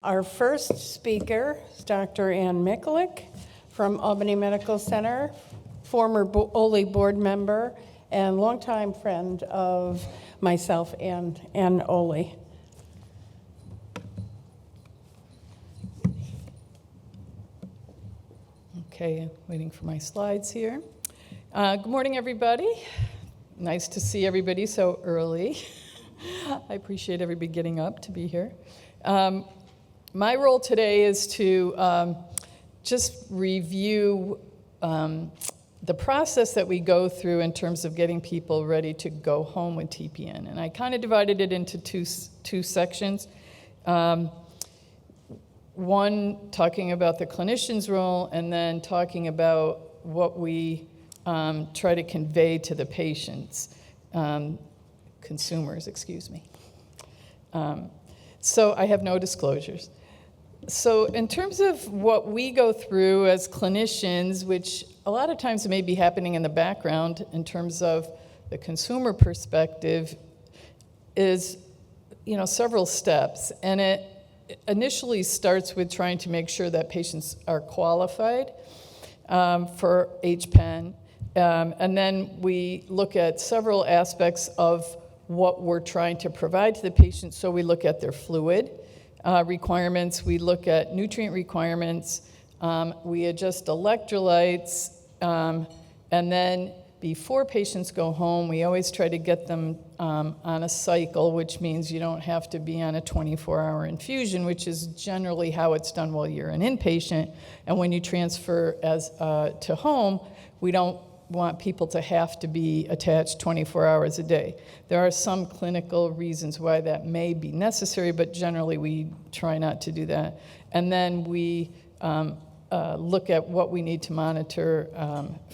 Our first speaker is Dr. Ann Michalek from Albany Medical Center, former Oley board member and longtime friend of myself and Oley. Okay, waiting for my slides here. Good morning, everybody. Nice to see everybody so early. I appreciate everybody getting up to be here. My role today is to just review the process that we go through in terms of getting people ready to go home with TPN. And I kind of divided it into two sections. One, talking about the clinician's role, and then talking about what we try to convey to the patients, consumers, excuse me. So I have no disclosures. So in terms of what we go through as clinicians, which a lot of times may be happening in the background in terms of the consumer perspective, is several steps. And it initially starts with trying to make sure that patients are qualified for HPEN. And then we look at several aspects of what we're trying to provide to the patient. So we look at their fluid requirements, we look at nutrient requirements, we adjust electrolytes, and then before patients go home, we always try to get them on a cycle, which means you don't have to be on a 24-hour infusion, which is generally how it's done while you're an inpatient. And when you transfer to home, we don't want people to have to be attached 24 hours a day. There are some clinical reasons why that may be necessary, but generally we try not to do that. And then we look at what we need to monitor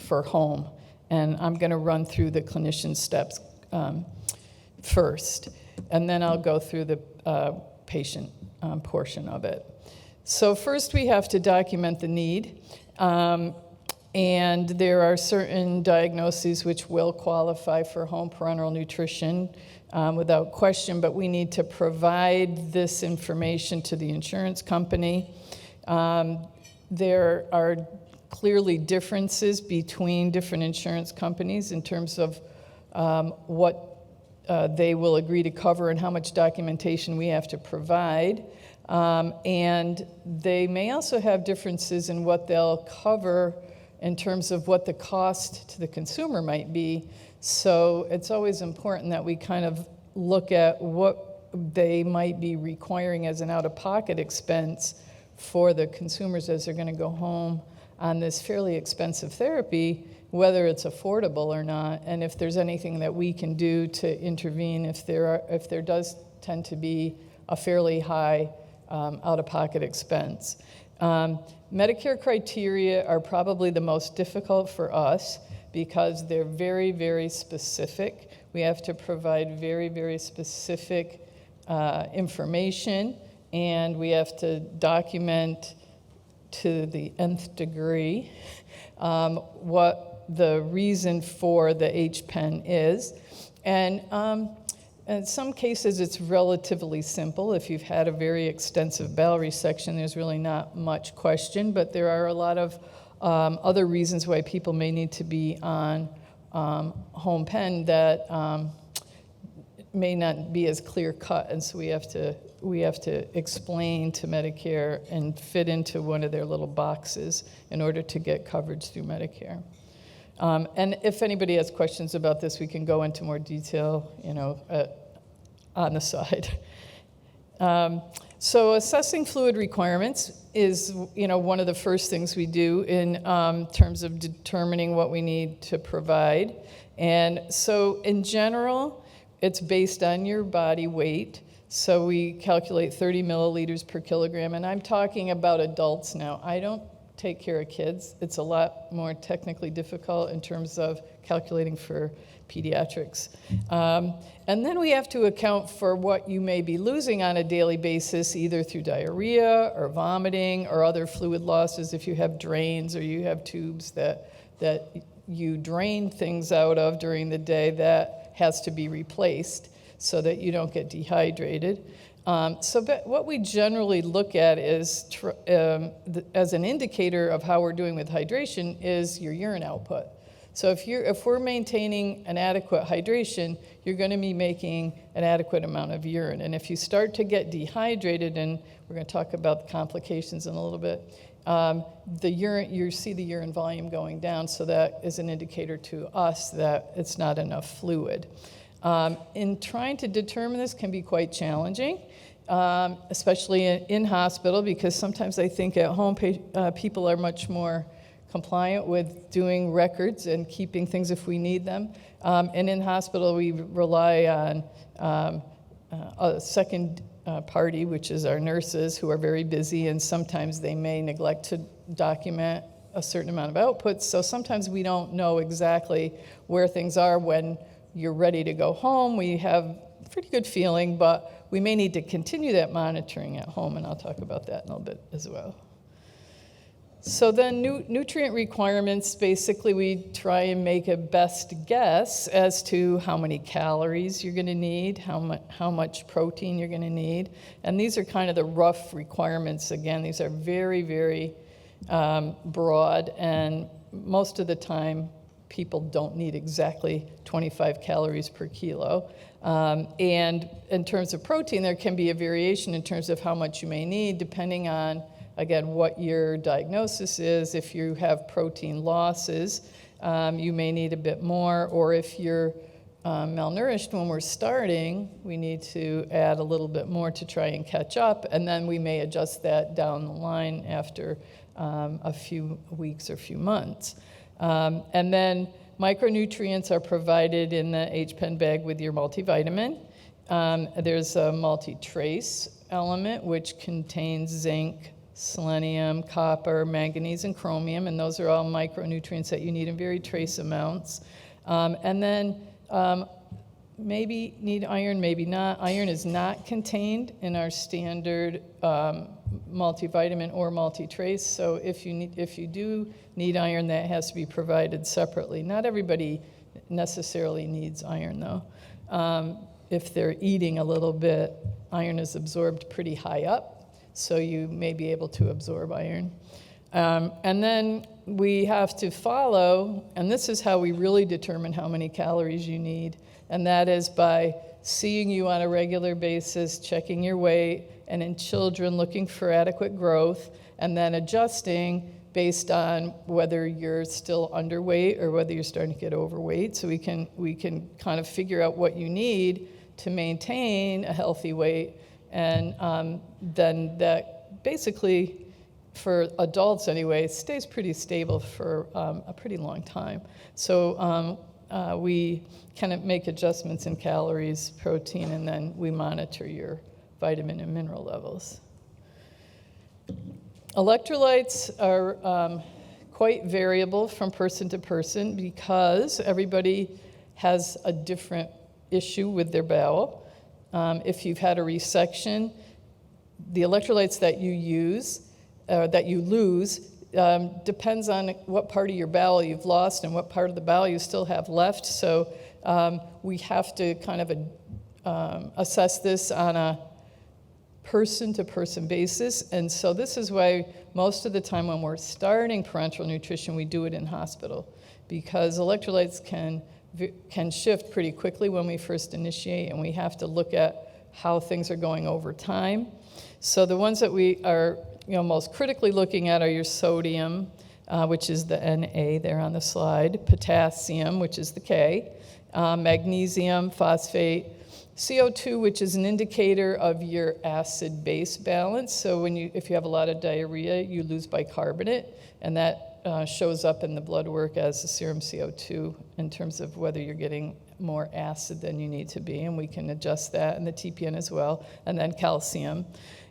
for home. And I'm going to run through the clinician steps first, and then I'll go through the patient portion of it. So first we have to document the need. And there are certain diagnoses which will qualify for home parenteral nutrition without question, but we need to provide this information to the insurance company. There are clearly differences between different insurance companies in terms of what they will agree to cover and how much documentation we have to provide. And they may also have differences in what they'll cover in terms of what the cost to the consumer might be. So it's always important that we kind of look at what they might be requiring as an out-of-pocket expense for the consumers as they're going to go home on this fairly expensive therapy, whether it's affordable or not, and if there's anything that we can do to intervene if there does tend to be a fairly high out-of-pocket expense. Medicare criteria are probably the most difficult for us because they're very, very specific. We have to provide very, very specific information, and we have to document to the nth degree what the reason for the HPEN is. And in some cases, it's relatively simple. If you've had a very extensive bowel resection, there's really not much question, but there are a lot of other reasons why people may need to be on home pen that may not be as clear cut, and so we have to explain to Medicare and fit into one of their little boxes in order to get coverage through Medicare. And if anybody has questions about this, we can go into more detail, on the side. So assessing fluid requirements is, one of the first things we do in terms of determining what we need to provide. And so in general, it's based on your body weight. So we calculate 30 milliliters per kilogram, and I'm talking about adults now. I don't take care of kids. It's a lot more technically difficult in terms of calculating for pediatrics. And then we have to account for what you may be losing on a daily basis, either through diarrhea or vomiting or other fluid losses if you have drains or you have tubes that you drain things out of during the day that has to be replaced. so that you don't get dehydrated. But what we generally look at is, as an indicator of how we're doing with hydration, is your urine output. So if we're maintaining an adequate hydration, you're going to be making an adequate amount of urine. And if you start to get dehydrated, and we're going to talk about the complications in a little bit, you see the urine volume going down, so that is an indicator to us that it's not enough fluid. In trying to determine this can be quite challenging, especially in hospital, because sometimes I think at home people are much more compliant with doing records and keeping things if we need them. And in hospital, we rely on a second party, which is our nurses, who are very busy, and sometimes they may neglect to document a certain amount of outputs. So sometimes we don't know exactly where things are when you're ready to go home. We have a pretty good feeling, but we may need to continue that monitoring at home, and I'll talk about that in a little bit as well. So then nutrient requirements, basically we try and make a best guess as to how many calories you're going to need, how much protein you're going to need. And these are kind of the rough requirements. Again, these are very, very broad, and most of the time people don't need exactly 25 calories per kilo. And in terms of protein, there can be a variation in terms of how much you may need, depending on, again, what your diagnosis is. If you have protein losses, you may need a bit more, or if you're malnourished when we're starting, we need to add a little bit more to try and catch up, and then we may adjust that down the line after a few weeks or few months. And then micronutrients are provided in the H-Pen bag with your multivitamin. There's a multi-trace element, which contains zinc, selenium, copper, manganese, and chromium, and those are all micronutrients that you need in very trace amounts. And then maybe need iron, maybe not. Iron is not contained in our standard multivitamin or multi-trace, so if you do need iron, that has to be provided separately. Not everybody necessarily needs iron, though. If they're eating a little bit, iron is absorbed pretty high up, so you may be able to absorb iron. And then we have to follow, and this is how we really determine how many calories you need, and that is by seeing you on a regular basis, checking your weight, and in children looking for adequate growth, and then adjusting based on whether you're still underweight or whether you're starting to get overweight. So we can kind of figure out what you need to maintain a healthy weight, and then that basically, for adults anyway, stays pretty stable for a pretty long time. So we kind of make adjustments in calories, protein, and then we monitor your vitamin and mineral levels. Electrolytes are quite variable from person to person because everybody has a different issue with their bowel. If you've had a resection, the electrolytes that you use, that you lose, depends on what part of your bowel you've lost and what part of the bowel you still have left. So we have to kind of assess this on a person-to-person basis. And so this is why most of the time when we're starting parenteral nutrition, we do it in hospital, because electrolytes can shift pretty quickly when we first initiate, and we have to look at how things are going over time. So the ones that we are most critically looking at are your sodium, which is the Na there on the slide, potassium, which is the K, magnesium, phosphate, CO2, which is an indicator of your acid-base balance. So if you have a lot of diarrhea, you lose bicarbonate, and that shows up in the blood work as the serum CO2 in terms of whether you're getting more acid than you need to be, and we can adjust that, and the TPN as well, and then calcium.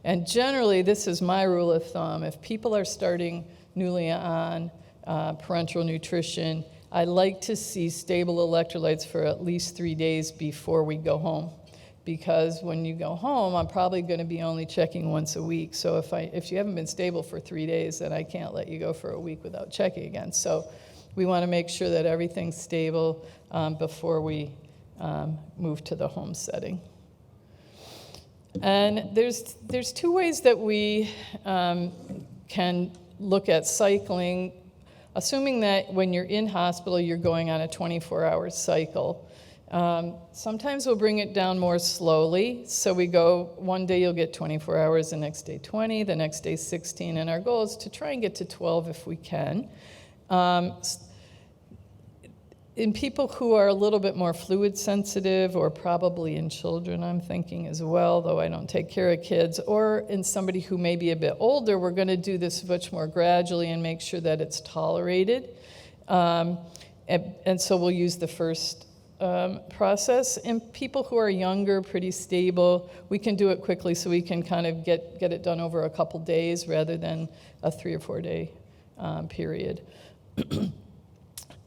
And generally, this is my rule of thumb. If people are starting newly on parenteral nutrition, I like to see stable electrolytes for at least 3 days before we go home. Because when you go home, I'm probably going to be only checking once a week. So if you haven't been stable for 3 days, then I can't let you go for a week without checking again. So we want to make sure that everything's stable before we move to the home setting. And there's two ways that we can look at cycling, assuming that when you're in hospital, you're going on a 24-hour cycle. Sometimes we'll bring it down more slowly. So we go, one day you'll get 24 hours, the next day 20, the next day 16, and our goal is to try and get to 12 if we can. In people who are a little bit more fluid sensitive, or probably in children, I'm thinking as well, though I don't take care of kids, or in somebody who may be a bit older, we're going to do this much more gradually and make sure that it's tolerated. And so we'll use the first process. In people who are younger, pretty stable, we can do it quickly, so we can kind of get it done over a couple days rather than a 3 or 4 day period.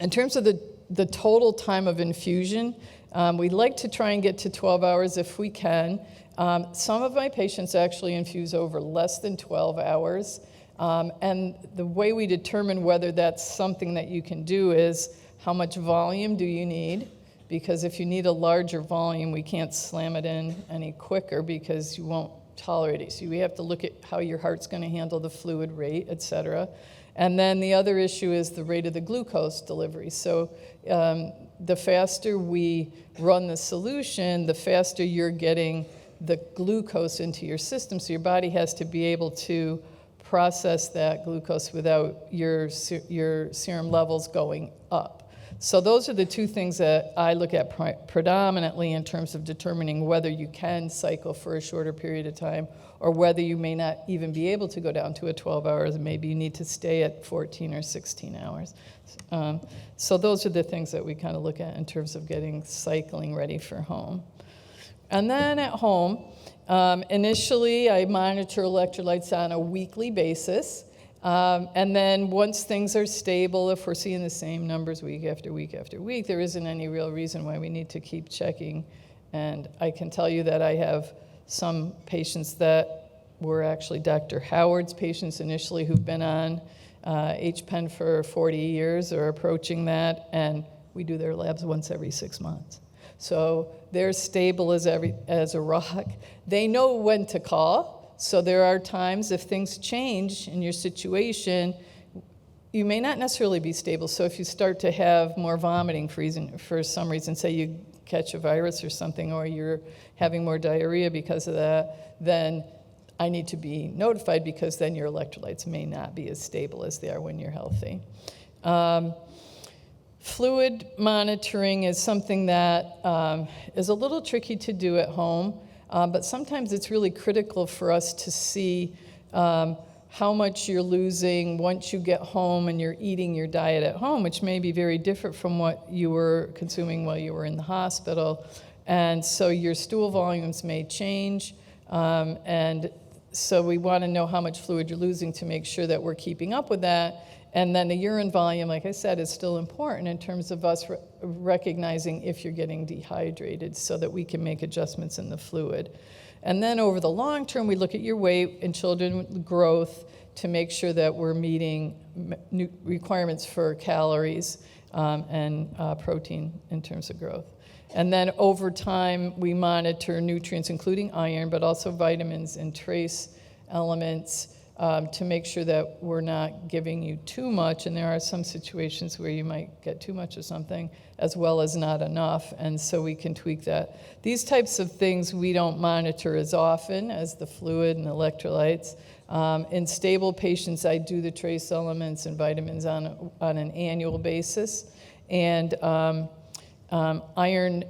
In terms of the total time of infusion, we'd like to try and get to 12 hours if we can. Some of my patients actually infuse over less than 12 hours. And the way we determine whether that's something that you can do is how much volume do you need? Because if you need a larger volume, we can't slam it in any quicker because you won't tolerate it. So we have to look at how your heart's going to handle the fluid rate, et cetera. And then the other issue is the rate of the glucose delivery. So the faster we run the solution, the faster you're getting the glucose into your system. So your body has to be able to process that glucose without your serum levels going up. So those are the two things that I look at predominantly in terms of determining whether you can cycle for a shorter period of time, or whether you may not even be able to go down to a 12 hours, and maybe you need to stay at 14 or 16 hours. So those are the things that we kind of look at in terms of getting cycling ready for home. And then at home, initially I monitor electrolytes on a weekly basis. And then once things are stable, if we're seeing the same numbers week after week after week, there isn't any real reason why we need to keep checking. And I can tell you that I have some patients that were actually Dr. Howard's patients initially, who've been on HPEN for 40 years or approaching that, and we do their labs once every 6 months. So they're stable as a rock. They know when to call. So there are times if things change in your situation, you may not necessarily be stable. So if you start to have more vomiting for some reason, say you catch a virus or something, or you're having more diarrhea because of that, then I need to be notified, because then your electrolytes may not be as stable as they are when you're healthy. Fluid monitoring is something that is a little tricky to do at home. But sometimes it's really critical for us to see how much you're losing once you get home and you're eating your diet at home, which may be very different from what you were consuming while you were in the hospital. And so your stool volumes may change. And so we want to know how much fluid you're losing to make sure that we're keeping up with that. And then the urine volume, like I said, is still important in terms of us recognizing if you're getting dehydrated, so that we can make adjustments in the fluid. And then over the long term, we look at your weight and children growth to make sure that we're meeting requirements for calories and protein in terms of growth. And then over time, we monitor nutrients, including iron, but also vitamins and trace elements, to make sure that we're not giving you too much. And there are some situations where you might get too much of something as well as not enough, and so we can tweak that. These types of things we don't monitor as often as the fluid and electrolytes. In stable patients, I do the trace elements and vitamins on an annual basis. And iron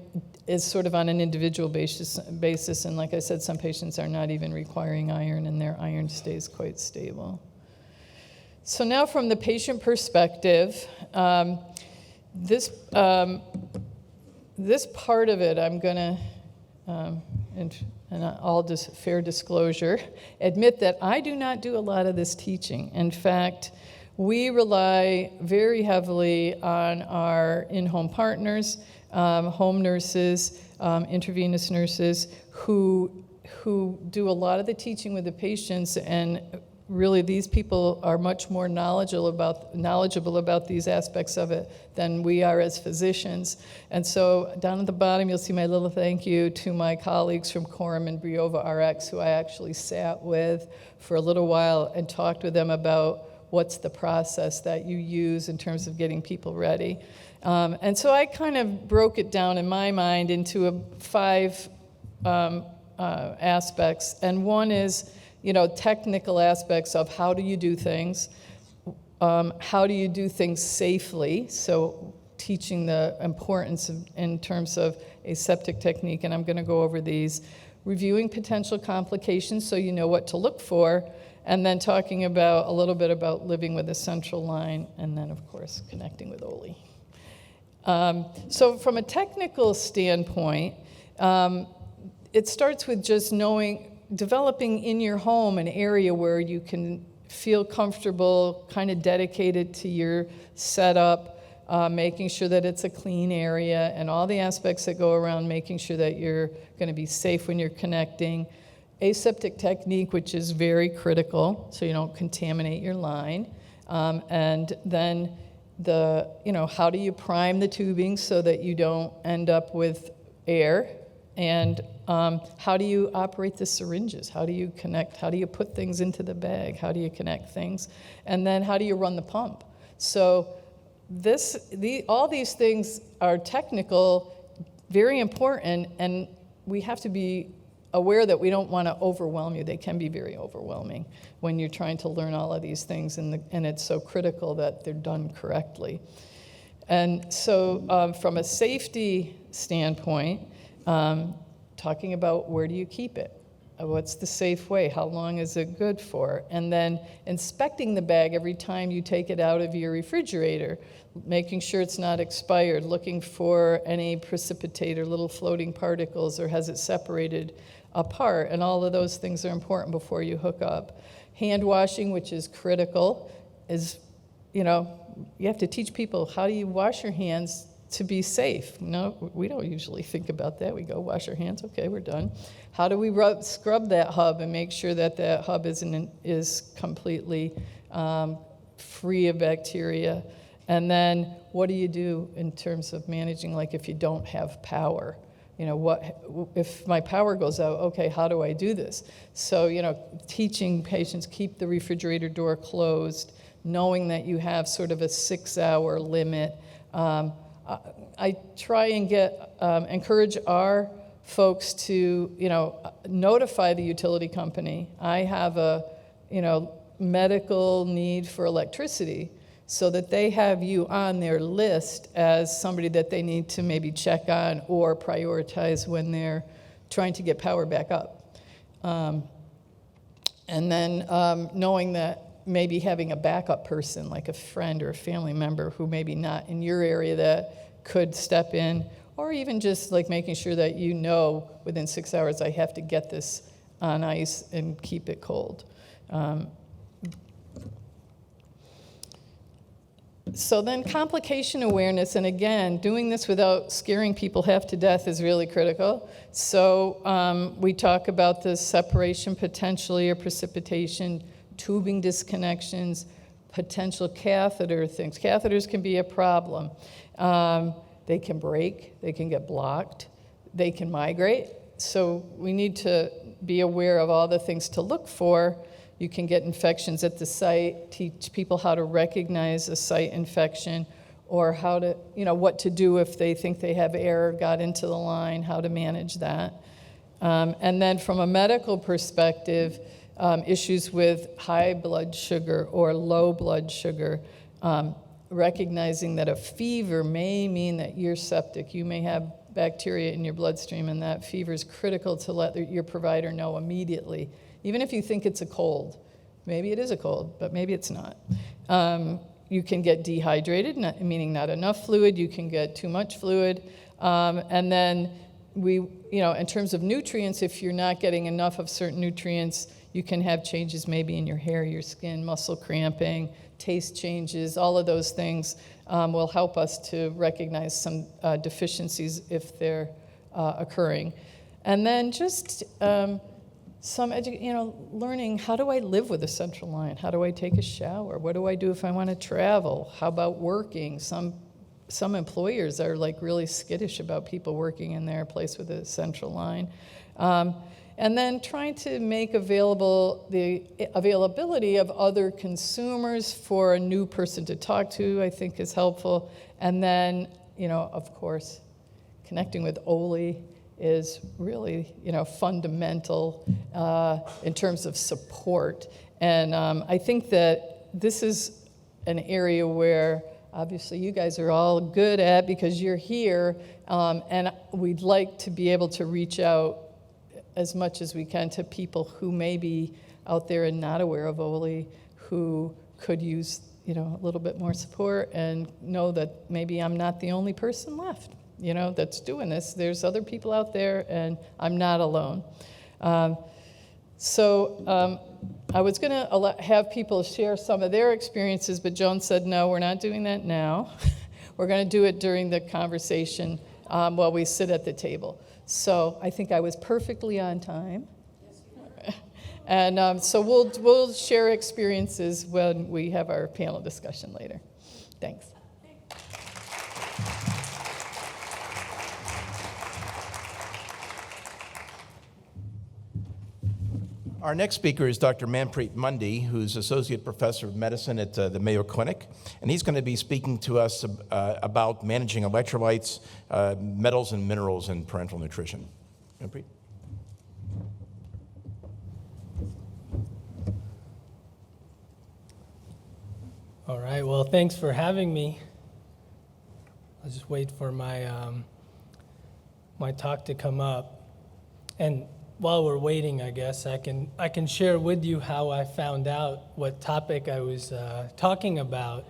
is sort of on an individual basis, and like I said, some patients are not even requiring iron, and their iron stays quite stable. So now from the patient perspective, this part of it, I'm gonna, and I'll just fair disclosure, admit that I do not do a lot of this teaching. In fact, we rely very heavily on our in-home partners, home nurses, intravenous nurses, who do a lot of the teaching with the patients, and really these people are much more knowledgeable about these aspects of it than we are as physicians. And so down at the bottom, you'll see my little thank you to my colleagues from Quorum and Briova RX, who I actually sat with for a little while and talked with them about what's the process that you use in terms of getting people ready. And so I kind of broke it down in my mind into 5 aspects. And one is, technical aspects of how do you do things, how do you do things safely, so teaching the importance in terms of aseptic technique, and I'm going to go over these, reviewing potential complications so you know what to look for, and then talking about a little bit about living with a central line, and then, of course, connecting with Oley. So from a technical standpoint, it starts with just developing in your home an area where you can feel comfortable, kind of dedicated to your setup, making sure that it's a clean area, and all the aspects that go around making sure that you're going to be safe when you're connecting. Aseptic technique, which is very critical, so you don't contaminate your line. And then how do you prime the tubing so that you don't end up with air? And how do you operate the syringes? How do you connect? How do you put things into the bag? How do you connect things? And then how do you run the pump? So all these things are technical, very important, and we have to be aware that we don't want to overwhelm you. They can be very overwhelming when you're trying to learn all of these things, and it's so critical that they're done correctly. And so from a safety standpoint, talking about where do you keep it? What's the safe way? How long is it good for? And then inspecting the bag every time you take it out of your refrigerator, making sure it's not expired, looking for any precipitate or little floating particles, or has it separated apart, and all of those things are important before you hook up. Hand washing, which is critical, is, you have to teach people, how do you wash your hands to be safe? No, we don't usually think about that. We go, wash our hands, okay, we're done. How do we scrub that hub and make sure that that hub is completely free of bacteria? And then what do you do in terms of managing, like if you don't have power? If my power goes out, okay, how do I do this? So, teaching patients, keep the refrigerator door closed, knowing that you have sort of a 6-hour limit. I try and encourage our folks to, notify the utility company. I have a, medical need for electricity, so that they have you on their list as somebody that they need to maybe check on or prioritize when they're trying to get power back up. And then knowing that maybe having a backup person, like a friend or a family member who maybe not in your area that could step in, or even just like making sure that within 6 hours I have to get this on ice and keep it cold. So then complication awareness, and again, doing this without scaring people half to death is really critical. So we talk about the separation potentially or precipitation, tubing disconnections, potential catheter things. Catheters can be a problem. They can break, they can get blocked, they can migrate. So we need to be aware of all the things to look for. You can get infections at the site, teach people how to recognize a site infection, or how to, what to do if they think they have air got into the line, how to manage that. And then from a medical perspective, issues with high blood sugar or low blood sugar, recognizing that a fever may mean that you're septic. You may have bacteria in your bloodstream, and that fever is critical to let your provider know immediately. Even if you think it's a cold, maybe it is a cold, but maybe it's not. You can get dehydrated, meaning not enough fluid. You can get too much fluid. And then in terms of nutrients, if you're not getting enough of certain nutrients, you can have changes maybe in your hair, your skin, muscle cramping, taste changes. All of those things will help us to recognize some deficiencies if they're occurring. And then just learning how do I live with a central line? How do I take a shower? What do I do if I want to travel? How about working? Some employers are like really skittish about people working in their place with a central line. And then trying to make available the availability of other consumers for a new person to talk to, I think is helpful. And then, of course, connecting with Oley is really, fundamental in terms of support. And I think that this is an area where obviously you guys are all good at because you're here, and we'd like to be able to reach out as much as we can to people who may be out there and not aware of Oley, who could use a little bit more support and know that maybe I'm not the only person left, that's doing this. There's other people out there, and I'm not alone. So I was going to have people share some of their experiences, but Joan said, no, we're not doing that now. We're going to do it during the conversation while we sit at the table. So I think I was perfectly on time. Yes, you were. And so we'll share experiences when we have our panel discussion later. Thanks. Our next speaker is Dr. Manpreet Mundi, who's Associate Professor of Medicine at the Mayo Clinic, and he's going to be speaking to us about managing electrolytes, metals and minerals in parenteral nutrition. Manpreet? All right, well, thanks for having me. I'll just wait for my my talk to come up. And while we're waiting, I guess, I can share with you how I found out what topic I was talking about.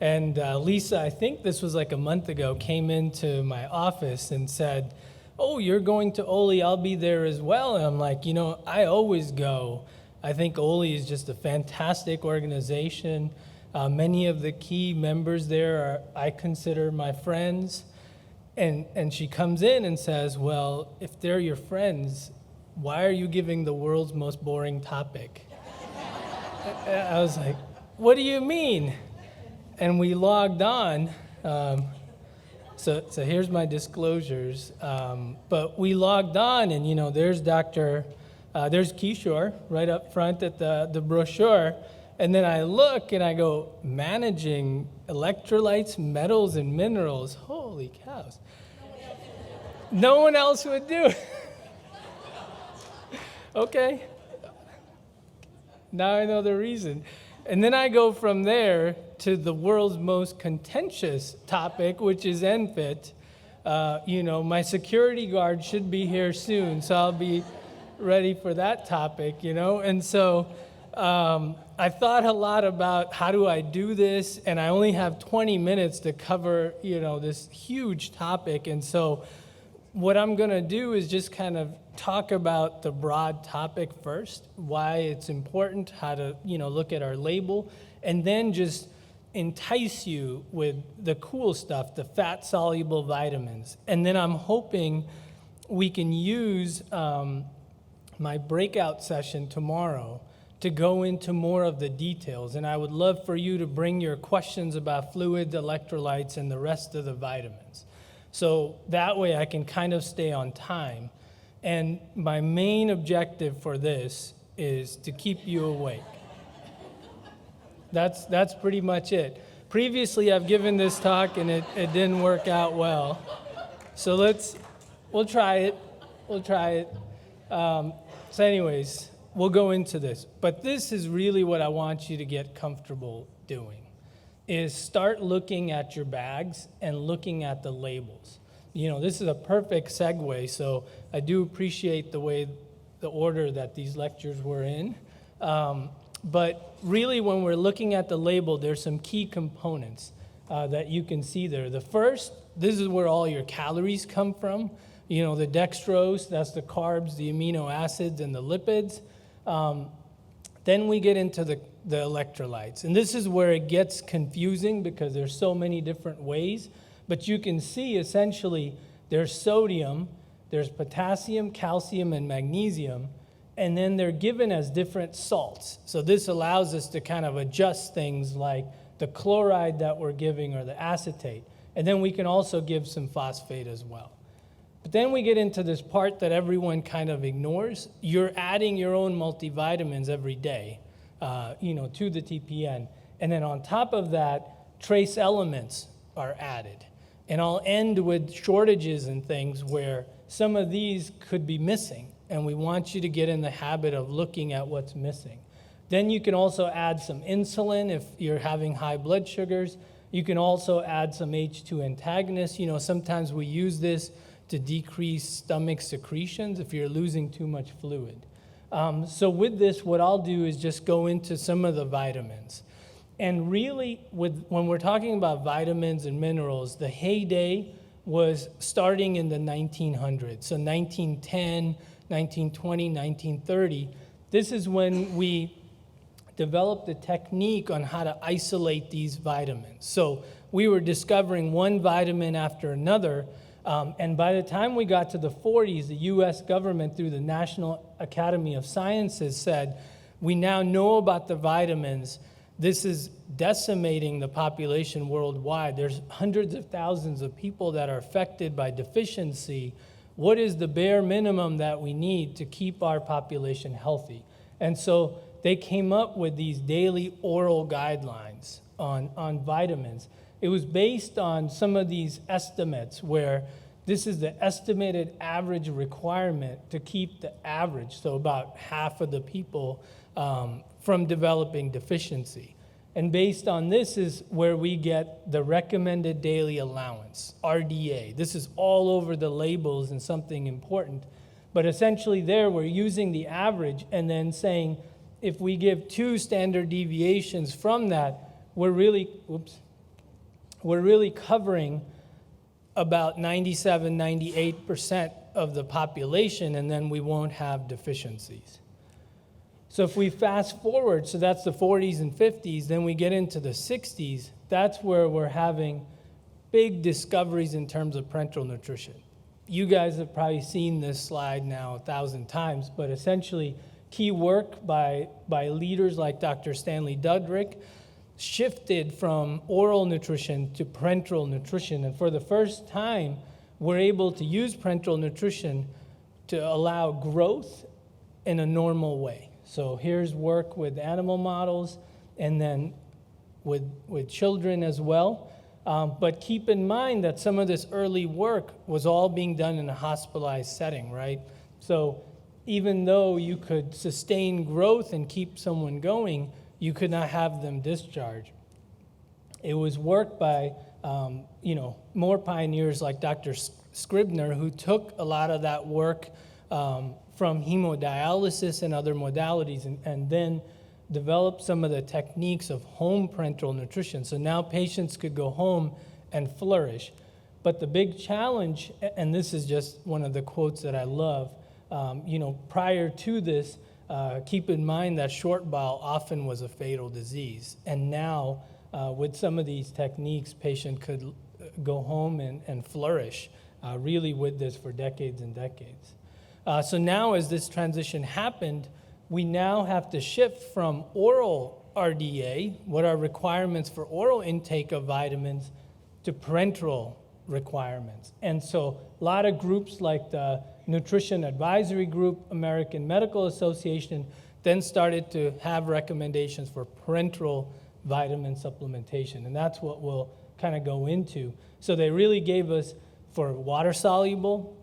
And Lisa, I think this was like a month ago, came into my office and said, oh, you're going to Oley, I'll be there as well. And I'm like, I always go. I think Oley is just a fantastic organization. Many of the key members there I consider my friends. And she comes in and says, well, if they're your friends, why are you giving the world's most boring topic? I was like, what do you mean? And we logged on. So here's my disclosures. But we logged on, and there's there's Kishore right up front at the brochure. And then I look and I go, managing electrolytes, metals, and minerals. Holy cows. No one else would do it. Okay. Now I know the reason. And then I go from there to the world's most contentious topic, which is NFIT. My security guard should be here soon, so I'll be ready for that topic, And so I thought a lot about how do I do this, and I only have 20 minutes to cover, this huge topic. And so what I'm going to do is just kind of talk about the broad topic first, why it's important, how to, look at our label, and then just entice you with the cool stuff, the fat-soluble vitamins. And then I'm hoping we can use my breakout session tomorrow to go into more of the details. And I would love for you to bring your questions about fluids, electrolytes, and the rest of the vitamins. So that way I can kind of stay on time. And my main objective for this is to keep you awake. That's pretty much it. Previously, I've given this talk, and it didn't work out well. So we'll try it. So anyways, we'll go into this. But this is really what I want you to get comfortable doing, is start looking at your bags and looking at the labels. This is a perfect segue, so I do appreciate the order that these lectures were in. But really, when we're looking at the label, there's some key components that you can see there. The first, this is where all your calories come from. The dextrose, that's the carbs, the amino acids, and the lipids. Then we get into the electrolytes. And this is where it gets confusing because there's so many different ways. But you can see, essentially, there's sodium, there's potassium, calcium, and magnesium. And then they're given as different salts. So this allows us to kind of adjust things like the chloride that we're giving or the acetate. And then we can also give some phosphate as well. But then we get into this part that everyone kind of ignores. You're adding your own multivitamins every day, to the TPN. And then on top of that, trace elements are added. And I'll end with shortages and things where some of these could be missing. And we want you to get in the habit of looking at what's missing. Then you can also add some insulin if you're having high blood sugars. You can also add some H2 antagonists. Sometimes we use this to decrease stomach secretions if you're losing too much fluid. So with this, what I'll do is just go into some of the vitamins. And really, when we're talking about vitamins and minerals, the heyday was starting in the 1900s. So 1910, 1920, 1930. This is when we developed a technique on how to isolate these vitamins. So we were discovering one vitamin after another. And by the time we got to the 40s, the US government, through the National Academy of Sciences, said, we now know about the vitamins. This is decimating the population worldwide. There's hundreds of thousands of people that are affected by deficiency. What is the bare minimum that we need to keep our population healthy? And so they came up with these daily oral guidelines on vitamins. It was based on some of these estimates where this is the estimated average requirement to keep the average, so about half of the people, from developing deficiency. And based on this is where we get the recommended daily allowance, RDA. This is all over the labels and something important. But essentially there we're using the average and then saying if we give 2 standard deviations from that, we're really covering about 97, 98% of the population, and then we won't have deficiencies. So if we fast forward, so that's the 40s and 50s, then we get into the 60s, that's where we're having big discoveries in terms of parenteral nutrition. You guys have probably seen this slide now 1,000 times, but essentially key work by leaders like Dr. Stanley Dudrick shifted from oral nutrition to parenteral nutrition. And for the first time, we're able to use parenteral nutrition to allow growth in a normal way. So here's work with animal models and then with children as well. But keep in mind that some of this early work was all being done in a hospitalized setting, right? So even though you could sustain growth and keep someone going, you could not have them discharge. It was work by, more pioneers like Dr. Scribner, who took a lot of that work from hemodialysis and other modalities and then developed some of the techniques of home parenteral nutrition. So now patients could go home and flourish. But the big challenge, and this is just one of the quotes that I love, prior to this, keep in mind that short bowel often was a fatal disease. And now, with some of these techniques, patient could go home and flourish really with this for decades and decades. So now as this transition happened, we now have to shift from oral RDA, what are requirements for oral intake of vitamins, to parenteral requirements. And so a lot of groups like the Nutrition Advisory Group, American Medical Association, then started to have recommendations for parenteral vitamin supplementation. And that's what we'll kind of go into. So they really gave us for water-soluble,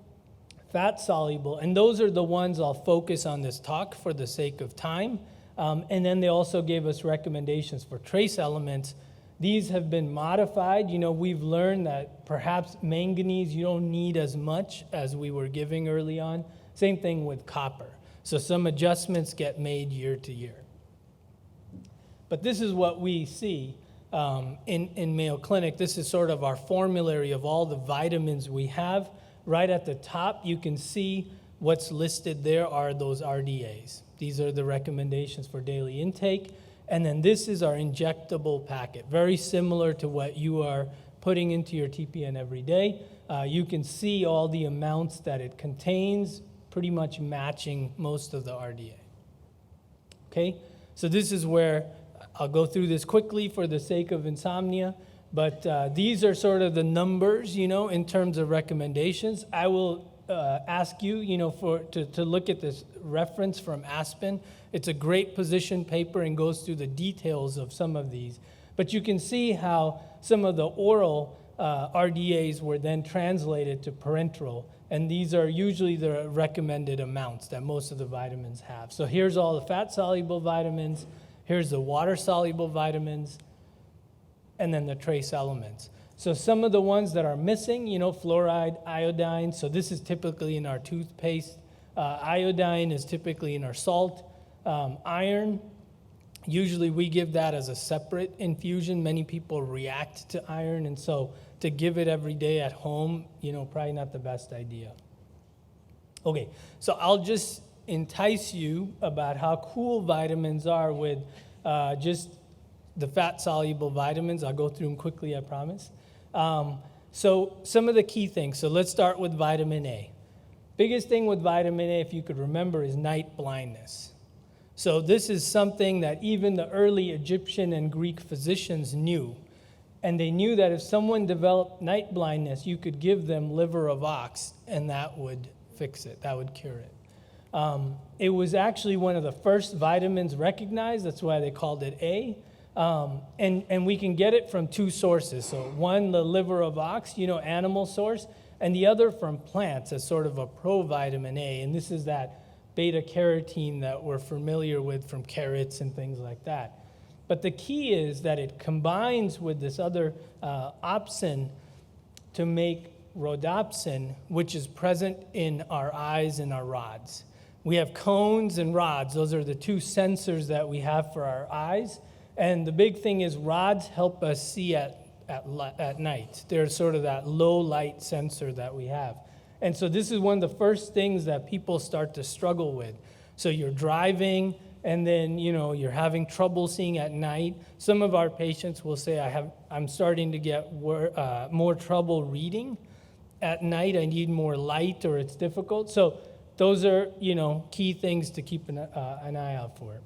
fat-soluble, and those are the ones I'll focus on this talk for the sake of time. And then they also gave us recommendations for trace elements. These have been modified. We've learned that perhaps manganese you don't need as much as we were giving early on. Same thing with copper. So some adjustments get made year to year. But this is what we see in Mayo Clinic. This is sort of our formulary of all the vitamins we have. Right at the top, you can see what's listed there are those RDAs. These are the recommendations for daily intake. And then this is our injectable packet, very similar to what you are putting into your TPN every day. You can see all the amounts that it contains pretty much matching most of the RDA. Okay, so this is where I'll go through this quickly for the sake of insomnia, but these are sort of the numbers, in terms of recommendations. I will ask you, to look at this reference from Aspen. It's a great position paper and goes through the details of some of these. But you can see how some of the oral RDAs were then translated to parenteral, and these are usually the recommended amounts that most of the vitamins have. So here's all the fat-soluble vitamins, here's the water-soluble vitamins, and then the trace elements. So some of the ones that are missing, fluoride, iodine, so this is typically in our toothpaste. Iodine is typically in our salt. Iron, usually we give that as a separate infusion. Many people react to iron, and so to give it every day at home, probably not the best idea. Okay, so I'll just entice you about how cool vitamins are with just the fat-soluble vitamins. I'll go through them quickly, I promise. So some of the key things. So let's start with vitamin A. Biggest thing with vitamin A, if you could remember, is night blindness. So this is something that even the early Egyptian and Greek physicians knew. And they knew that if someone developed night blindness, you could give them liver of ox, and that would fix it. That would cure it. It was actually one of the first vitamins recognized. That's why they called it A. And we can get it from two sources. So one, the liver of ox, animal source, and the other from plants as sort of a provitamin A. And this is that beta-carotene that we're familiar with from carrots and things like that. But the key is that it combines with this other opsin to make rhodopsin, which is present in our eyes and our rods. We have cones and rods. Those are the two sensors that we have for our eyes. And the big thing is rods help us see at night. They're sort of that low light sensor that we have. And so this is one of the first things that people start to struggle with. So you're driving, and then you're having trouble seeing at night. Some of our patients will say, I'm starting to get more trouble reading at night. I need more light, or it's difficult. So those are key things to keep an eye out for.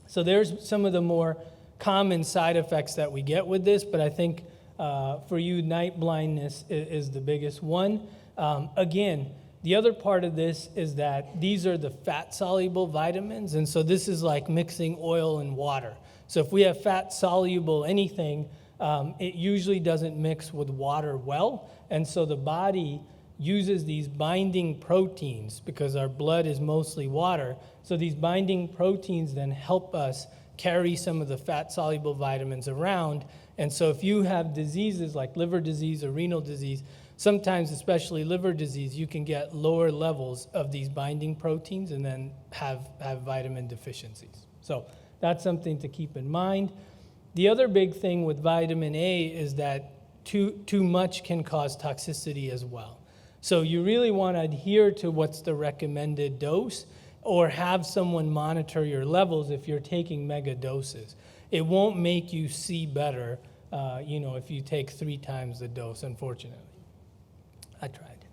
So there's some of the more common side effects that we get with this, but I think for you, night blindness is the biggest one. Again, the other part of this is that these are the fat-soluble vitamins, and so this is like mixing oil and water. So if we have fat-soluble anything, it usually doesn't mix with water well, and so the body uses these binding proteins because our blood is mostly water. So these binding proteins then help us carry some of the fat-soluble vitamins around. And so if you have diseases like liver disease or renal disease, sometimes, especially liver disease, you can get lower levels of these binding proteins and then have vitamin deficiencies. So that's something to keep in mind. The other big thing with vitamin A is that too much can cause toxicity as well. So you really want to adhere to what's the recommended dose, or have someone monitor your levels if you're taking mega doses. It won't make you see better, if you take 3 times the dose, unfortunately. I tried.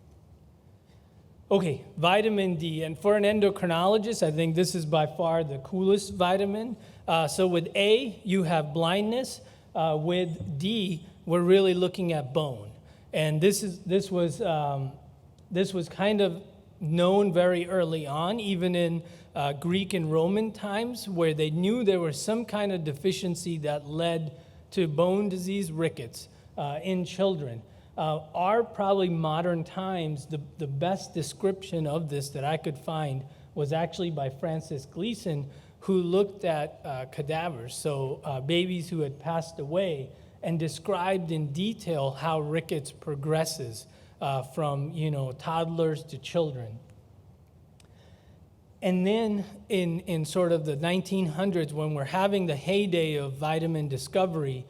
Okay, vitamin D. And for an endocrinologist, I think this is by far the coolest vitamin. So with A, you have blindness. With D, we're really looking at bone. And this was kind of known very early on, even in Greek and Roman times, where they knew there was some kind of deficiency that led to bone disease, rickets, in children. Our probably modern times, the best description of this that I could find was actually by Francis Gleason, who looked at cadavers, so babies who had passed away, and described in detail how rickets progresses from toddlers to children. And then in sort of the 1900s, when we're having the heyday of vitamin discovery,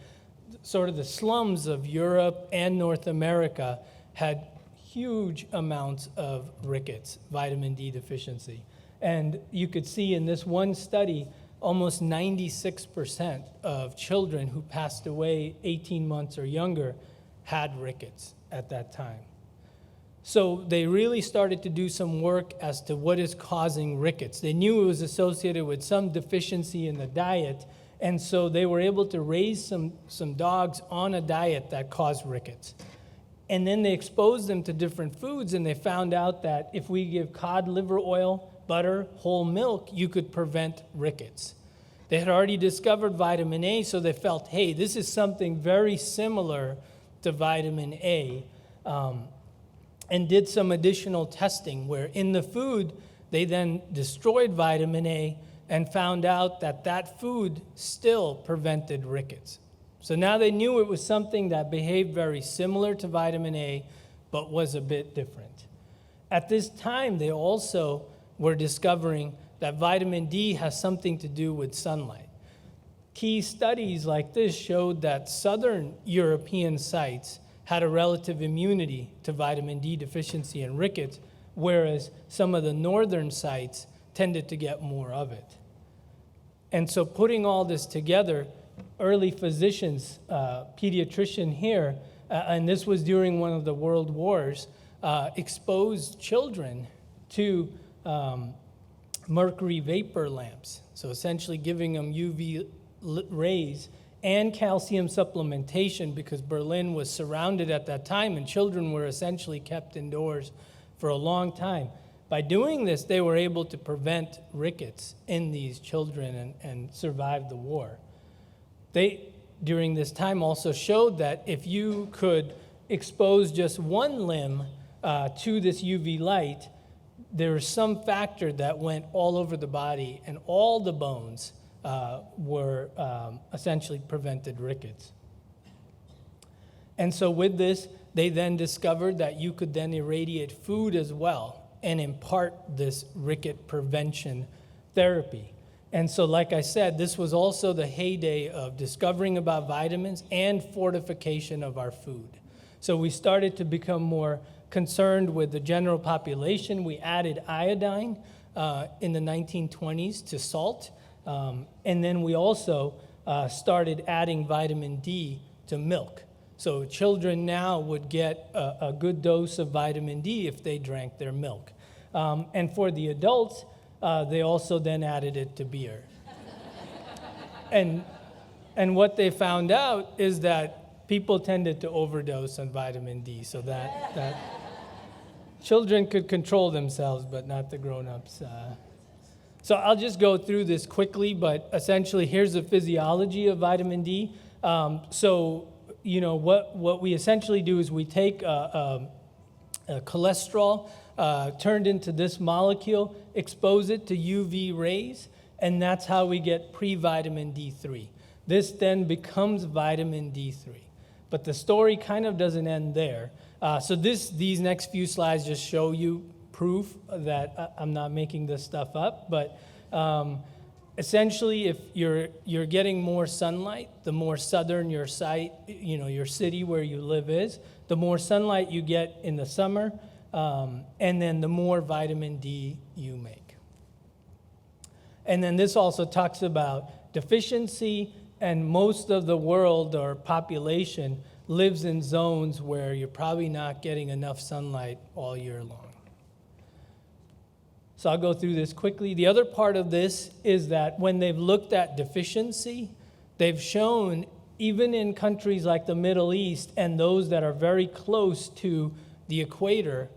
sort of the slums of Europe and North America had huge amounts of rickets, vitamin D deficiency. And you could see in this one study, almost 96% of children who passed away 18 months or younger had rickets at that time. So they really started to do some work as to what is causing rickets. They knew it was associated with some deficiency in the diet, and so they were able to raise some dogs on a diet that caused rickets. And then they exposed them to different foods, and they found out that if we give cod liver oil, butter, whole milk, you could prevent rickets. They had already discovered vitamin A, so they felt, hey, this is something very similar to vitamin A, and did some additional testing where in the food, they then destroyed vitamin A and found out that that food still prevented rickets. So now they knew it was something that behaved very similar to vitamin A, but was a bit different. At this time, they also were discovering that vitamin D has something to do with sunlight. Key studies like this showed that southern European sites had a relative immunity to vitamin D deficiency and rickets, whereas some of the northern sites tended to get more of it. And so putting all this together, early physicians, pediatrician here, and this was during one of the world wars, exposed children to mercury vapor lamps. So essentially giving them UV rays and calcium supplementation, because Berlin was surrounded at that time and children were essentially kept indoors for a long time. By doing this, they were able to prevent rickets in these children and survive the war. They, during this time, also showed that if you could expose just one limb to this UV light, there was some factor that went all over the body, and all the bones were essentially prevented rickets. And so with this, they then discovered that you could then irradiate food as well and impart this ricket prevention therapy. And so, like I said, this was also the heyday of discovering about vitamins and fortification of our food. So we started to become more concerned with the general population. We added iodine in the 1920s to salt. And then we also started adding vitamin D to milk. So children now would get a good dose of vitamin D if they drank their milk. And for the adults, they also then added it to beer. And what they found out is that people tended to overdose on vitamin D, so that children could control themselves, but not the grown-ups. So I'll just go through this quickly, but essentially here's the physiology of vitamin D. So, you know, what we essentially do is we take a cholesterol turned into this molecule, expose it to UV rays, and that's how we get pre-vitamin D3. This then becomes vitamin D3. But the story kind of doesn't end there. So these next few slides just show you proof that I'm not making this stuff up, but essentially if you're getting more sunlight, the more southern your site, you know, your city where you live is, the more sunlight you get in the summer, and then the more vitamin D you make. And then this also talks about deficiency, and most of the world or population lives in zones where you're probably not getting enough sunlight all year long. So I'll go through this quickly. The other part of this is that when they've looked at deficiency, they've shown even in countries like the Middle East and those that are very close to the equator,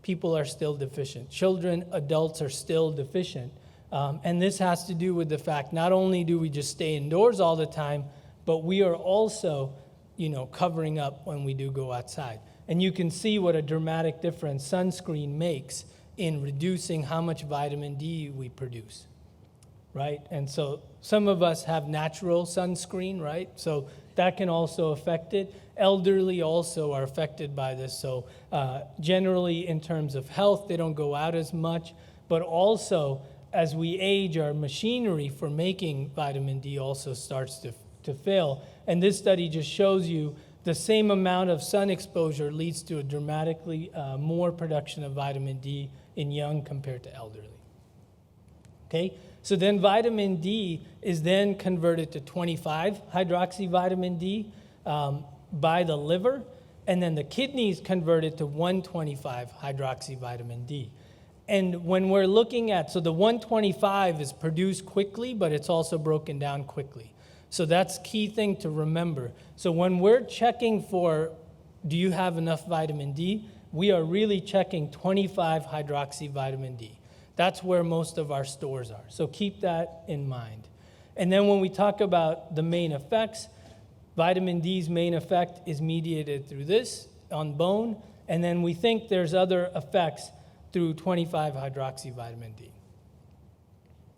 people are still deficient. Children, adults are still deficient. And this has to do with the fact not only do we just stay indoors all the time, but we are also, you know, covering up when we do go outside. And you can see what a dramatic difference sunscreen makes in reducing how much vitamin D we produce, right? And so some of us have natural sunscreen, right? So that can also affect it. Elderly also are affected by this. So generally in terms of health, they don't go out as much, but also as we age, our machinery for making vitamin D also starts to fail. And this study just shows you the same amount of sun exposure leads to a dramatically more production of vitamin D in young compared to elderly. Okay, so then vitamin D is then converted to 25 hydroxyvitamin D by the liver, and then the kidneys convert it to 125 hydroxyvitamin D. And when we're looking at, so the 125 is produced quickly, but it's also broken down quickly. So that's key thing to remember. So when we're checking for, do you have enough vitamin D? We are really checking 25 hydroxyvitamin D. That's where most of our stores are. So keep that in mind. And then when we talk about the main effects, vitamin D's main effect is mediated through this on bone. And then we think there's other effects through 25 hydroxyvitamin D.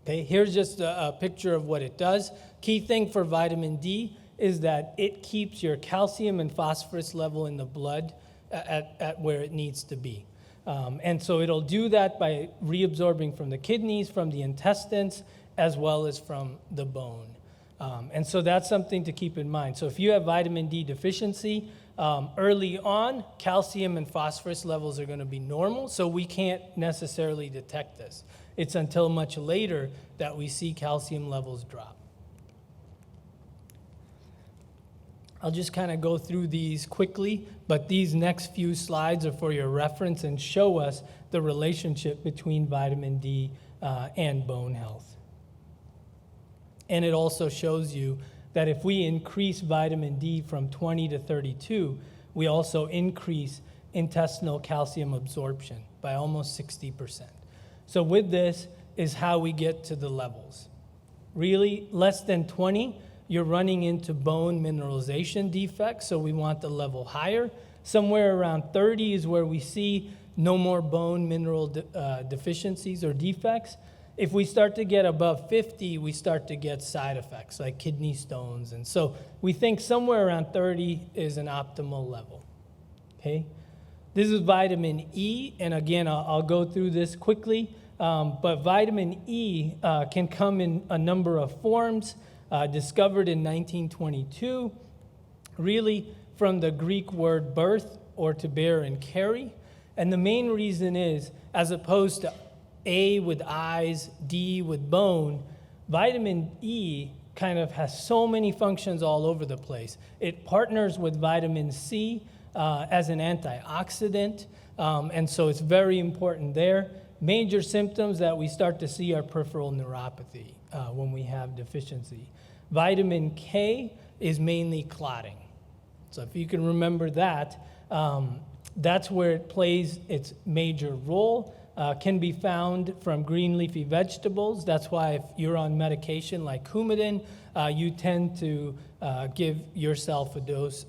Okay, here's just a picture of what it does. Key thing for vitamin D is that it keeps your calcium and phosphorus level in the blood at where it needs to be. And so it'll do that by reabsorbing from the kidneys, from the intestines, as well as from the bone. And so that's something to keep in mind. So if you have vitamin D deficiency, early on, calcium and phosphorus levels are going to be normal, so we can't necessarily detect this. It's until much later that we see calcium levels drop. I'll just kind of go through these quickly, but these next few slides are for your reference and show us the relationship between vitamin D and bone health. And it also shows you that if we increase vitamin D from 20 to 32, we also increase intestinal calcium absorption by almost 60%. So with this is how we get to the levels. Really, less than 20, you're running into bone mineralization defects, so we want the level higher. Somewhere around 30 is where we see no more bone mineral deficiencies or defects. If we start to get above 50, we start to get side effects like kidney stones. And so we think somewhere around 30 is an optimal level. Okay? This is vitamin E, and again, I'll go through this quickly. But vitamin E can come in a number of forms, discovered in 1922, really from the Greek word birth, or to bear and carry. And the main reason is, as opposed to A with eyes, D with bone, vitamin E kind of has so many functions all over the place. It partners with vitamin C as an antioxidant, and so it's very important there. Major symptoms that we start to see are peripheral neuropathy when we have deficiency. Vitamin K is mainly clotting. So if you can remember that, that's where it plays its major role. Can be found from green leafy vegetables. That's why if you're on medication like Coumadin, you tend to give yourself a dose.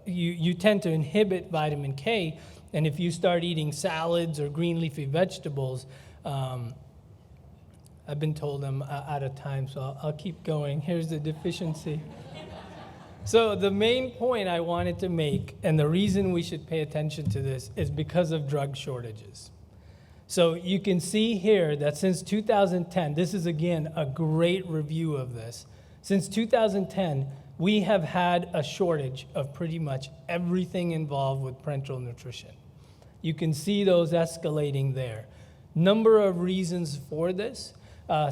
You tend to inhibit vitamin K, and if you start eating salads or green leafy vegetables, I've been told I'm out of time, so I'll keep going. Here's the deficiency. So the main point I wanted to make, and the reason we should pay attention to this, is because of drug shortages. So you can see here that since 2010, this is again a great review of this. Since 2010, we have had a shortage of pretty much everything involved with parenteral nutrition. You can see those escalating there. Number of reasons for this.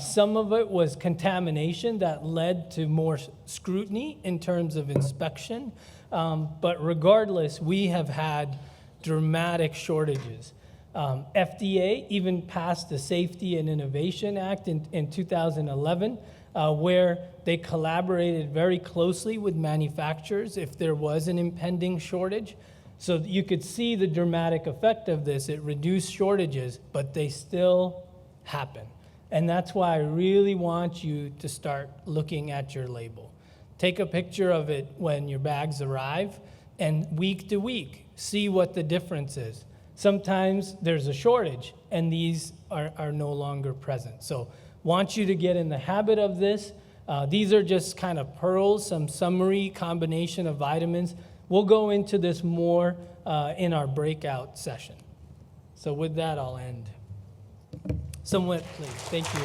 Some of it was contamination that led to more scrutiny in terms of inspection. But regardless, we have had dramatic shortages. FDA even passed the Safety and Innovation Act in 2011, where they collaborated very closely with manufacturers if there was an impending shortage. So you could see the dramatic effect of this. It reduced shortages, but they still happen. And that's why I really want you to start looking at your label. Take a picture of it when your bags arrive, and week to week, see what the difference is. Sometimes there's a shortage, and these are no longer present. So want you to get in the habit of this. These are just kind of pearls, some summary combination of vitamins. We'll go into this more in our breakout session. So with that, I'll end. Somewhat, please. Thank you.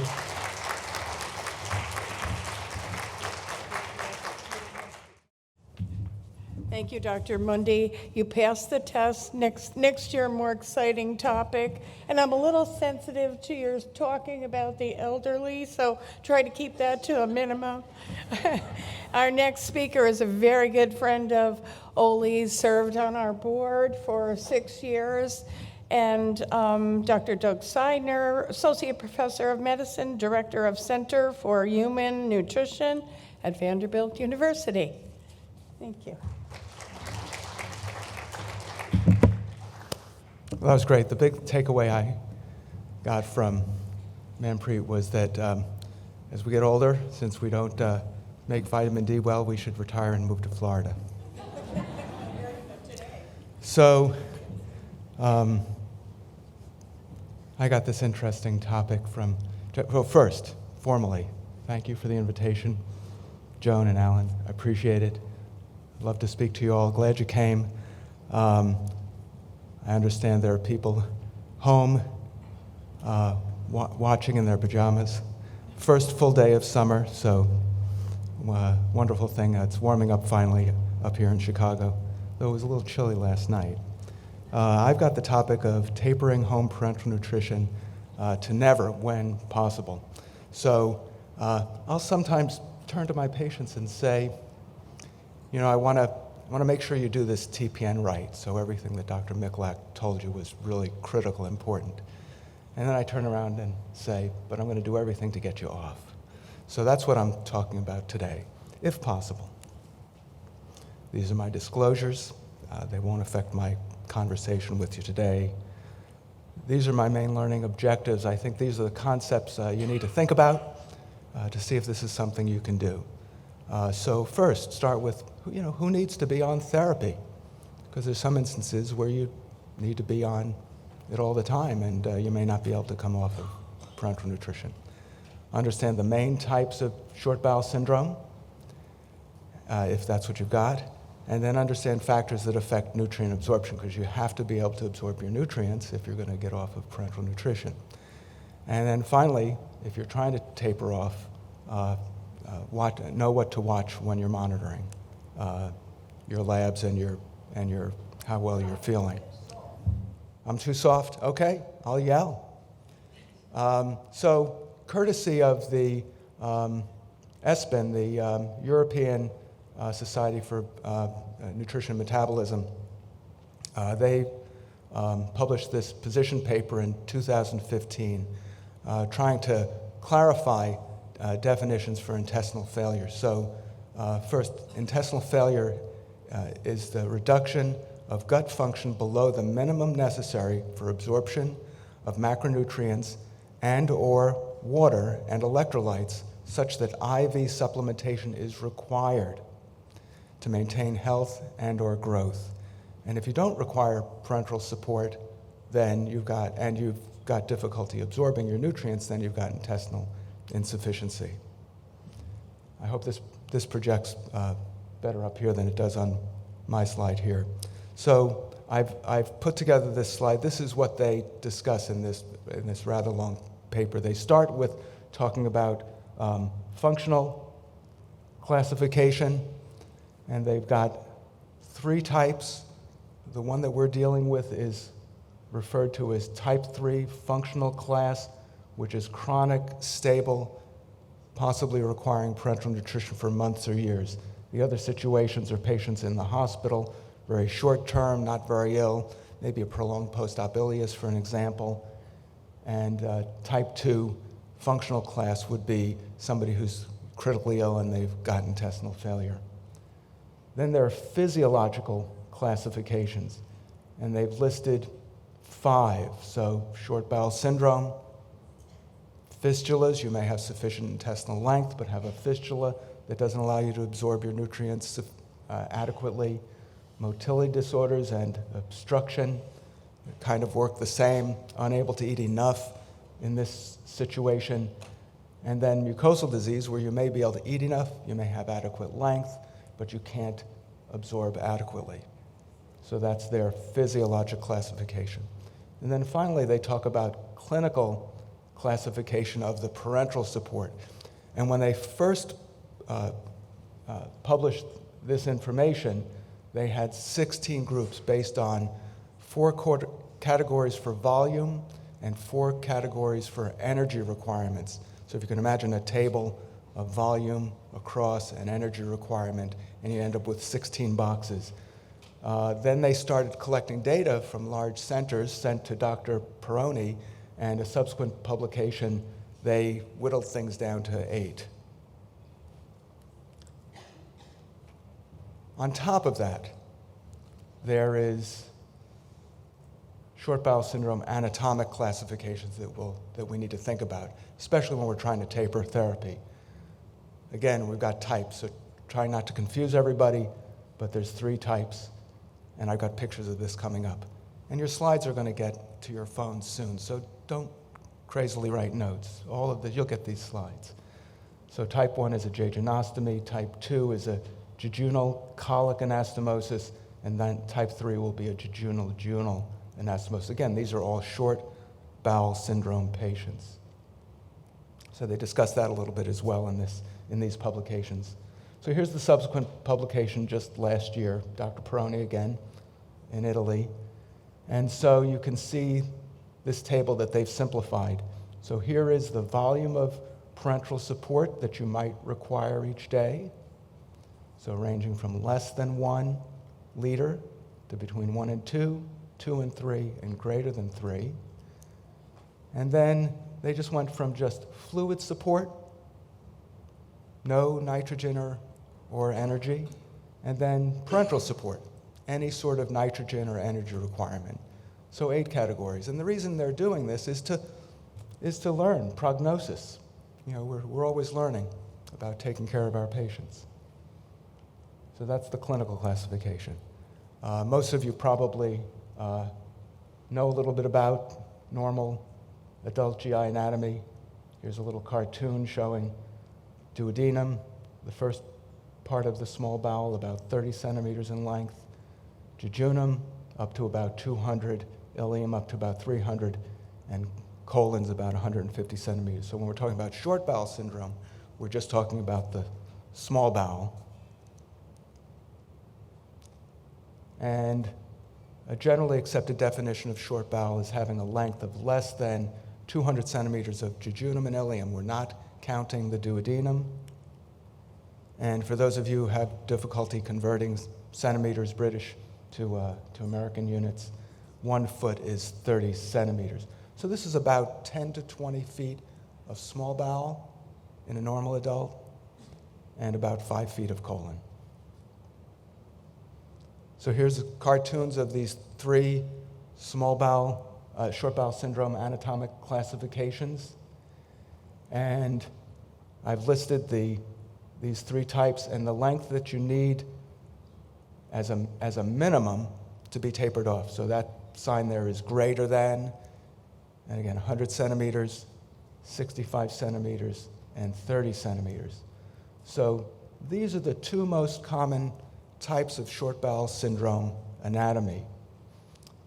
Thank you, Dr. Mundi. You passed the test. Next year, more exciting topic. And I'm a little sensitive to your talking about the elderly, so try to keep that to a minimum. Our next speaker is a very good friend of Oley's, served on our board for 6 years. And Dr. Doug Seidner, Associate Professor of Medicine, Director of Center for Human Nutrition at Vanderbilt University. Thank you. Well, that was great. The big takeaway I got from Manpreet was that as we get older, since we don't make vitamin D well, we should retire and move to Florida. So I got this interesting topic from, well, first, formally, thank you for the invitation, Joan and Alan. I appreciate it. I'd love to speak to you all. Glad you came. I understand there are people home watching in their pajamas. First full day of summer, so wonderful thing. It's warming up finally up here in Chicago, though it was a little chilly last night. I've got the topic of tapering home parenteral nutrition to never when possible. So I'll sometimes turn to my patients and say, you know, I want to make sure you do this TPN right, so everything that Dr. Michalek told you was really critical, important. And then I turn around and say, but I'm going to do everything to get you off. So that's what I'm talking about today, if possible. These are my disclosures. They won't affect my conversation with you today. These are my main learning objectives. I think these are the concepts you need to think about to see if this is something you can do. So first, start with, who needs to be on therapy? Because there's some instances where you need to be on it all the time, and you may not be able to come off of parenteral nutrition. Understand the main types of short bowel syndrome, if that's what you've got, and then understand factors that affect nutrient absorption, because you have to be able to absorb your nutrients if you're going to get off of parenteral nutrition. And then finally, if you're trying to taper off, know what to watch when you're monitoring your labs and your how well you're feeling. I'm too soft? Okay, I'll yell. So, courtesy of the ESPEN, the European Society for Nutrition and Metabolism, they published this position paper in 2015 trying to clarify definitions for intestinal failure. So first, intestinal failure is the reduction of gut function below the minimum necessary for absorption of macronutrients and or water and electrolytes such that IV supplementation is required to maintain health and or growth. And if you don't require parenteral support, then you've got difficulty absorbing your nutrients, then you've got intestinal insufficiency. I hope this projects better up here than it does on my slide here. So I've put together this slide. This is what they discuss in this rather long paper. They start with talking about functional classification, and they've got 3 types. The one that we're dealing with is referred to as type 3 functional class, which is chronic, stable, possibly requiring parenteral nutrition for months or years. The other situations are patients in the hospital, very short term, not very ill, maybe a prolonged post-op ileus, for an example. And type 2 functional class would be somebody who's critically ill and they've got intestinal failure. Then there are physiological classifications, and they've listed 5. So short bowel syndrome, fistulas, you may have sufficient intestinal length but have a fistula that doesn't allow you to absorb your nutrients adequately. Motility disorders and obstruction kind of work the same, unable to eat enough in this situation. And then mucosal disease, where you may be able to eat enough, you may have adequate length, but you can't absorb adequately. So that's their physiologic classification. And then finally, they talk about clinical classification of the parenteral support. And when they first published this information, they had 16 groups based on 4 categories for volume and 4 categories for energy requirements. So if you can imagine a table of volume across an energy requirement, and you end up with 16 boxes. Then they started collecting data from large centers sent to Dr. Peroni, and a subsequent publication, they whittled things down to 8. On top of that, there is short bowel syndrome anatomic classifications that we need to think about, especially when we're trying to taper therapy. Again, we've got types, so try not to confuse everybody, but there's 3 types, and I've got pictures of this coming up. And your slides are going to get to your phones soon, so don't crazily write notes. All of this, you'll get these slides. So type 1 is a jejunostomy, type 2 is a jejunal colic anastomosis, and then type 3 will be a jejunal anastomosis. Again, these are all short bowel syndrome patients. So they discuss that a little bit as well in these publications. So here's the subsequent publication just last year, Dr. Peroni again, in Italy. And so you can see this table that they've simplified. So here is the volume of parenteral support that you might require each day. So ranging from less than 1 liter to between 1 and 2, 2 and 3, and greater than 3. And then they just went from just fluid support, no nitrogen or energy, and then parenteral support, any sort of nitrogen or energy requirement. So 8 categories. And the reason they're doing this is to learn prognosis. You know, we're always learning about taking care of our patients. So that's the clinical classification. Most of you probably know a little bit about normal adult GI anatomy. Here's a little cartoon showing duodenum, the first part of the small bowel, about 30 centimeters in length, jejunum up to about 200, ileum up to about 300, and colon's about 150 centimeters. So when we're talking about short bowel syndrome, we're just talking about the small bowel. And a generally accepted definition of short bowel is having a length of less than 200 centimeters of jejunum and ileum. We're not counting the duodenum. And for those of you who have difficulty converting centimeters British to American units, 1 foot is 30 centimeters. So this is about 10 to 20 feet of small bowel in a normal adult and about 5 feet of colon. So here's cartoons of these 3 small bowel, short bowel syndrome anatomic classifications. And I've listed these 3 types and the length that you need as a minimum to be tapered off. So that sign there is greater than, and again, 100 centimeters, 65 centimeters, and 30 centimeters. So these are the 2 most common types of short bowel syndrome anatomy.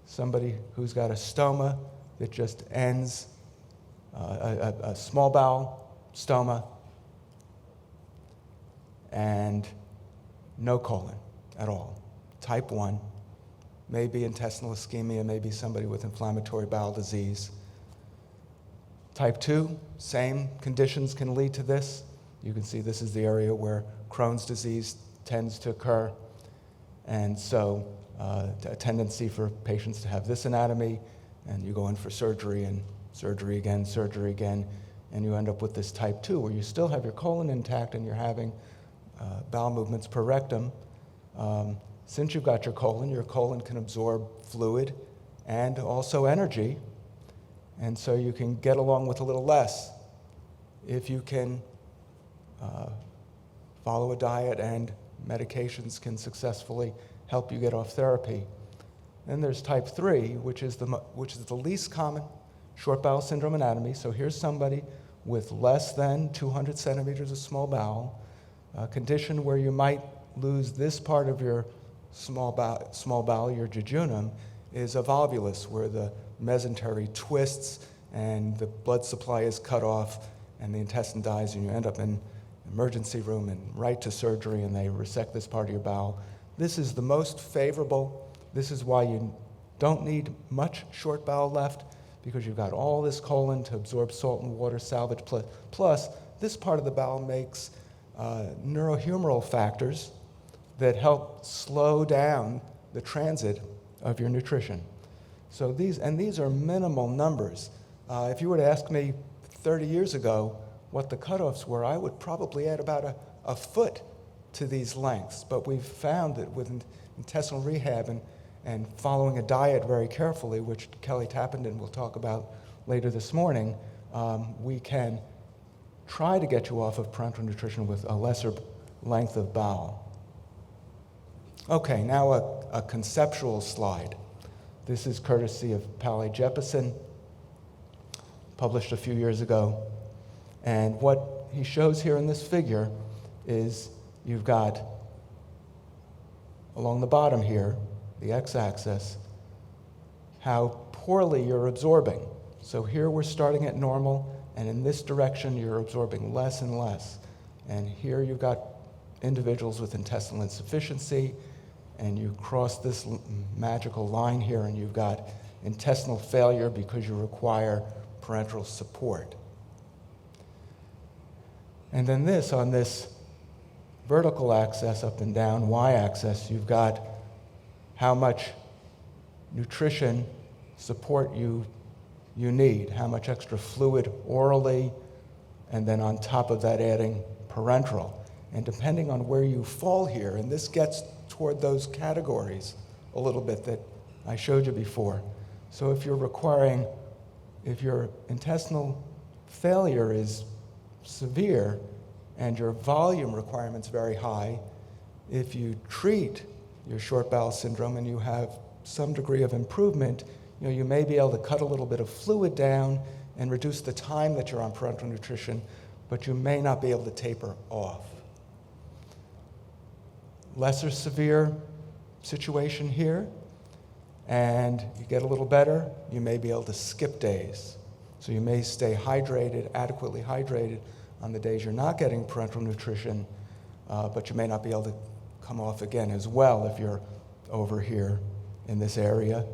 Somebody who's got a stoma that just ends, a small bowel stoma, and no colon at all. Type 1, maybe intestinal ischemia, maybe somebody with inflammatory bowel disease. Type 2, same conditions can lead to this. You can see this is the area where Crohn's disease tends to occur. And so a tendency for patients to have this anatomy, and you go in for surgery, and surgery again, and you end up with this type 2, where you still have your colon intact and you're having bowel movements per rectum. Since you've got your colon can absorb fluid and also energy, and so you can get along with a little less if you can follow a diet and medications can successfully help you get off therapy. Then there's type 3, which is the least common short bowel syndrome anatomy. So here's somebody with less than 200 centimeters of small bowel, a condition where you might lose this part of your small bowel, your jejunum, is a volvulus, where the mesentery twists and the blood supply is cut off and the intestine dies, and you end up in emergency room and right to surgery, and they resect this part of your bowel. This is the most favorable. This is why you don't need much short bowel left, because you've got all this colon to absorb salt and water salvage. Plus, this part of the bowel makes neurohumoral factors that help slow down the transit of your nutrition. So these are minimal numbers. If you were to ask me 30 years ago what the cutoffs were, I would probably add about a foot to these lengths. But we've found that with intestinal rehab and following a diet very carefully, which Kelly Tappenden will talk about later this morning, we can try to get you off of parenteral nutrition with a lesser length of bowel. Okay, now a conceptual slide. This is courtesy of Pally Jeppesen, published a few years ago. And what he shows here in this figure is you've got, along the bottom here, the x-axis, how poorly you're absorbing. So here we're starting at normal, and in this direction you're absorbing less and less. And here you've got individuals with intestinal insufficiency, and you cross this magical line here, and you've got intestinal failure because you require parenteral support. And then this, on this vertical axis, up and down, y-axis, you've got how much nutrition support you need, how much extra fluid orally, and then on top of that adding parenteral. And depending on where you fall here, and this gets toward those categories a little bit that I showed you before. So if your intestinal failure is severe and your volume requirement's very high, if you treat your short bowel syndrome and you have some degree of improvement, you may be able to cut a little bit of fluid down and reduce the time that you're on parenteral nutrition, but you may not be able to taper off. Lesser severe situation here, and you get a little better, you may be able to skip days. So you may stay hydrated, adequately hydrated on the days you're not getting parenteral nutrition, but you may not be able to come off again as well if you're over here in this area.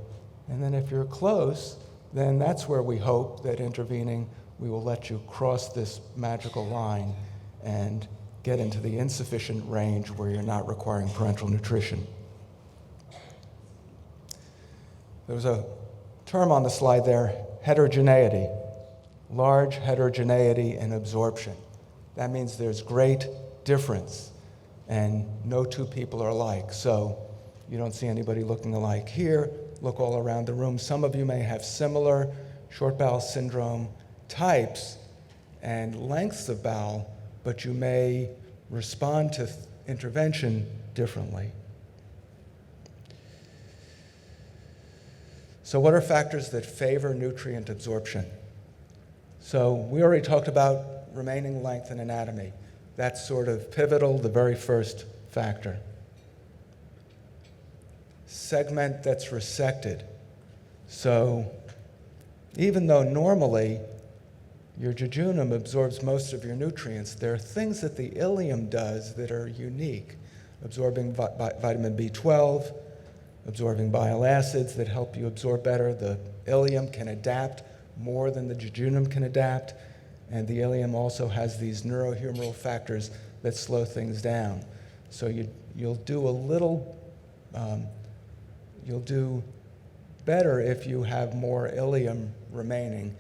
And then if you're close, then that's where we hope that intervening, we will let you cross this magical line and get into the insufficient range where you're not requiring parenteral nutrition. There was a term on the slide there, heterogeneity, large heterogeneity in absorption. That means there's great difference, and no two people are alike. So you don't see anybody looking alike here. Look all around the room. Some of you may have similar short bowel syndrome types and lengths of bowel, but you may respond to intervention differently. So what are factors that favor nutrient absorption? So we already talked about remaining length and anatomy. That's sort of pivotal, the very first factor. Segment that's resected. So even though normally your jejunum absorbs most of your nutrients, there are things that the ileum does that are unique. Absorbing vitamin B12, absorbing bile acids that help you absorb better. The ileum can adapt more than the jejunum can adapt, and the ileum also has these neurohumoral factors that slow things down. So you'll do better if you have more ileum remaining,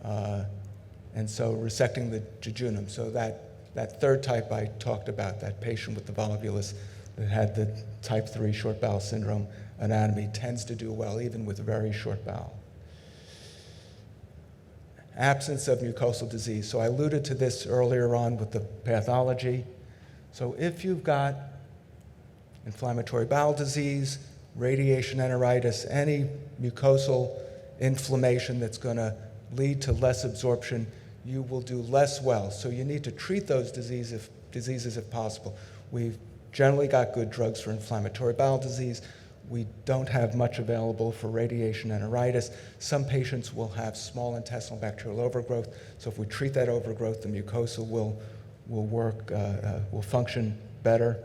and so resecting the jejunum. So that third type I talked about, that patient with the volvulus that had the type 3 short bowel syndrome anatomy, tends to do well even with a very short bowel. Absence of mucosal disease. So I alluded to this earlier on with the pathology. So if you've got inflammatory bowel disease, radiation enteritis, any mucosal inflammation that's going to lead to less absorption, you will do less well. So you need to treat those diseases if possible. We've generally got good drugs for inflammatory bowel disease. We don't have much available for radiation enteritis. Some patients will have small intestinal bacterial overgrowth. So if we treat that overgrowth, the mucosa will function better.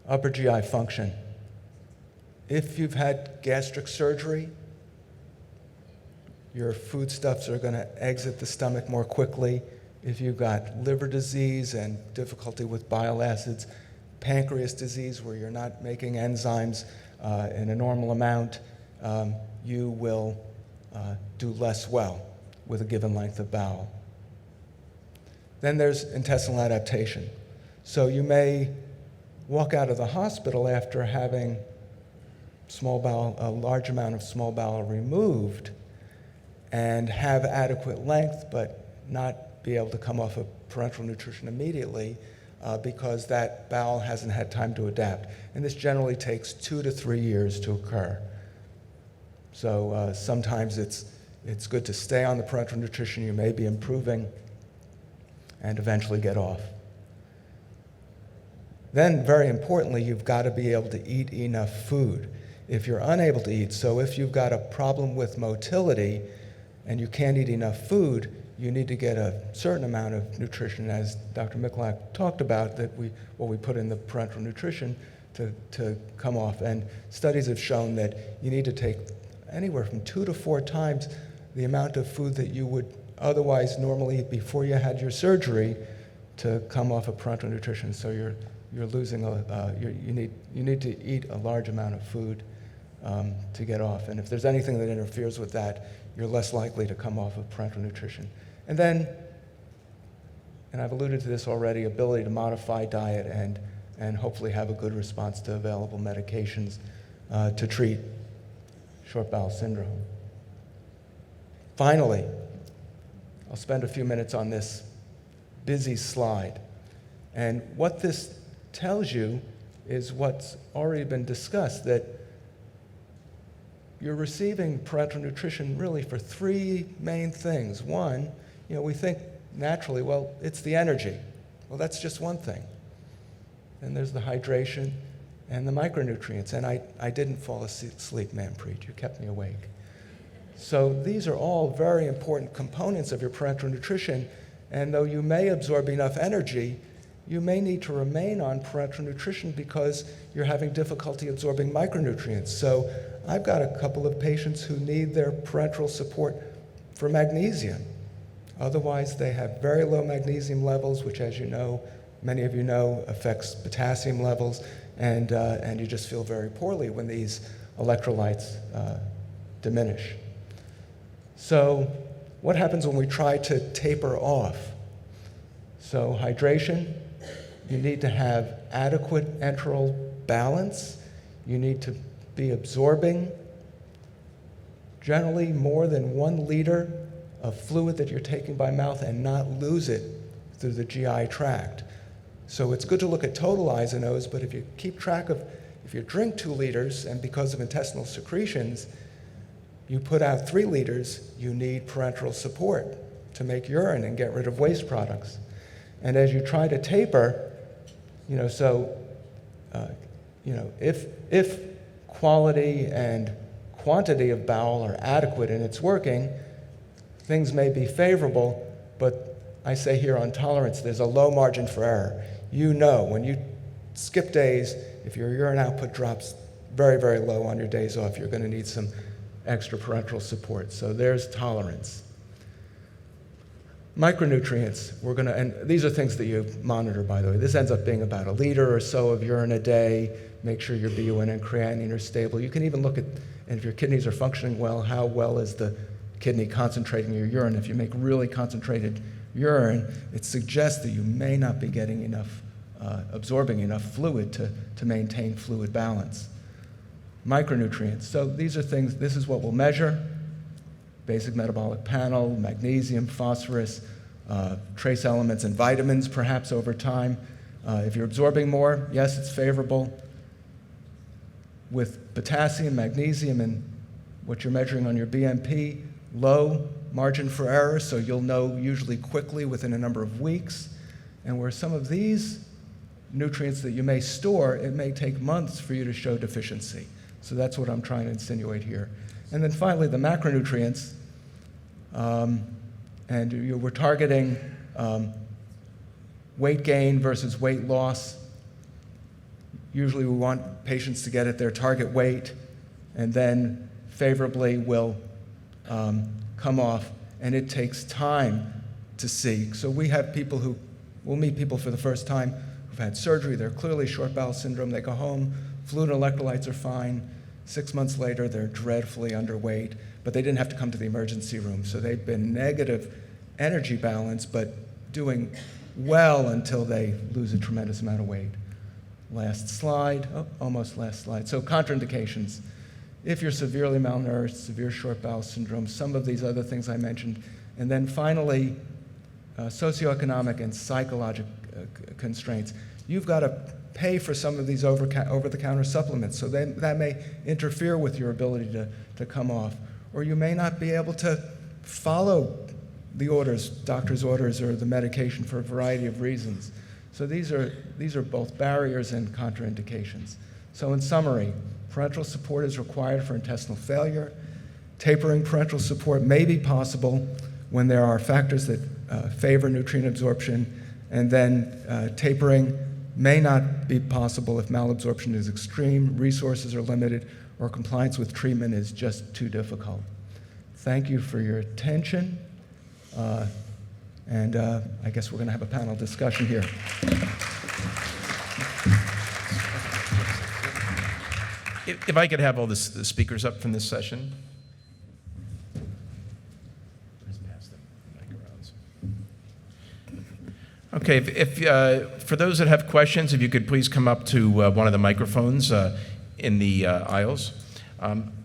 upper GI function. If you've had gastric surgery, your foodstuffs are going to exit the stomach more quickly. If you've got liver disease and difficulty with bile acids, pancreas disease where you're not making enzymes in a normal amount, you will do less well with a given length of bowel. Then there's intestinal adaptation. So you may walk out of the hospital after having a large amount of small bowel removed and have adequate length, but not be able to come off of parenteral nutrition immediately because that bowel hasn't had time to adapt. And this generally takes 2 to 3 years to occur. So sometimes it's good to stay on the parenteral nutrition. You may be improving and eventually get off. Then, very importantly, you've got to be able to eat enough food. If you're unable to eat, so if you've got a problem with motility and you can't eat enough food, you need to get a certain amount of nutrition, as Dr. Michalek talked about, what we put in the parenteral nutrition to come off. And studies have shown that you need to take anywhere from 2 to 4 times the amount of food that you would otherwise normally eat before you had your surgery to come off of parenteral nutrition. So you're losing you need to eat a large amount of food to get off. And if there's anything that interferes with that, you're less likely to come off of parenteral nutrition. And then, and I've alluded to this already, ability to modify diet and hopefully have a good response to available medications to treat short bowel syndrome. Finally, I'll spend a few minutes on this busy slide. And what this tells you is what's already been discussed, that you're receiving parenteral nutrition really for 3 main things. One, we think naturally, well, it's the energy. Well, that's just one thing. Then there's the hydration and the micronutrients. And I didn't fall asleep, Manpreet. You kept me awake. So these are all very important components of your parenteral nutrition. And though you may absorb enough energy, you may need to remain on parenteral nutrition because you're having difficulty absorbing micronutrients. So I've got a couple of patients who need their parenteral support for magnesium. Otherwise, they have very low magnesium levels, which, as you know, many of you know, affects potassium levels, and you just feel very poorly when these electrolytes diminish. So what happens when we try to taper off? So hydration, you need to have adequate enteral balance. You need to be absorbing generally more than 1 liter of fluid that you're taking by mouth and not lose it through the GI tract. So it's good to look at total isonos, but if you keep track of, if you drink 2 liters and because of intestinal secretions, you put out 3 liters, you need parenteral support to make urine and get rid of waste products. And as you try to taper, if quality and quantity of bowel are adequate and it's working, things may be favorable, but I say here on tolerance, there's a low margin for error. When you skip days, if your urine output drops very, very low on your days off, you're going to need some extra parenteral support. So there's tolerance. Micronutrients, and these are things that you monitor, by the way. This ends up being about 1 liter or so of urine a day. Make sure your BUN and creatinine are stable. You can even look at, and if your kidneys are functioning well, how well is the kidney concentrating your urine. If you make really concentrated urine, it suggests that you may not be getting enough, absorbing enough fluid to maintain fluid balance. Micronutrients, so these are things, this is what we'll measure. Basic metabolic panel, magnesium, phosphorus, trace elements and vitamins perhaps over time. If you're absorbing more, yes, it's favorable. With potassium, magnesium, and what you're measuring on your BMP, low margin for error, so you'll know usually quickly within a number of weeks. And where some of these nutrients that you may store, it may take months for you to show deficiency. So that's what I'm trying to insinuate here. And then finally, the macronutrients. We're targeting weight gain versus weight loss. Usually we want patients to get at their target weight and then favorably will come off, and it takes time to see. So we'll meet people for the first time who've had surgery, they're clearly short bowel syndrome, they go home, fluid and electrolytes are fine, 6 months later they're dreadfully underweight, but they didn't have to come to the emergency room, so they've been negative energy balance, but doing well until they lose a tremendous amount of weight. Last slide, almost last slide. So contraindications. If you're severely malnourished, severe short bowel syndrome, some of these other things I mentioned. And then finally, socioeconomic and psychological constraints. You've got to pay for some of these over-the-counter supplements, so that may interfere with your ability to come off. Or you may not be able to follow the orders, doctor's orders, or the medication for a variety of reasons. So these are both barriers and contraindications. So in summary, parenteral support is required for intestinal failure. Tapering parenteral support may be possible when there are factors that favor nutrient absorption, and then tapering may not be possible if malabsorption is extreme, resources are limited, or compliance with treatment is just too difficult. Thank you for your attention. And I guess we're going to have a panel discussion here. If I could have all the speakers up from this session. Okay, if for those that have questions, if you could please come up to one of the microphones in the aisles.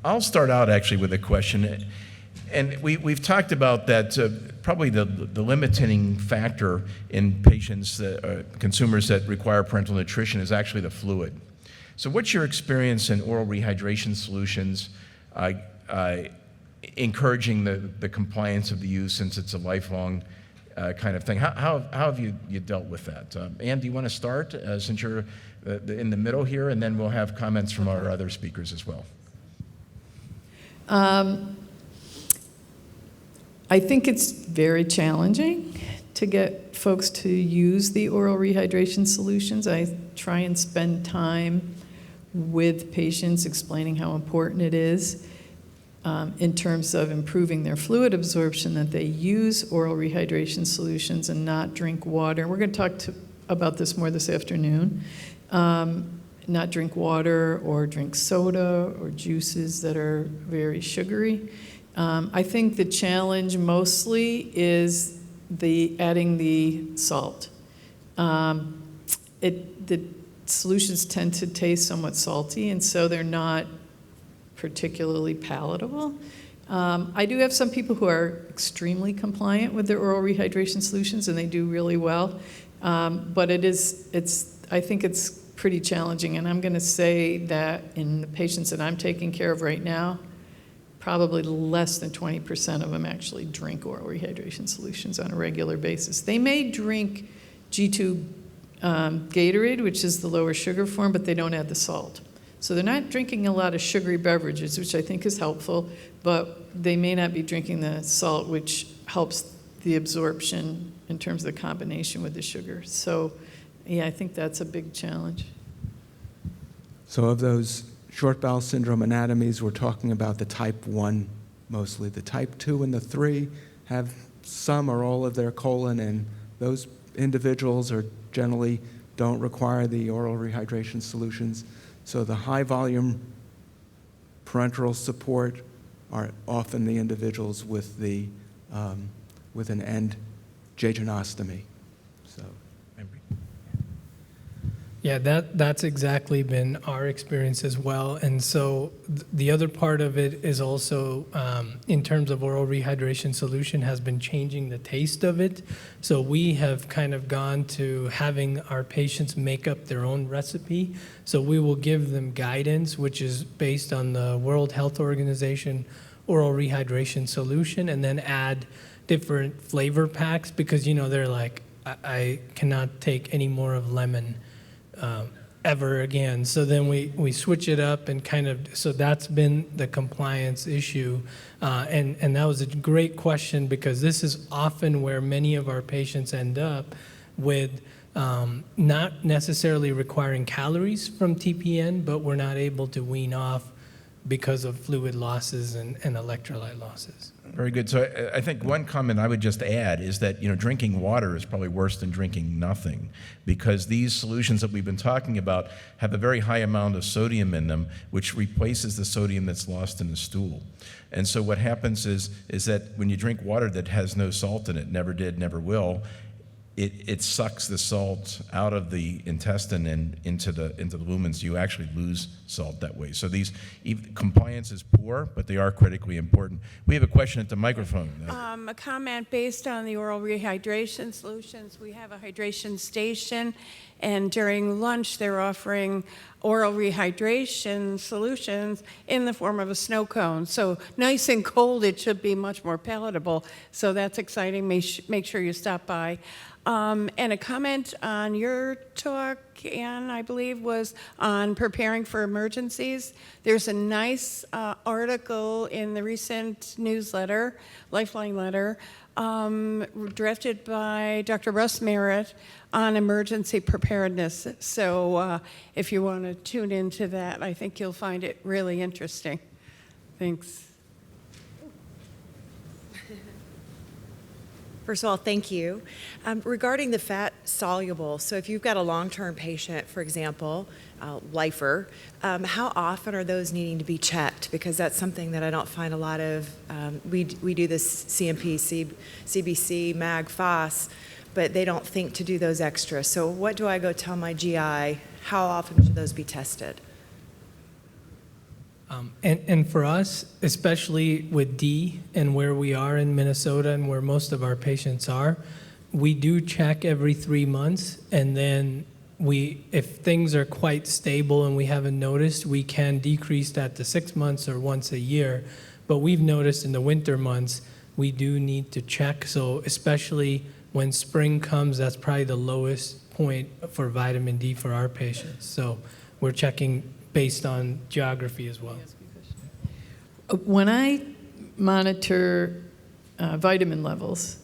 I'll start out actually with a question. And we've talked about that probably the limiting factor in patients, consumers that require parenteral nutrition is actually the fluid. So what's your experience in oral rehydration solutions, encouraging the compliance of the use since it's a lifelong kind of thing? How have you dealt with that? Ann, do you want to start since you're in the middle here, and then we'll have comments from our other speakers as well. I think it's very challenging to get folks to use the oral rehydration solutions. I try and spend time with patients explaining how important it is in terms of improving their fluid absorption, that they use oral rehydration solutions and not drink water. We're going to talk about this more this afternoon. Not drink water or drink soda or juices that are very sugary. I think the challenge mostly is adding the salt. The solutions tend to taste somewhat salty, and so they're not particularly palatable. I do have some people who are extremely compliant with their oral rehydration solutions, and they do really well. But I think it's pretty challenging, and I'm going to say that in the patients that I'm taking care of right now, probably less than 20% of them actually drink oral rehydration solutions on a regular basis. They may drink G2 Gatorade, which is the lower sugar form, but they don't add the salt. So they're not drinking a lot of sugary beverages, which I think is helpful, but they may not be drinking the salt, which helps the absorption in terms of the combination with the sugar. So, yeah, I think that's a big challenge. So of those short bowel syndrome anatomies, we're talking about the type 1 mostly. The type 2 and the 3 have some or all of their colon, and those individuals generally don't require the oral rehydration solutions. So the high volume parenteral support are often the individuals with with an end jejunostomy. So. Yeah, that's exactly been our experience as well. And so the other part of it is also, in terms of oral rehydration solution, has been changing the taste of it. So we have kind of gone to having our patients make up their own recipe. So we will give them guidance, which is based on the World Health Organization oral rehydration solution, and then add different flavor packs because, they're like, I cannot take any more of lemon ever again. So then we switch it up and so that's been the compliance issue. And that was a great question because this is often where many of our patients end up with not necessarily requiring calories from TPN, but we're not able to wean off because of fluid losses and electrolyte losses. Very good. So I think one comment I would just add is that, drinking water is probably worse than drinking nothing, because these solutions that we've been talking about have a very high amount of sodium in them, which replaces the sodium that's lost in the stool. And so what happens is that when you drink water that has no salt in it, never did, never will, it sucks the salt out of the intestine and into the lumens. You actually lose salt that way. So compliance is poor, but they are critically important. We have a question at the microphone. A comment based on the oral rehydration solutions. We have a hydration station, and during lunch they're offering oral rehydration solutions in the form of a snow cone. So nice and cold, it should be much more palatable. So that's exciting. Make sure you stop by. And a comment on your talk, Anne, I believe, was on preparing for emergencies. There's a nice article in the recent newsletter, Lifeline letter, drafted by Dr. Russ Merritt on emergency preparedness. So if you want to tune into that, I think you'll find it really interesting. Thanks. First of all, thank you. Regarding the fat soluble, so if you've got a long-term patient, for example, lifer, how often are those needing to be checked? Because that's something that I don't find a lot of. We do this CMP, CBC, MAG, FOS, but they don't think to do those extra. So what do I go tell my GI? How often should those be tested? And for us, especially with D and where we are in Minnesota and where most of our patients are, we do check every 3 months, and then if things are quite stable and we haven't noticed, we can decrease that to 6 months or once a year. But we've noticed in the winter months, we do need to check. So especially when spring comes, that's probably the lowest point for vitamin D for our patients. So we're checking based on geography as well. When I monitor vitamin levels,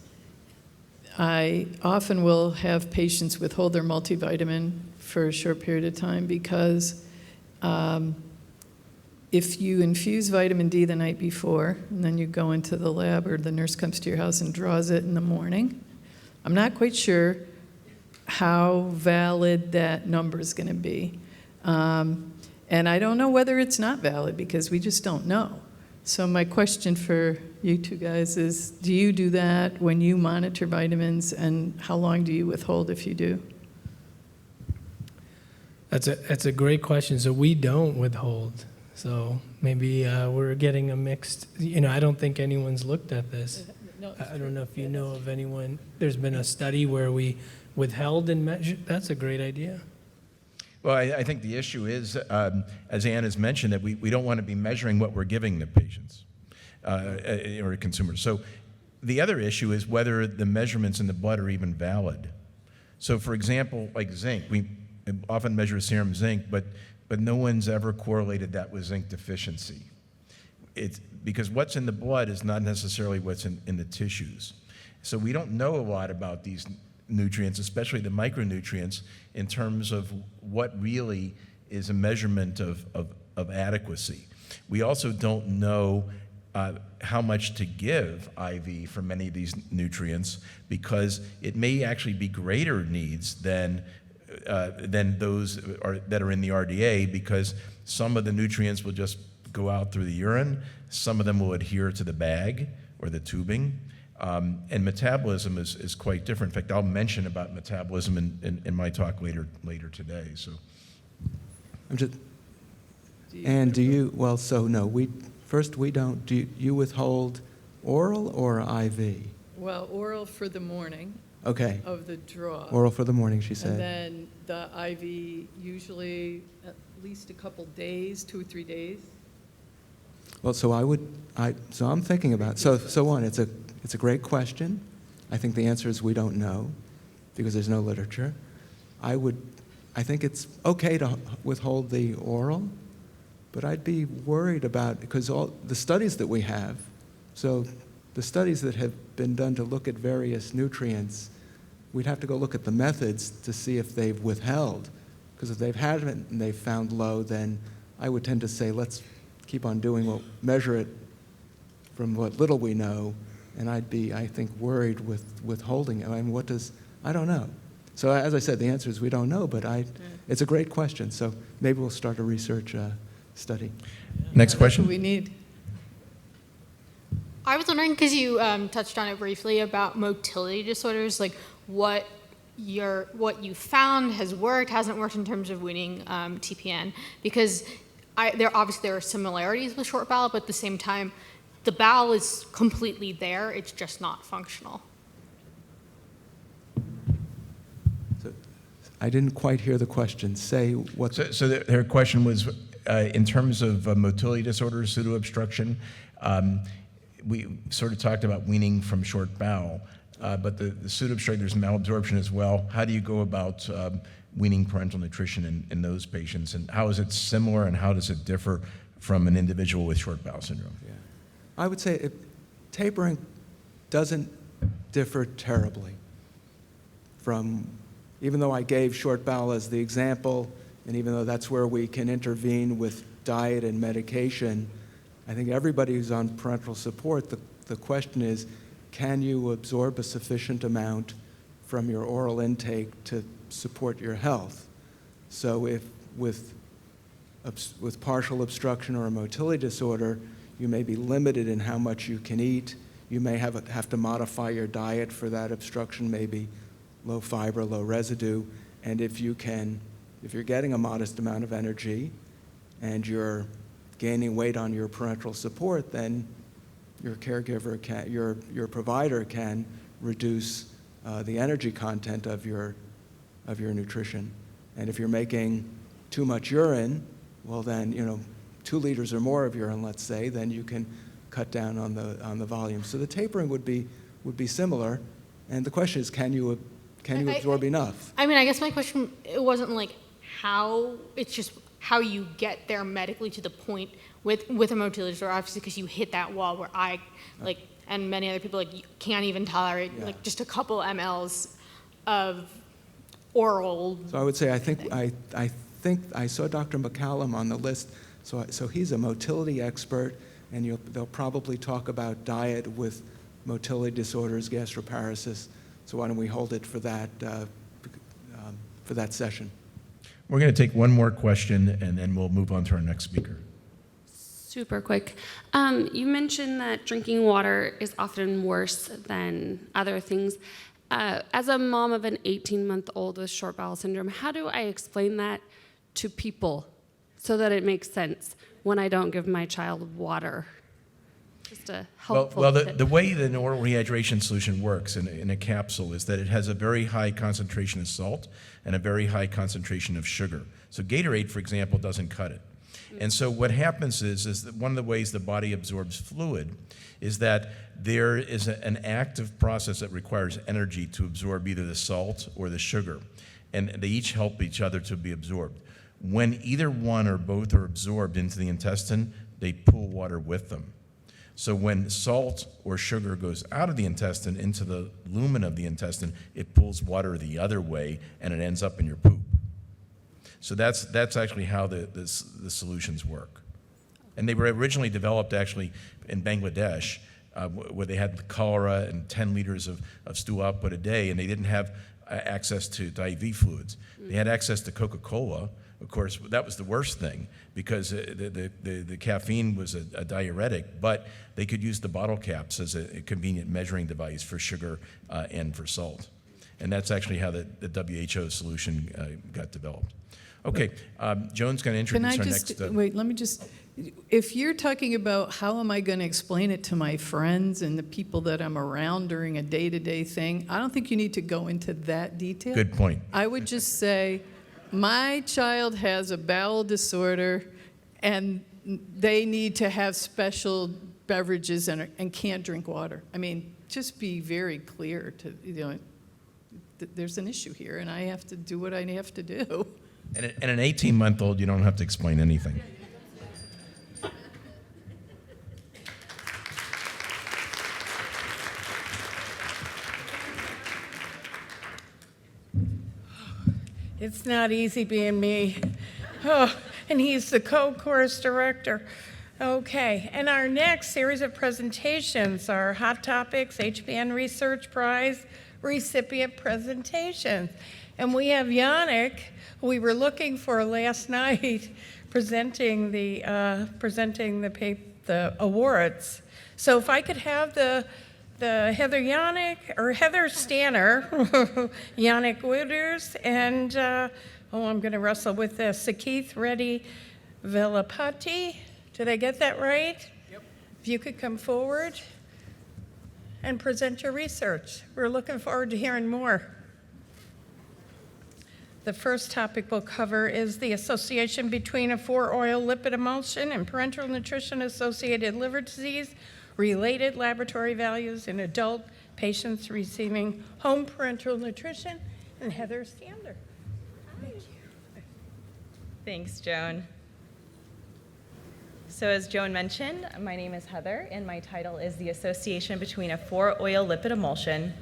I often will have patients withhold their multivitamin for a short period of time because if you infuse vitamin D the night before and then you go into the lab or the nurse comes to your house and draws it in the morning, I'm not quite sure how valid that number is going to be. And I don't know whether it's not valid because we just don't know. So my question for you two guys is, do you do that when you monitor vitamins, and how long do you withhold if you do? That's a great question. So we don't withhold. So maybe we're getting a mixed, I don't think anyone's looked at this. No, I don't know if you know of anyone. There's been a study where we withheld and measured. That's a great idea. Well, I think the issue is, as Ann has mentioned, that we don't want to be measuring what we're giving the patients or consumers. So the other issue is whether the measurements in the blood are even valid. So for example, like zinc, we often measure serum zinc, but no one's ever correlated that with zinc deficiency. It's because what's in the blood is not necessarily what's in the tissues. So we don't know a lot about these nutrients, especially the micronutrients, in terms of what really is a measurement of adequacy. We also don't know how much to give IV for many of these nutrients because it may actually be greater needs than those that are in the RDA, because some of the nutrients will just go out through the urine, some of them will adhere to the bag or the tubing. And metabolism is quite different. In fact, I'll mention about metabolism in my talk later today. So, And do you? Well, so no. We don't. Do you withhold oral or IV? Well, oral for the morning Okay. of the draw. Oral for the morning, she And said. then the IV usually at least a couple days, 2 or 3 days. Well, so I'm thinking about one. It's a great question. I think the answer is we don't know because there's no literature. I think it's okay to withhold the oral, but I'd be worried about, because all the studies that we have, so the studies that have been done to look at various nutrients, we'd have to go look at the methods to see if they've withheld. Because if they've had it and they've found low, then I would tend to say, let's keep on doing what, measure it from what little we know, and I'd be, I think, worried with withholding it. I mean, I don't know. So as I said, the answer is we don't know, but it's a great question. So maybe we'll start a research study. Next That's question. what we need. I was wondering, because you touched on it briefly about motility disorders, like what you found has worked, hasn't worked in terms of weaning TPN, because there are similarities with short bowel, but at the same time, the bowel is completely there, it's just not functional. So I didn't quite hear the question. Say what. So their question was, in terms of motility disorders, pseudo-obstruction, we sort of talked about weaning from short bowel, but the pseudo-obstruction, there's malabsorption as well. How do you go about weaning parenteral nutrition in those patients, and how is it similar, and how does it differ from an individual with short bowel syndrome? Yeah. I would say tapering doesn't differ terribly from, even though I gave short bowel as the example, and even though that's where we can intervene with diet and medication, I think everybody who's on parenteral support, the question is, can you absorb a sufficient amount from your oral intake to support your health? So if with partial obstruction or a motility disorder, you may be limited in how much you can eat. You may have to modify your diet for that obstruction, maybe low fiber, low residue. And if you're getting a modest amount of energy and you're gaining weight on your parenteral support, then your caregiver your provider can reduce the energy content of your nutrition. And if you're making too much urine, well then, 2 liters or more of urine, let's say, then you can cut down on the volume. So the tapering would be similar, and the question is, can you absorb enough? I mean, I guess my question, it wasn't like how, it's just how you get there medically to the point with a motility disorder, obviously, because you hit that wall where I, and many other people, you can't even tolerate, just a couple mLs of oral. So I would say, I think I saw Dr. McCallum on the list, so he's a motility expert, and they'll probably talk about diet with motility disorders, gastroparesis. So why don't we hold it for that session? We're going to take one more question, and then we'll move on to our next speaker. Super quick. You mentioned that drinking water is often worse than other things. As a mom of an 18-month-old with short bowel syndrome, how do I explain that to people so that it makes sense when I don't give my child water? Just a helpful the way the oral rehydration solution works in a capsule is that it has a very high concentration of salt and a very high concentration of sugar. So Gatorade, for example, doesn't cut it. And so what happens is that one of the ways the body absorbs fluid is that there is an active process that requires energy to absorb either the salt or the sugar. And they each help each other to be absorbed. When either one or both are absorbed into the intestine, they pull water with them. So when salt or sugar goes out of the intestine into the lumen of the intestine, it pulls water the other way, and it ends up in your poop. So that's actually how the solutions work. And they were originally developed actually in Bangladesh, where they had cholera and 10 liters of stool output a day, and they didn't have access to IV fluids. They had access to Coca-Cola. Of course, that was the worst thing because the caffeine was a diuretic, but they could use the bottle caps as a convenient measuring device for sugar and for salt. And that's actually how the WHO solution got developed. Okay, Joan's going to introduce our next... Wait, let me just... If you're talking about how am I going to explain it to my friends and the people that I'm around during a day-to-day thing, I don't think you need to go into that detail. Good point. I would just say, my child has a bowel disorder and they need to have special beverages and can't drink water. I mean, just be very clear to, there's an issue here and I have to do what I have to do. And an 18-month-old, you don't have to explain anything. It's not easy being me. Oh, and he's the co-course director. Okay, and our next series of presentations are Hot Topics, HPN Research Prize recipient presentations. And we have Yannick, who we were looking for last night, presenting the awards. So if I could have the Heather Stanner, Yannick Wouters, and I'm going to wrestle with this, Saketh, Reddy, Velapati. Did I get that right? Yep. If you could come forward and present your research. We're looking forward to hearing more. The first topic we'll cover is the association between a 4-oil lipid emulsion and parenteral nutrition-associated liver disease, related laboratory values in adult patients receiving home parenteral nutrition, and Heather Stanner. Thank you. Thanks, Joan. So as Joan mentioned, my name is Heather, and my title is the association between a 4-oil lipid emulsion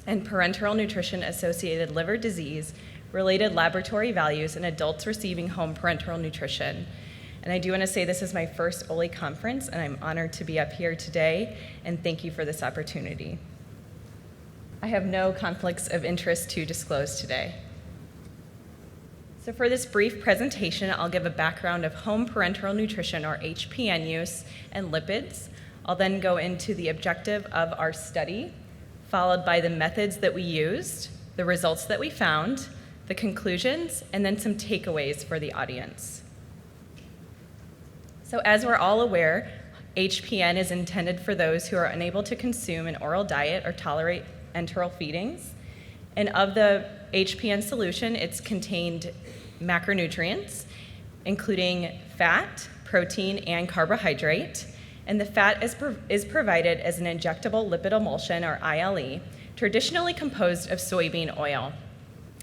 and parenteral nutrition-associated liver disease, related laboratory values in adults receiving home parenteral nutrition. And I do want to say this is my first Oley conference, and I'm honored to be up here today, and thank you for this opportunity. I have no conflicts of interest to disclose today. So for this brief presentation, I'll give a background of home parenteral nutrition, or HPN use, and lipids. I'll then go into the objective of our study, followed by the methods that we used, the results that we found, the conclusions, and then some takeaways for the audience. So as we're all aware, HPN is intended for those who are unable to consume an oral diet or tolerate enteral feedings. And of the HPN solution, it's contained macronutrients, including fat, protein, and carbohydrate. And the fat is provided as an injectable lipid emulsion, or ILE, traditionally composed of soybean oil.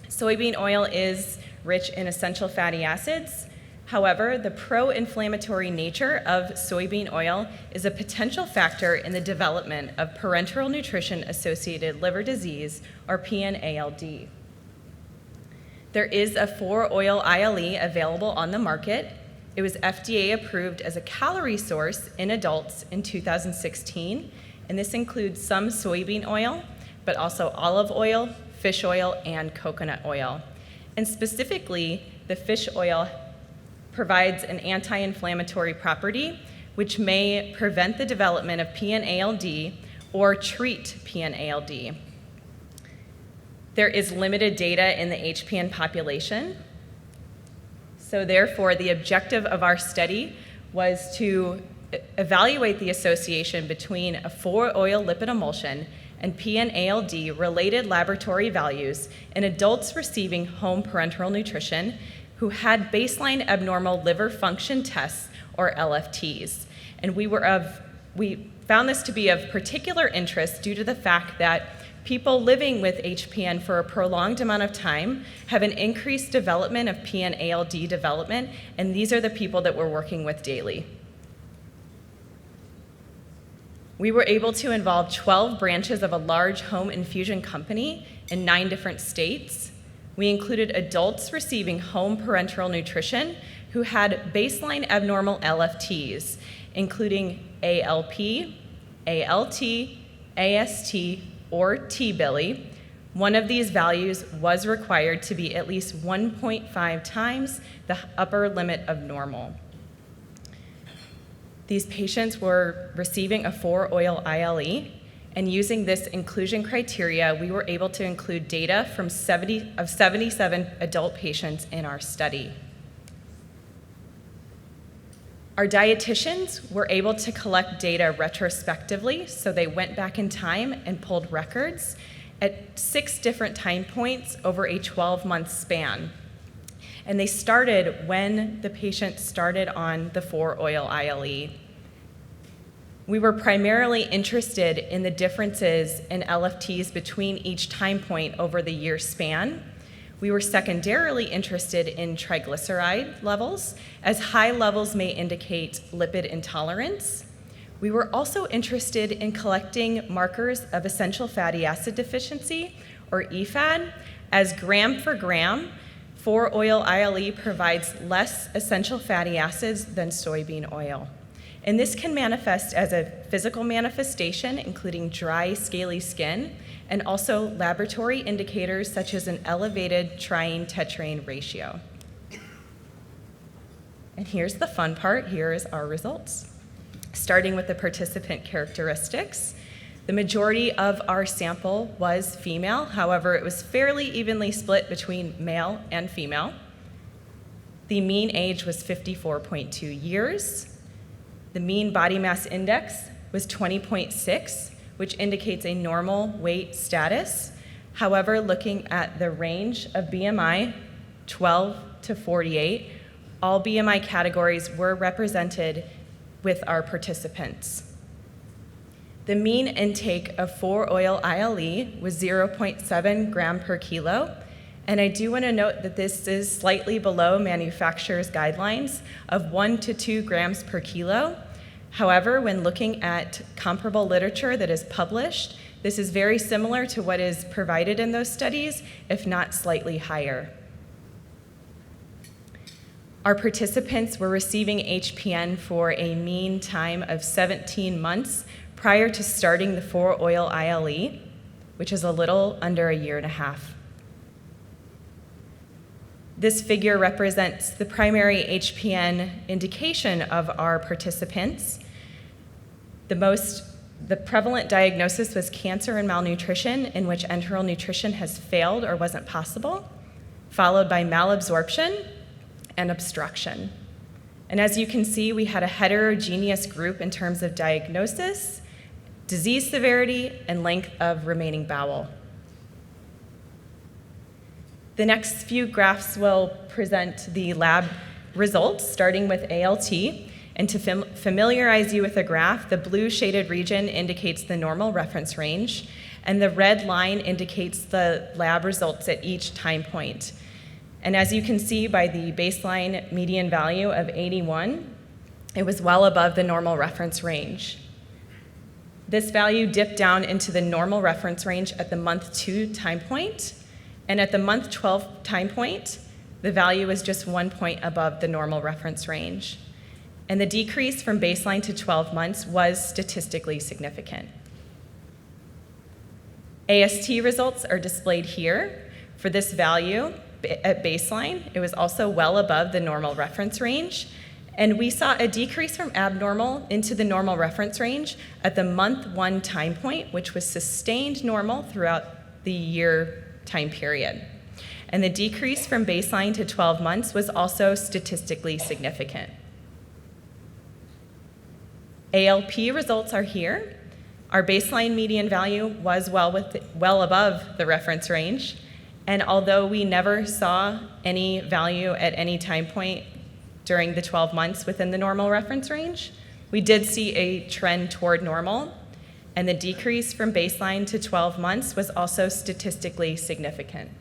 Soybean oil is rich in essential fatty acids. However, the pro-inflammatory nature of soybean oil is a potential factor in the development of parenteral nutrition-associated liver disease, or PNALD. There is a 4-oil ILE available on the market. It was FDA approved as a calorie source in adults in 2016, and this includes some soybean oil, but also olive oil, fish oil, and coconut oil. And specifically, the fish oil provides an anti-inflammatory property which may prevent the development of PNALD or treat PNALD. There is limited data in the HPN population. So therefore, the objective of our study was to evaluate the association between a 4-oil lipid emulsion and PNALD-related laboratory values in adults receiving home parenteral nutrition who had baseline abnormal liver function tests, or LFTs. And we found this to be of particular interest due to the fact that people living with HPN for a prolonged amount of time have an increased development of PNALD development, and these are the people that we're working with daily. We were able to involve 12 branches of a large home infusion company in 9 different states. We included adults receiving home parenteral nutrition who had baseline abnormal LFTs, including ALP, ALT, AST, or T-Billy. One of these values was required to be at least 1.5 times the upper limit of normal. These patients were receiving a 4-oil ILE, and using this inclusion criteria, we were able to include data from 77 adult patients in our study. Our dietitians were able to collect data retrospectively, so they went back in time and pulled records at 6 different time points over a 12-month span. And they started when the patient started on the 4-oil ILE. We were primarily interested in the differences in LFTs between each time point over the year span. We were secondarily interested in triglyceride levels, as high levels may indicate lipid intolerance. We were also interested in collecting markers of essential fatty acid deficiency, or EFAD, as gram for gram 4-oil ILE provides less essential fatty acids than soybean oil. And this can manifest as a physical manifestation, including dry, scaly skin, and also laboratory indicators such as an elevated triene-tetraene ratio. And here's the fun part. Here is our results. Starting with the participant characteristics, the majority of our sample was female. However, it was fairly evenly split between male and female. The mean age was 54.2 years. The mean body mass index was 20.6, which indicates a normal weight status. However, looking at the range of BMI, 12 to 48, all BMI categories were represented with our participants. The mean intake of 4-oil ILE was 0.7 gram per kilo, and I do want to note that this is slightly below manufacturer's guidelines of 1 to 2 grams per kilo. However, when looking at comparable literature that is published, this is very similar to what is provided in those studies, if not slightly higher. Our participants were receiving HPN for a mean time of 17 months prior to starting the 4-oil ILE, which is a little under a year and a half. This figure represents the primary HPN indication of our participants. The prevalent diagnosis was cancer and malnutrition, in which enteral nutrition has failed or wasn't possible, followed by malabsorption and obstruction. And as you can see, we had a heterogeneous group in terms of diagnosis, disease severity, and length of remaining bowel. The next few graphs will present the lab results, starting with ALT. And to familiarize you with the graph, the blue shaded region indicates the normal reference range, and the red line indicates the lab results at each time point. And as you can see by the baseline median value of 81, it was well above the normal reference range. This value dipped down into the normal reference range at the month 2 time point, and at the month 12 time point, the value was just 1 point above the normal reference range. And the decrease from baseline to 12 months was statistically significant. AST results are displayed here. For this value at baseline, it was also well above the normal reference range. And we saw a decrease from abnormal into the normal reference range at the month 1 time point, which was sustained normal throughout the year time period. And the decrease from baseline to 12 months was also statistically significant. ALP results are here. Our baseline median value was well above the reference range. And although we never saw any value at any time point during the 12 months within the normal reference range, we did see a trend toward normal, and the decrease from baseline to 12 months was also statistically significant.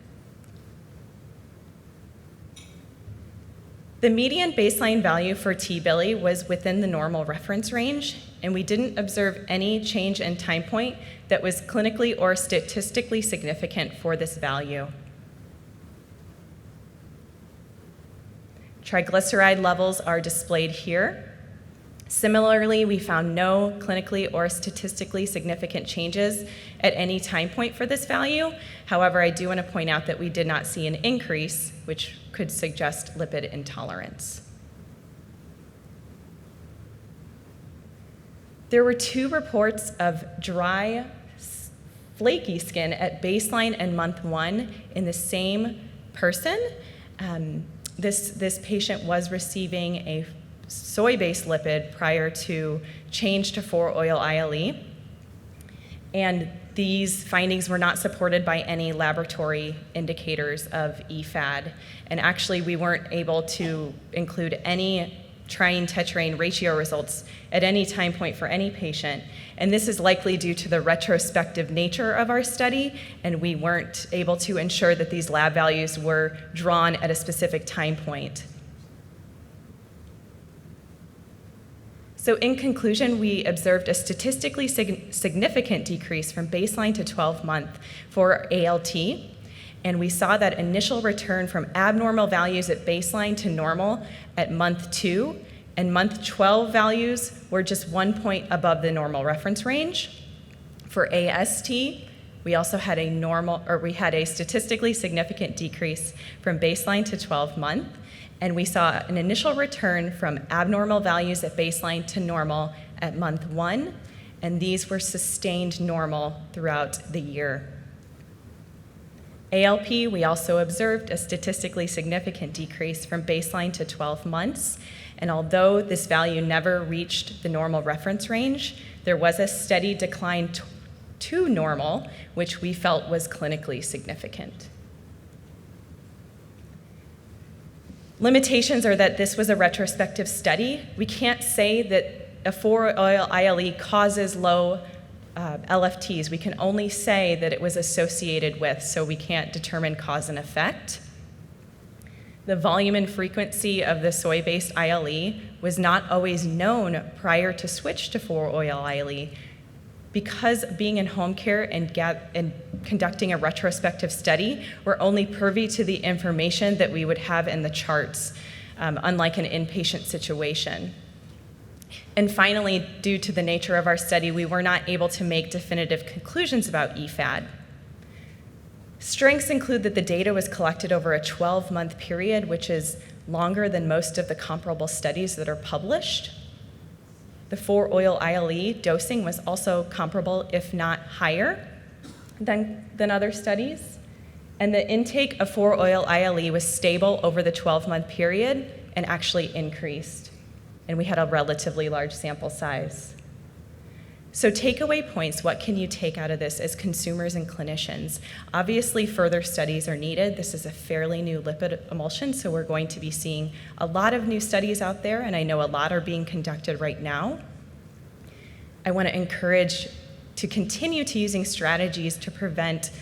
The median baseline value for T-Billy was within the normal reference range, and we didn't observe any change in time point that was clinically or statistically significant for this value. Triglyceride levels are displayed here. Similarly, we found no clinically or statistically significant changes at any time point for this value. However, I do want to point out that we did not see an increase, which could suggest lipid intolerance. There were 2 reports of dry, flaky skin at baseline and month 1 in the same person. This patient was receiving a soy-based lipid prior to change to 4-oil ILE, and these findings were not supported by any laboratory indicators of EFAD, and actually we weren't able to include any triene-tetraene ratio results at any time point for any patient, and this is likely due to the retrospective nature of our study, and we weren't able to ensure that these lab values were drawn at a specific time point. So in conclusion, we observed a statistically significant decrease from baseline to 12 month for ALT, And we saw that initial return from abnormal values at baseline to normal at month 2, and month 12 values were just 1 point above the normal reference range. For AST, we also had a statistically significant decrease from baseline to 12 month, and we saw an initial return from abnormal values at baseline to normal at month 1, and these were sustained normal throughout the year. ALP, we also observed a statistically significant decrease from baseline to 12 months, and although this value never reached the normal reference range, there was a steady decline to normal, which we felt was clinically significant. Limitations are that this was a retrospective study. We can't say that a 4-oil ILE causes low LFTs. We can only say that it was associated with, so we can't determine cause and effect. The volume and frequency of the soy-based ILE was not always known prior to switch to 4-oil ILE. Because being in home care and conducting a retrospective study, we're only privy to the information that we would have in the charts, unlike an inpatient situation. And finally, due to the nature of our study, we were not able to make definitive conclusions about EFAD. Strengths include that the data was collected over a 12-month period, which is longer than most of the comparable studies that are published. The 4-oil ILE dosing was also comparable, if not higher, than other studies. And the intake of 4-oil ILE was stable over the 12-month period and actually increased. And we had a relatively large sample size. So takeaway points, what can you take out of this as consumers and clinicians? Obviously, further studies are needed. This is a fairly new lipid emulsion, so we're going to be seeing a lot of new studies out there, and I know a lot are being conducted right now. I want to encourage to continue to using strategies to prevent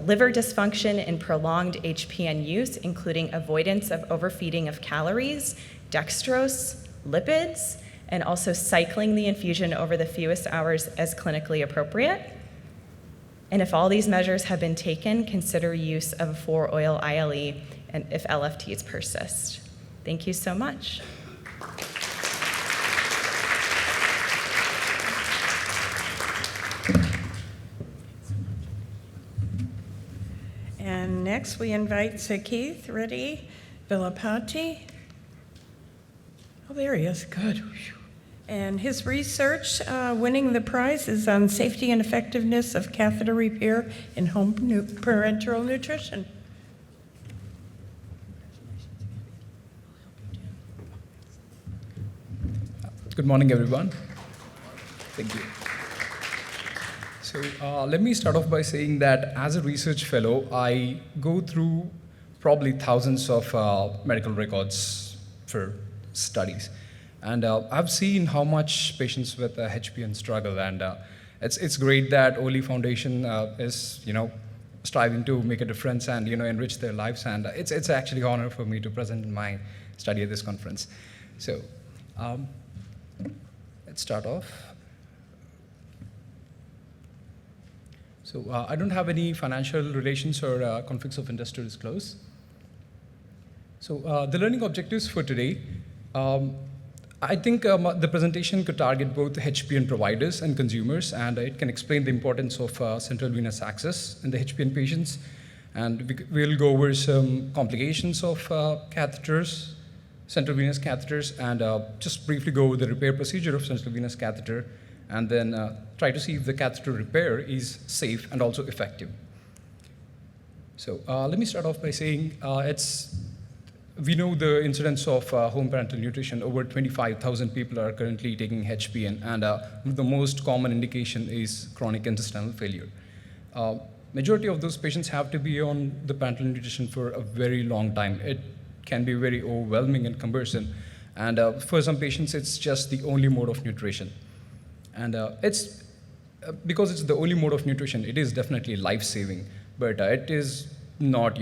liver dysfunction and prolonged HPN use, including avoidance of overfeeding of calories, dextrose, lipids, and also cycling the infusion over the fewest hours as clinically appropriate. And if all these measures have been taken, consider use of a 4-oil ILE and if LFTs persist. Thank you so much. And next we invite Saketh, Reddy, Velapati. Oh, there he is, good. And his research winning the prize is on safety and effectiveness of catheter repair in home parenteral nutrition. Good morning, everyone. Thank you. So let me start off by saying that as a research fellow, I go through probably thousands of medical records for studies. And I've seen how much patients with HPN struggle, and it's great that Oley Foundation is striving to make a difference and enrich their lives, and it's actually an honor for me to present my study at this conference. So let's start off. So I don't have any financial relations or conflicts of interest to disclose. So the learning objectives for today. I think the presentation could target both HPN providers and consumers, and it can explain the importance of central venous access in the HPN patients. And we'll go over some complications of catheters, central venous catheters, and just briefly go over the repair procedure of central venous catheter, and then try to see if the catheter repair is safe and also effective. So let me start off by saying we know the incidence of home parental nutrition. Over 25,000 people are currently taking HPN, and the most common indication is chronic intestinal failure. Majority of those patients have to be on the parenteral nutrition for a very long time. It can be very overwhelming and cumbersome, and for some patients, it's just the only mode of nutrition. And because it's the only mode of nutrition, it is definitely life-saving, but it is not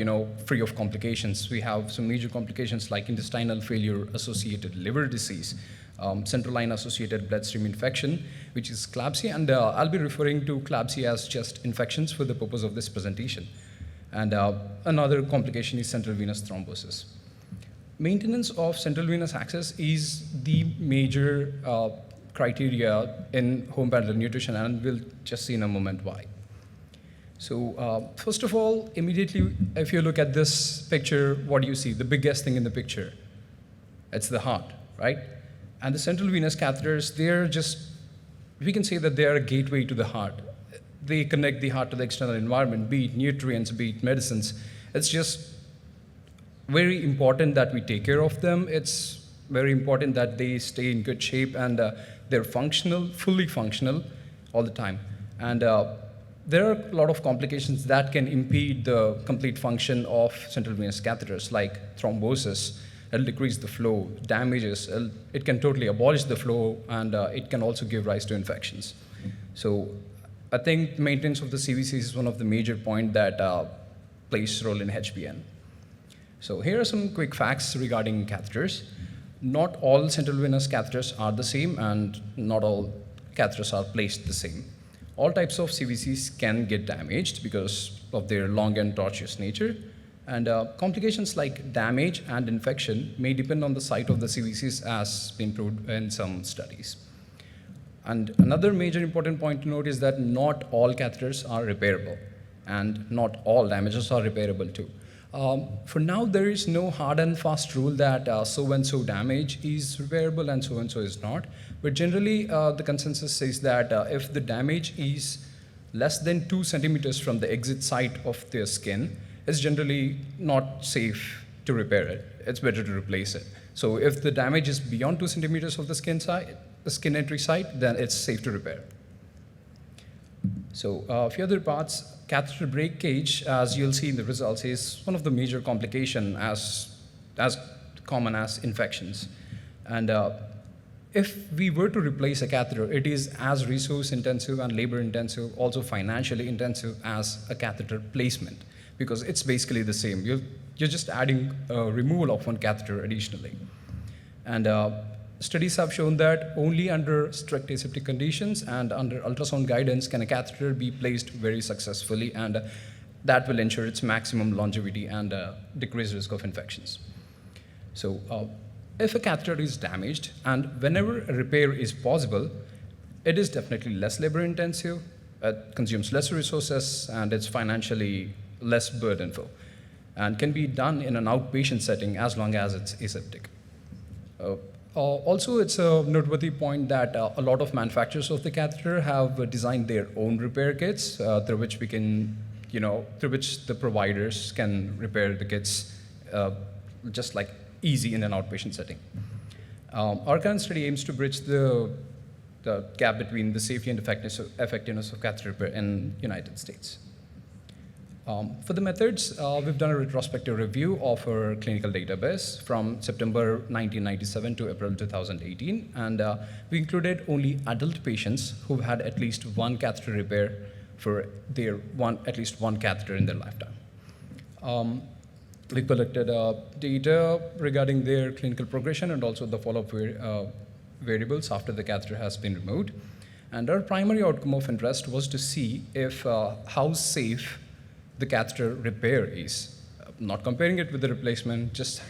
free of complications. We have some major complications like intestinal failure-associated liver disease, central line-associated bloodstream infection, which is CLABSI, and I'll be referring to CLABSI as just infections for the purpose of this presentation. And another complication is central venous thrombosis. Maintenance of central venous access is the major criteria in home parenteral nutrition, and we'll just see in a moment why. So first of all, immediately, if you look at this picture, what do you see? The biggest thing in the picture, it's the heart, right? And the central venous catheters, they're just, we can say that they are a gateway to the heart. They connect the heart to the external environment, be it nutrients, be it medicines. It's just very important that we take care of them. It's very important that they stay in good shape and they're functional, fully functional all the time. And there are a lot of complications that can impede the complete function of central venous catheters, like thrombosis. It'll decrease the flow, damages, it can totally abolish the flow, and it can also give rise to infections. So I think maintenance of the CVCs is one of the major points that plays a role in HPN. So here are some quick facts regarding catheters. Not all central venous catheters are the same, and not all catheters are placed the same. All types of CVCs can get damaged because of their long and tortuous nature. And complications like damage and infection may depend on the site of the CVCs, as been proved in some studies. And another major important point to note is that not all catheters are repairable, and not all damages are repairable too. For now, there is no hard and fast rule that so-and-so damage is repairable and so-and-so is not. But generally, the consensus says that if the damage is less than 2 centimeters from the exit site of the skin, it's generally not safe to repair it. It's better to replace it. So if the damage is beyond 2 centimeters of the skin site, the skin entry site, then it's safe to repair. So a few other parts. Catheter breakage, as you'll see in the results, is one of the major complications as common as infections. And if we were to replace a catheter, it is as resource intensive and labor intensive, also financially intensive as a catheter placement, because it's basically the same. You're just adding removal of one catheter additionally. And studies have shown that only under strict aseptic conditions and under ultrasound guidance can a catheter be placed very successfully, and that will ensure its maximum longevity and decreased risk of infections. So if a catheter is damaged, and whenever a repair is possible, it is definitely less labor intensive, it consumes less resources, and it's financially less burdenful, and can be done in an outpatient setting as long as it's aseptic. Also, it's a noteworthy point that a lot of manufacturers of the catheter have designed their own repair kits through which we can, through which the providers can repair the kits just like easy in an outpatient setting. Our current study aims to bridge the gap between the safety and effectiveness of catheter repair in the United States. For the methods, we've done a retrospective review of our clinical database from September 1997 to April 2018, and we included only adult patients who've had at least one catheter repair for their at least one catheter in their lifetime. We collected data regarding their clinical progression and also the follow-up variables after the catheter has been removed. And our primary outcome of interest was to see if how safe the catheter repair is, not comparing it with the replacement, just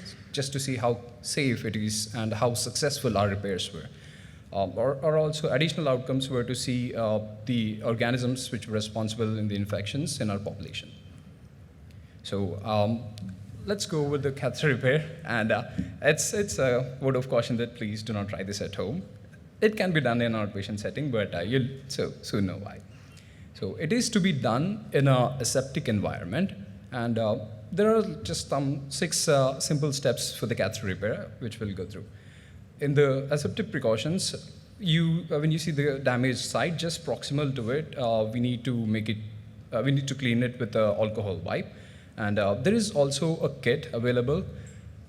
to see how safe it is and how successful our repairs were. Or also additional outcomes were to see the organisms which were responsible in the infections in our population. So let's go with the catheter repair, and it's a word of caution that please do not try this at home. It can be done in an outpatient setting, but you'll soon know why. So it is to be done in an aseptic environment, and there are just some 6 simple steps for the catheter repair, which we'll go through. In the aseptic precautions, when you see the damaged site, just proximal to it, we need to clean it with an alcohol wipe, and there is also a kit available.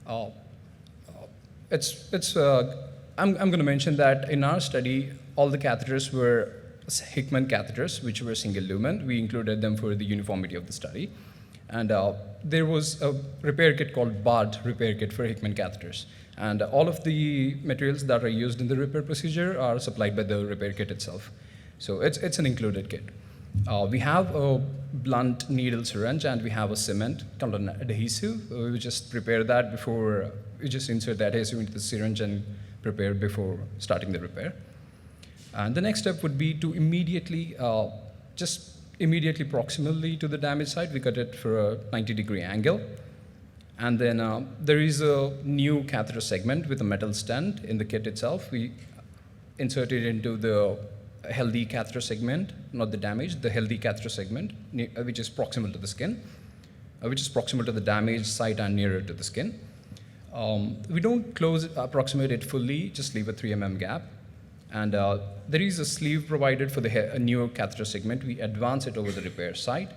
I'm going to mention that in our study, all the catheters were Hickman catheters, which were single lumen. We included them for the uniformity of the study. And there was a repair kit called BARD repair kit for Hickman catheters. And all of the materials that are used in the repair procedure are supplied by the repair kit itself. So it's an included kit. We have a blunt needle syringe and we have a cement called an adhesive. We just prepare that before, we just insert the adhesive into the syringe and prepare before starting the repair. And the next step would be to immediately, immediately proximally to the damaged site, we cut it for a 90-degree angle. And then there is a new catheter segment with a metal stent in the kit itself. We insert it into the healthy catheter segment, not the damaged, the healthy catheter segment, which is proximal to the skin, which is proximal to the damaged site and nearer to the skin. We don't approximate it fully, just leave a 3 mm gap. And there is a sleeve provided for the new catheter segment. We advance it over the repair site.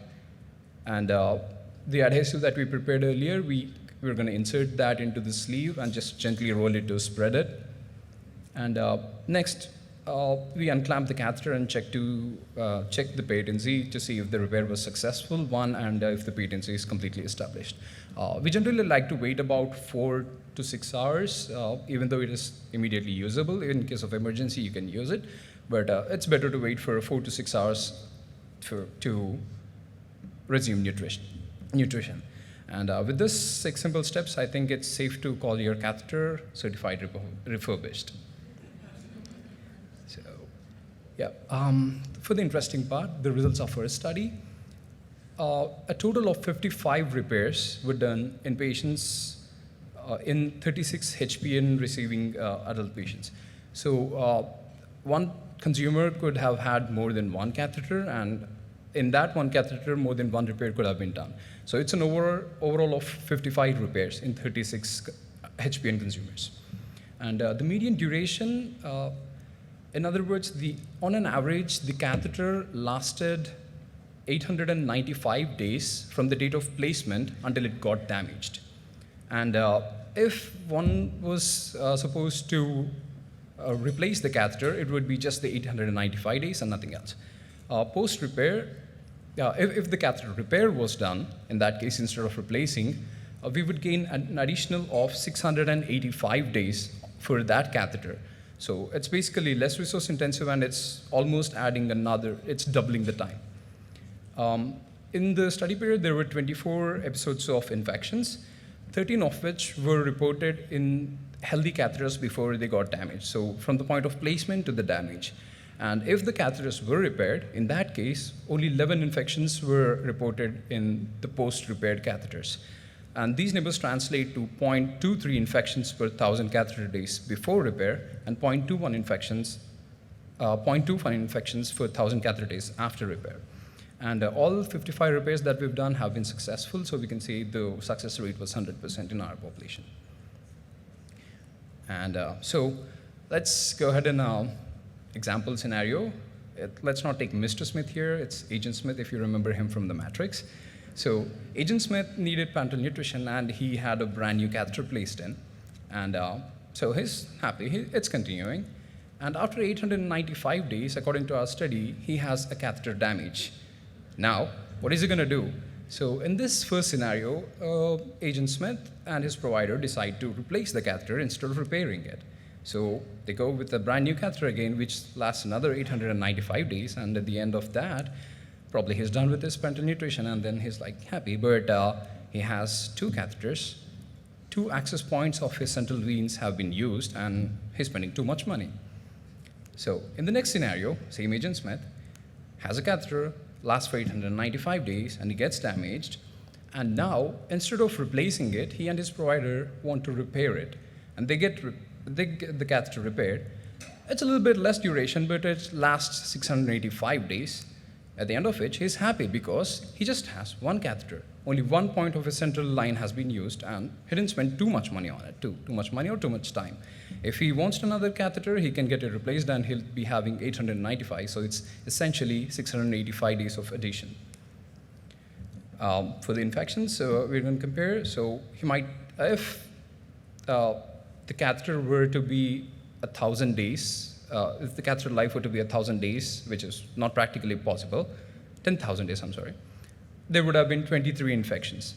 And the adhesive that we prepared earlier, we're going to insert that into the sleeve and just gently roll it to spread it. And next, we unclamp the catheter and check the patency to see if the repair was successful, and if the patency is completely established. We generally like to wait about 4 to 6 hours, even though it is immediately usable. In case of emergency, you can use it, but it's better to wait for 4 to 6 hours to resume nutrition. And with this 6 simple steps, I think it's safe to call your catheter certified refurbished. So, yeah. For the interesting part, the results of our study, a total of 55 repairs were done in patients in 36 HPN receiving adult patients. So one consumer could have had more than one catheter, and in that one catheter, more than one repair could have been done. So it's an overall of 55 repairs in 36 HPN consumers. And the median duration, in other words, on an average, the catheter lasted 895 days from the date of placement until it got damaged. And if one was supposed to replace the catheter, it would be just the 895 days and nothing else. Post-repair, if the catheter repair was done, in that case, instead of replacing, we would gain an additional of 685 days for that catheter. So it's basically less resource intensive, and it's almost it's doubling the time. In the study period, there were 24 episodes of infections, 13 of which were reported in healthy catheters before they got damaged. So from the point of placement to the damage. And if the catheters were repaired, in that case, only 11 infections were reported in the post-repaired catheters. And these numbers translate to 0.23 infections per 1,000 catheter days before repair, and 0.21 infections for 1,000 catheter days after repair. And all 55 repairs that we've done have been successful, so we can say the success rate was 100% in our population. And so let's go ahead and example scenario. Let's not take Mr. Smith here, it's Agent Smith, if you remember him from the Matrix. So Agent Smith needed parenteral nutrition, and he had a brand new catheter placed in. And so he's happy, it's continuing. And after 895 days, according to our study, he has a catheter damage. Now, what is he going to do? So in this first scenario, Agent Smith and his provider decide to replace the catheter instead of repairing it. So they go with a brand new catheter again, which lasts another 895 days, and at the end of that, probably he's done with his parenteral nutrition, and then he's like happy, but he has 2 catheters, 2 access points of his central veins have been used, and he's spending too much money. So in the next scenario, same Agent Smith has a catheter, lasts for 895 days, and it gets damaged. And now, instead of replacing it, he and his provider want to repair it. And they get the catheter repaired. It's a little bit less duration, but it lasts 685 days, at the end of which he's happy because he just has one catheter. Only one point of his central line has been used, and he didn't spend too much money on it, too much money or too much time. If he wants another catheter, he can get it replaced, and he'll be having 895, so it's essentially 685 days of addition. For the infections, we're going to compare. So he might, if the catheter were to be 1,000 days, if the catheter life were to be 1,000 days, which is not practically possible, 10,000 days, I'm sorry, there would have been 23 infections.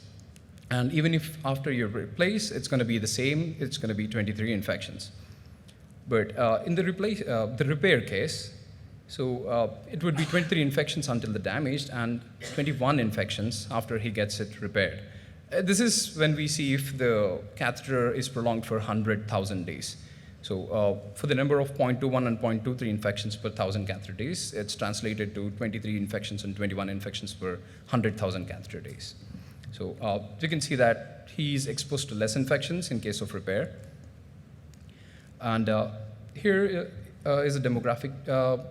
And even if after you replace, it's going to be the same, it's going to be 23 infections. But in the repair case, So it would be 23 infections until the damage and 21 infections after he gets it repaired. This is when we see if the catheter is prolonged for 100,000 days. So for the number of 0.21 and 0.23 infections per 1,000 catheter days, it's translated to 23 infections and 21 infections per 100,000 catheter days. So you can see that he's exposed to less infections in case of repair. And here is a demographic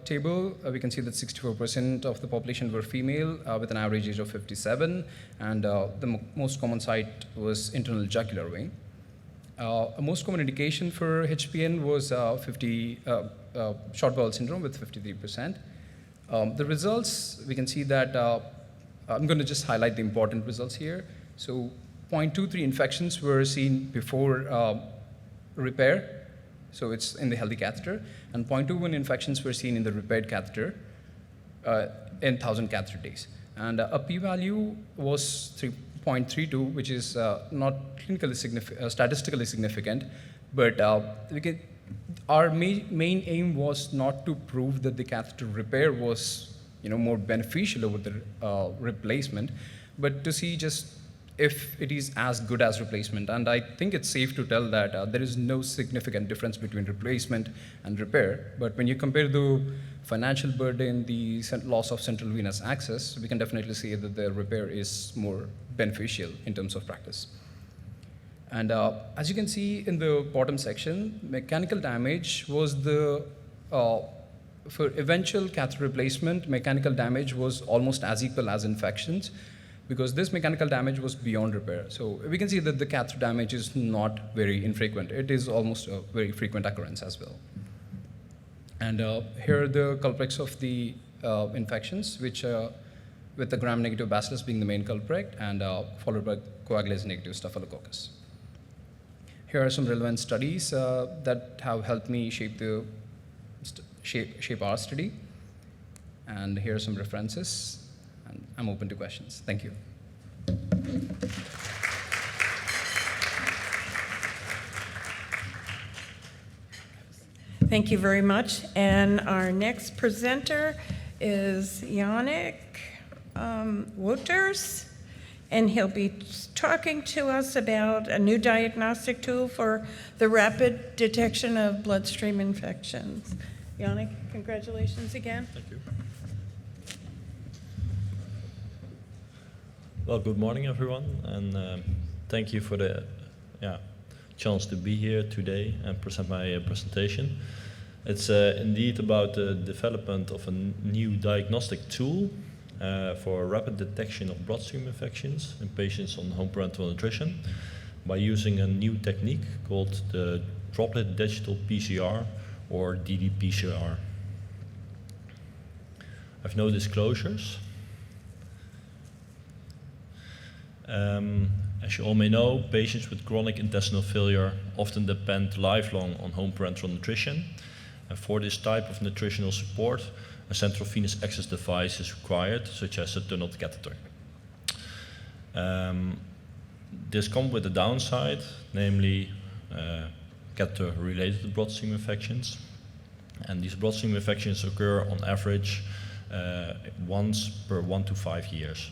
table. We can see that 64% of the population were female with an average age of 57, and the most common site was internal jugular vein. A most common indication for HPN was short bowel syndrome with 53%. The results, we can see that, I'm going to just highlight the important results here. So 0.23 infections were seen before repair, so it's in the healthy catheter, and 0.21 infections were seen in the repaired catheter in 1,000 catheter days. And a p-value was 3.32, which is not clinically statistically significant, but our main aim was not to prove that the catheter repair was more beneficial over the replacement, but to see just if it is as good as replacement. And I think it's safe to tell that there is no significant difference between replacement and repair. But when you compare the financial burden, the loss of central venous access, we can definitely say that the repair is more beneficial in terms of practice. And as you can see in the bottom section, mechanical damage was for eventual catheter replacement, mechanical damage was almost as equal as infections, because this mechanical damage was beyond repair. So we can see that the catheter damage is not very infrequent. It is almost a very frequent occurrence as well. And here are the culprits of the infections, which with the gram-negative bacillus being the main culprit, and followed by coagulase-negative staphylococcus. Here are some relevant studies that have helped me shape our study. And here are some references. And I'm open to questions. Thank you. Thank you very much. And our next presenter is Yannick Wouters, and he'll be talking to us about a new diagnostic tool for the rapid detection of bloodstream infections. Yannick, congratulations again. Thank you. Well, good morning, everyone, and thank you for the chance to be here today and present my presentation. It's indeed about the development of a new diagnostic tool for rapid detection of bloodstream infections in patients on home parenteral nutrition by using a new technique called the Droplet Digital PCR, or ddPCR. I have no disclosures. As you all may know, patients with chronic intestinal failure often depend lifelong on home parenteral nutrition. And for this type of nutritional support, a central venous access device is required, such as a tunneled catheter. This comes with a downside, namely catheter-related bloodstream infections. And these bloodstream infections occur on average once per 1 to 5 years.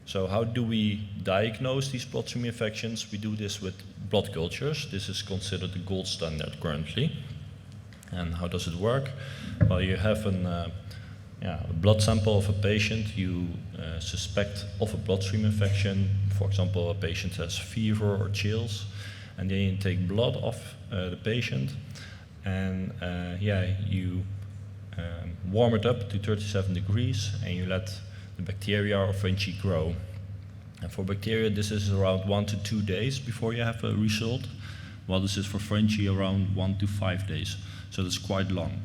So how do we diagnose these bloodstream infections? We do this with blood cultures. This is considered the gold standard currently. And how does it work? Well, you have a blood sample of a patient you suspect of a bloodstream infection. For example, a patient has fever or chills, and then you take blood off the patient, and you warm it up to 37 degrees, and you let the bacteria or fungi grow. And for bacteria, this is around 1 to 2 days before you have a result, while this is for fungi around 1 to 5 days. So that's quite long.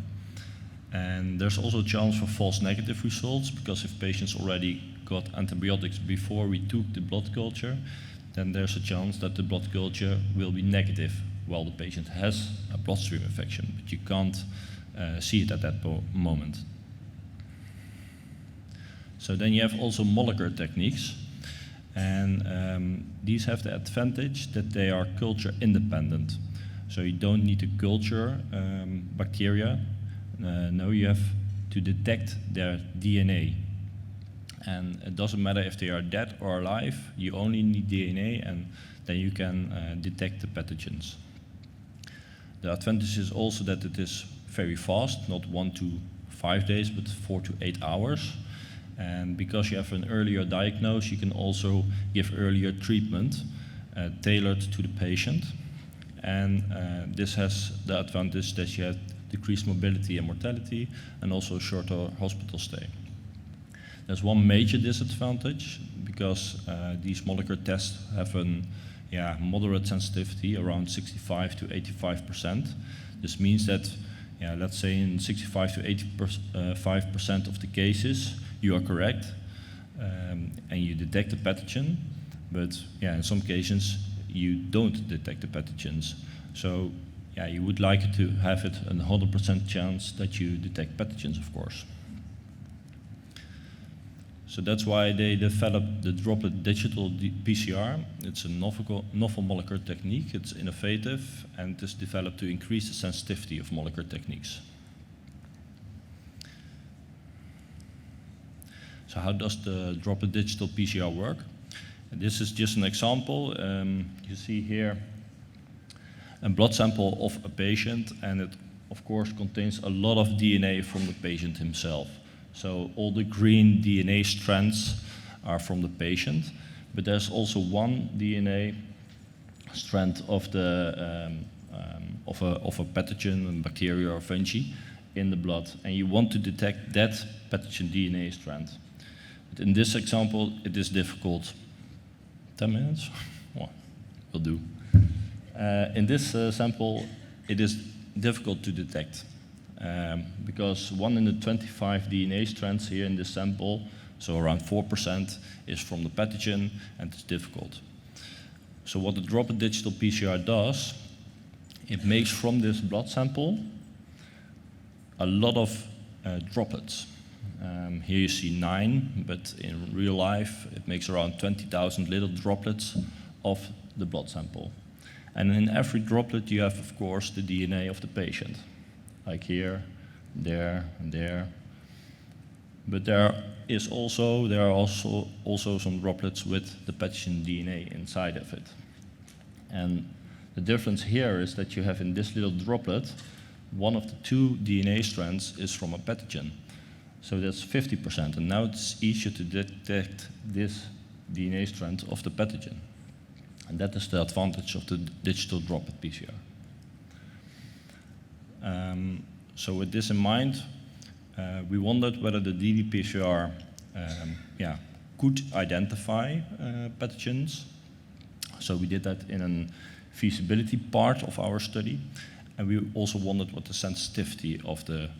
And there's also a chance for false negative results, because if patients already got antibiotics before we took the blood culture, then there's a chance that the blood culture will be negative while the patient has a bloodstream infection, but you can't see it at that moment. So then you have also molecular techniques, and these have the advantage that they are culture independent. So you don't need to culture bacteria. No, you have to detect their DNA. And it doesn't matter if they are dead or alive, you only need DNA, and then you can detect the pathogens. The advantage is also that it is very fast, not 1 to 5 days, but 4 to 8 hours. And because you have an earlier diagnosis, you can also give earlier treatment tailored to the patient. And this has the advantage that you have decreased mobility and mortality, and also shorter hospital stay. There's one major disadvantage, because these molecular tests have a moderate sensitivity, around 65 to 85%. This means that, let's say in 65 to 85% of the cases, you are correct, and you detect the pathogen, but in some cases, you don't detect the pathogens. So you would like to have it a 100% chance that you detect pathogens, of course. So that's why they developed the Droplet digital PCR. It's a novel molecular technique. It's innovative, and it is developed to increase the sensitivity of molecular techniques. So how does the Droplet digital PCR work? And this is just an example. You see here a blood sample of a patient, and it of course contains a lot of DNA from the patient himself. So all the green DNA strands are from the patient, but there's also one DNA strand of the of a pathogen, a bacteria or fungi in the blood, and you want to detect that pathogen DNA strand. But in this example, it is difficult. 10 minutes? Well, will do. In this sample, it is difficult to detect. Because 1 in the 25 DNA strands here in this sample, so around 4%, is from the pathogen, and it's difficult. So what the Droplet digital PCR does, it makes from this blood sample a lot of droplets. Here you see 9, but in real life it makes around 20,000 little droplets of the blood sample. And in every droplet you have, of course, the DNA of the patient. Like here, there, and there. But there are also some droplets with the pathogen DNA inside of it. And the difference here is that you have in this little droplet, one of the 2 DNA strands is from a pathogen. So that's 50%, and now it's easier to detect this DNA strand of the pathogen. And that is the advantage of the digital Droplet PCR. So with this in mind, we wondered whether the ddPCR could identify pathogens. So we did that in a feasibility part of our study, and we also wondered what the sensitivity of the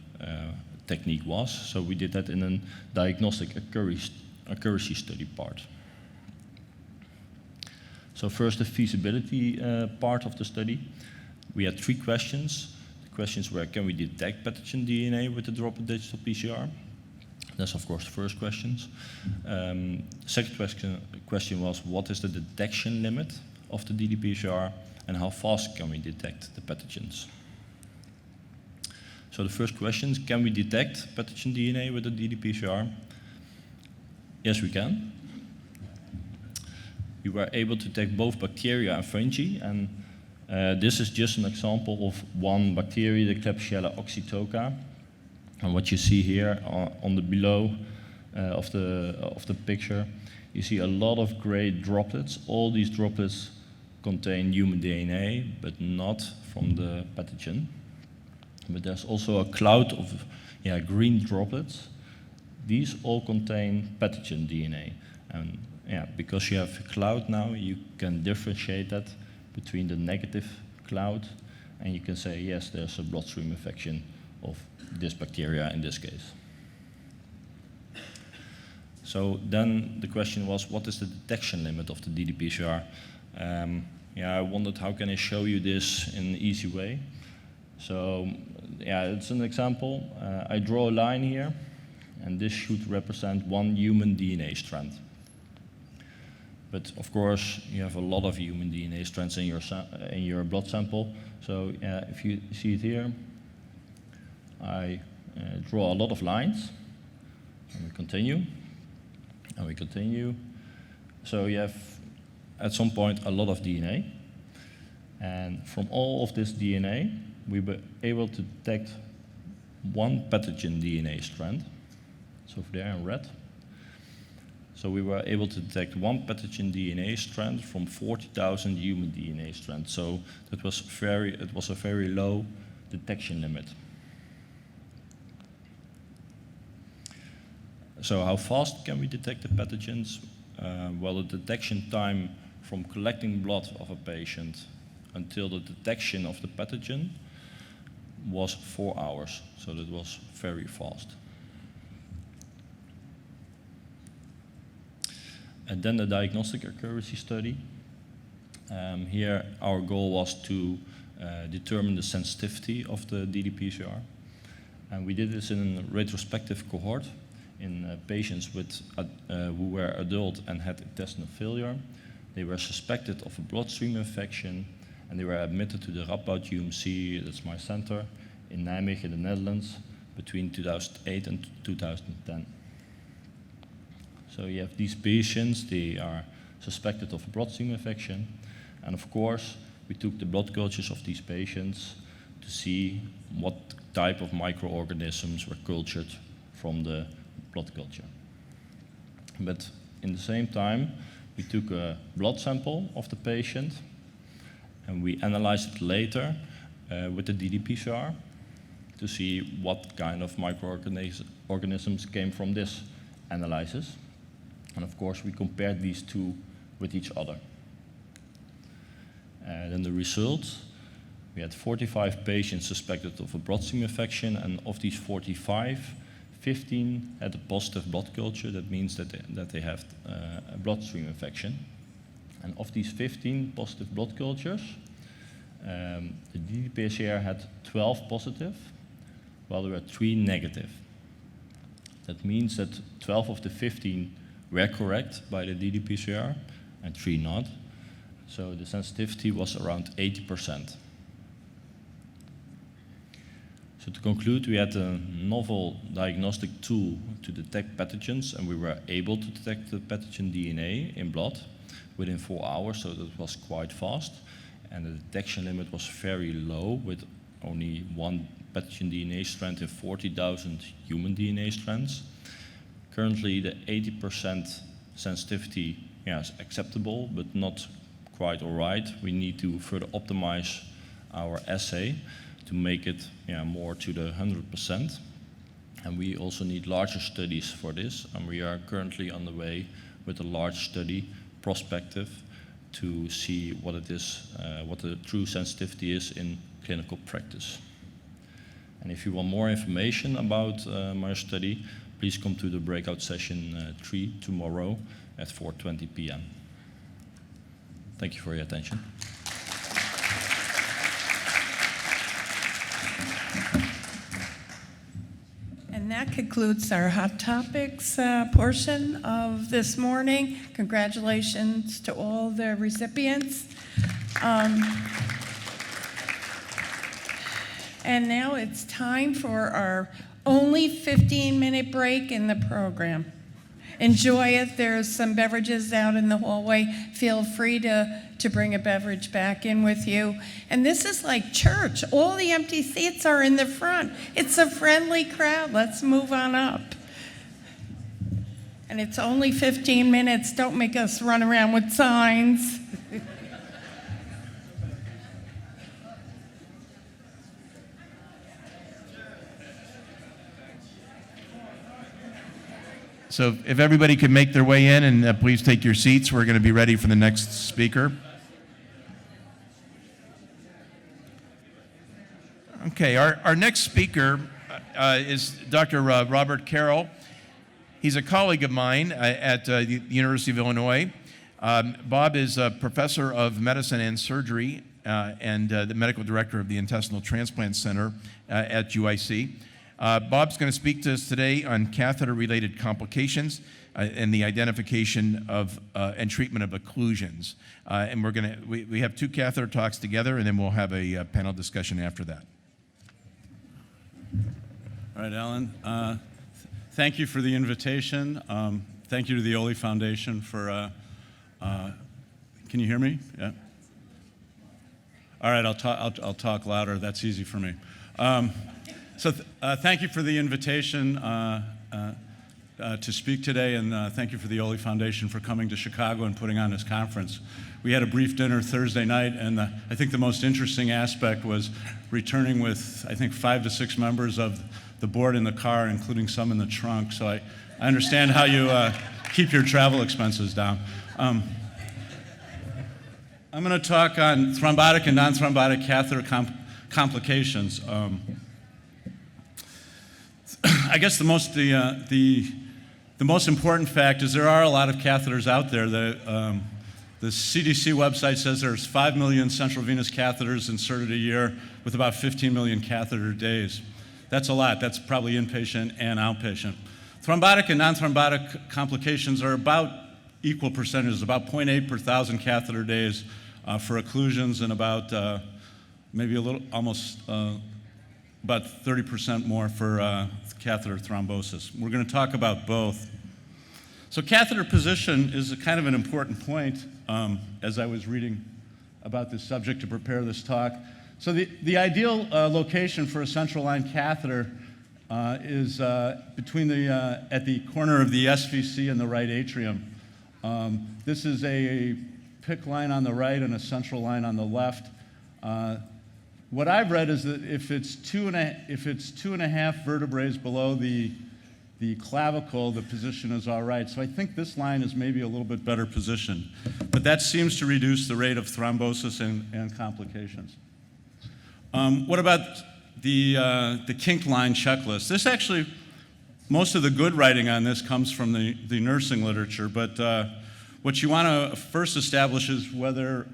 technique was. So we did that in a diagnostic accuracy study part. So first, the feasibility part of the study. We had 3 questions. The questions were, can we detect pathogen DNA with the Droplet digital PCR? That's of course the first questions. Second question was, what is the detection limit of the ddPCR, and how fast can we detect the pathogens? So the first question is, can we detect pathogen DNA with the ddPCR? Yes, we can. We were able to detect both bacteria and fungi, and this is just an example of one bacteria, the Klebsiella oxytoca. And what you see here on the below of the picture, you see a lot of gray droplets. All these droplets contain human DNA, but not from the pathogen. But there's also a cloud of green droplets. These all contain pathogen DNA. And because you have a cloud now, you can differentiate that between the negative cloud, and you can say, yes, there's a bloodstream infection of this bacteria in this case. So then the question was, what is the detection limit of the ddPCR? I wondered, how can I show you this in an easy way? So it's an example. I draw a line here, and this should represent one human DNA strand. But of course, you have a lot of human DNA strands in your blood sample. So if you see it here, I draw a lot of lines, and we continue, and we continue. So you have, at some point, a lot of DNA. And from all of this DNA, we were able to detect one pathogen DNA strand. It's over there in red. So we were able to detect one pathogen DNA strand from 40,000 human DNA strands. So it was a very low detection limit. So how fast can we detect the pathogens? Well, the detection time from collecting blood of a patient until the detection of the pathogen was 4 hours. So that was very fast. And then the diagnostic accuracy study. Here our goal was to determine the sensitivity of the ddPCR. And we did this in a retrospective cohort in patients with, who were adult and had intestinal failure. They were suspected of a bloodstream infection, and they were admitted to the Radboud UMC, that's my center, in Nijmegen, in the Netherlands, between 2008 and 2010. So you have these patients, they are suspected of a bloodstream infection, and of course, we took the blood cultures of these patients to see what type of microorganisms were cultured from the blood culture. But in the same time, we took a blood sample of the patient and we analyzed it later with the ddPCR to see what kind of microorganisms came from this analysis. And of course, we compared these two with each other. Then the results, we had 45 patients suspected of a bloodstream infection, and of these 45, 15 had a positive blood culture. That means that they have a bloodstream infection. And of these 15 positive blood cultures, the ddPCR had 12 positive, while there were 3 negative. That means that 12 of the 15 were correct by the ddPCR and 3 not. So the sensitivity was around 80%. So to conclude, we had a novel diagnostic tool to detect pathogens, and we were able to detect the pathogen DNA in blood within 4 hours, so that was quite fast. And the detection limit was very low, with only one pathogen DNA strand in 40,000 human DNA strands. Currently, the 80% sensitivity is acceptable, but not quite all right. We need to further optimize our assay to make it more to the 100%. And we also need larger studies for this, and we are currently on the way with a large study, prospective, to see what it is, what the true sensitivity is in clinical practice. And if you want more information about my study, please come to the breakout session 3 tomorrow at 4:20 p.m. Thank you for your attention. And that concludes our Hot Topics portion of this morning. Congratulations to all the recipients. And now it's time for our only 15-minute break in the program. Enjoy it. There's some beverages out in the hallway. Feel free to bring a beverage back in with you. And this is like church. All the empty seats are in the front. It's a friendly crowd. Let's move on up. And it's only 15 minutes. Don't make us run around with signs. So if everybody could make their way in, and please take your seats, we're going to be ready for the next speaker. Okay, our next speaker is Dr. Robert Carroll. He's a colleague of mine at the University of Illinois. Bob is a professor of medicine and surgery and the medical director of the Intestinal Transplant Center at UIC. Bob's going to speak to us today on catheter-related complications and the identification of and treatment of occlusions. And we have 2 catheter talks together, and then we'll have a panel discussion after that. All right, Alan. Thank you for the invitation. Thank you to the Oley Foundation for, can you hear me? Yeah. All right, I'll talk louder. That's easy for me. Thank you for the invitation to speak today, and thank you for the Oley Foundation for coming to Chicago and putting on this conference. We had a brief dinner Thursday night, and I think the most interesting aspect was returning with, I think, 5 to 6 members of the board in the car, including some in the trunk. So I understand how you keep your travel expenses down. I'm going to talk on thrombotic and non-thrombotic catheter complications. I guess the most important fact is there are a lot of catheters out there. The CDC website says there's 5 million central venous catheters inserted a year with about 15 million catheter days. That's a lot. That's probably inpatient and outpatient. Thrombotic and non-thrombotic complications are about equal percentages, about 0.8 per 1,000 catheter days for occlusions and about maybe a little, almost about 30% more for catheter thrombosis. We're going to talk about both. So catheter position is a kind of an important point as I was reading about this subject to prepare this talk. So the ideal location for a central line catheter is between at the corner of the SVC and the right atrium. This is a PICC line on the right and a central line on the left. What I've read is that if it's 2.5 vertebrae below the clavicle, the position is all right. So I think this line is maybe a little bit better positioned. But that seems to reduce the rate of thrombosis and complications. What about the kink line checklist? This actually, most of the good writing on this comes from the nursing literature, but what you want to first establish is whether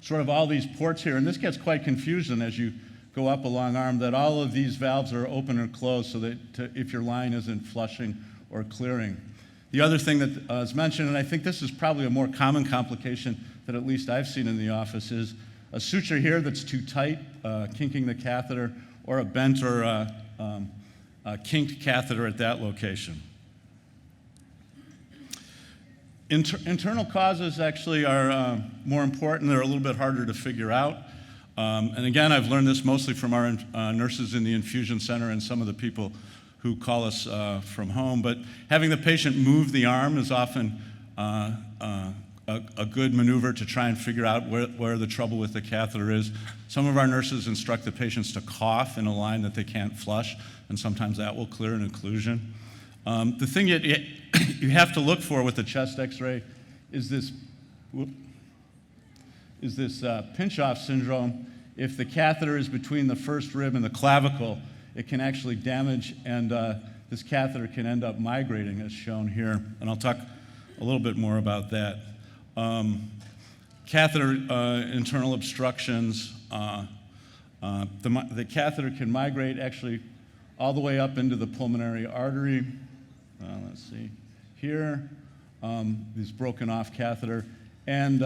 sort of all these ports here, and this gets quite confusing as you go up a long arm, that all of these valves are open or closed so that if your line isn't flushing or clearing. The other thing that is mentioned, and I think this is probably a more common complication that at least I've seen in the office, is a suture here that's too tight, kinking the catheter, or a bent or a kinked catheter at that location. Internal causes actually are more important. They're a little bit harder to figure out. And again, I've learned this mostly from our nurses in the infusion center and some of the people who call us from home. But having the patient move the arm is often a good maneuver to try and figure out where the trouble with the catheter is. Some of our nurses instruct the patients to cough in a line that they can't flush, and sometimes that will clear an occlusion. The thing you have to look for with the chest x-ray is this pinch-off syndrome. If the catheter is between the first rib and the clavicle, it can actually damage, and this catheter can end up migrating, as shown here. And I'll talk a little bit more about that. Catheter internal obstructions. The catheter can migrate actually all the way up into the pulmonary artery. Let's see here, this broken off catheter. And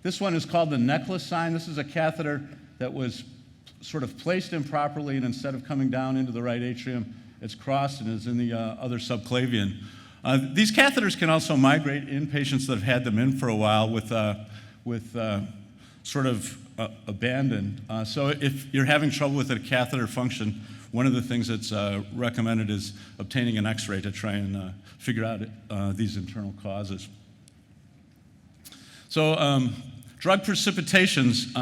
this one is called the necklace sign. This is a catheter that was sort of placed improperly, and instead of coming down into the right atrium, it's crossed and is in the other subclavian. These catheters can also migrate in patients that have had them in for a while with sort of abandoned. So if you're having trouble with a catheter function, one of the things that's recommended is obtaining an x-ray to try and figure out these internal causes. So drug precipitations,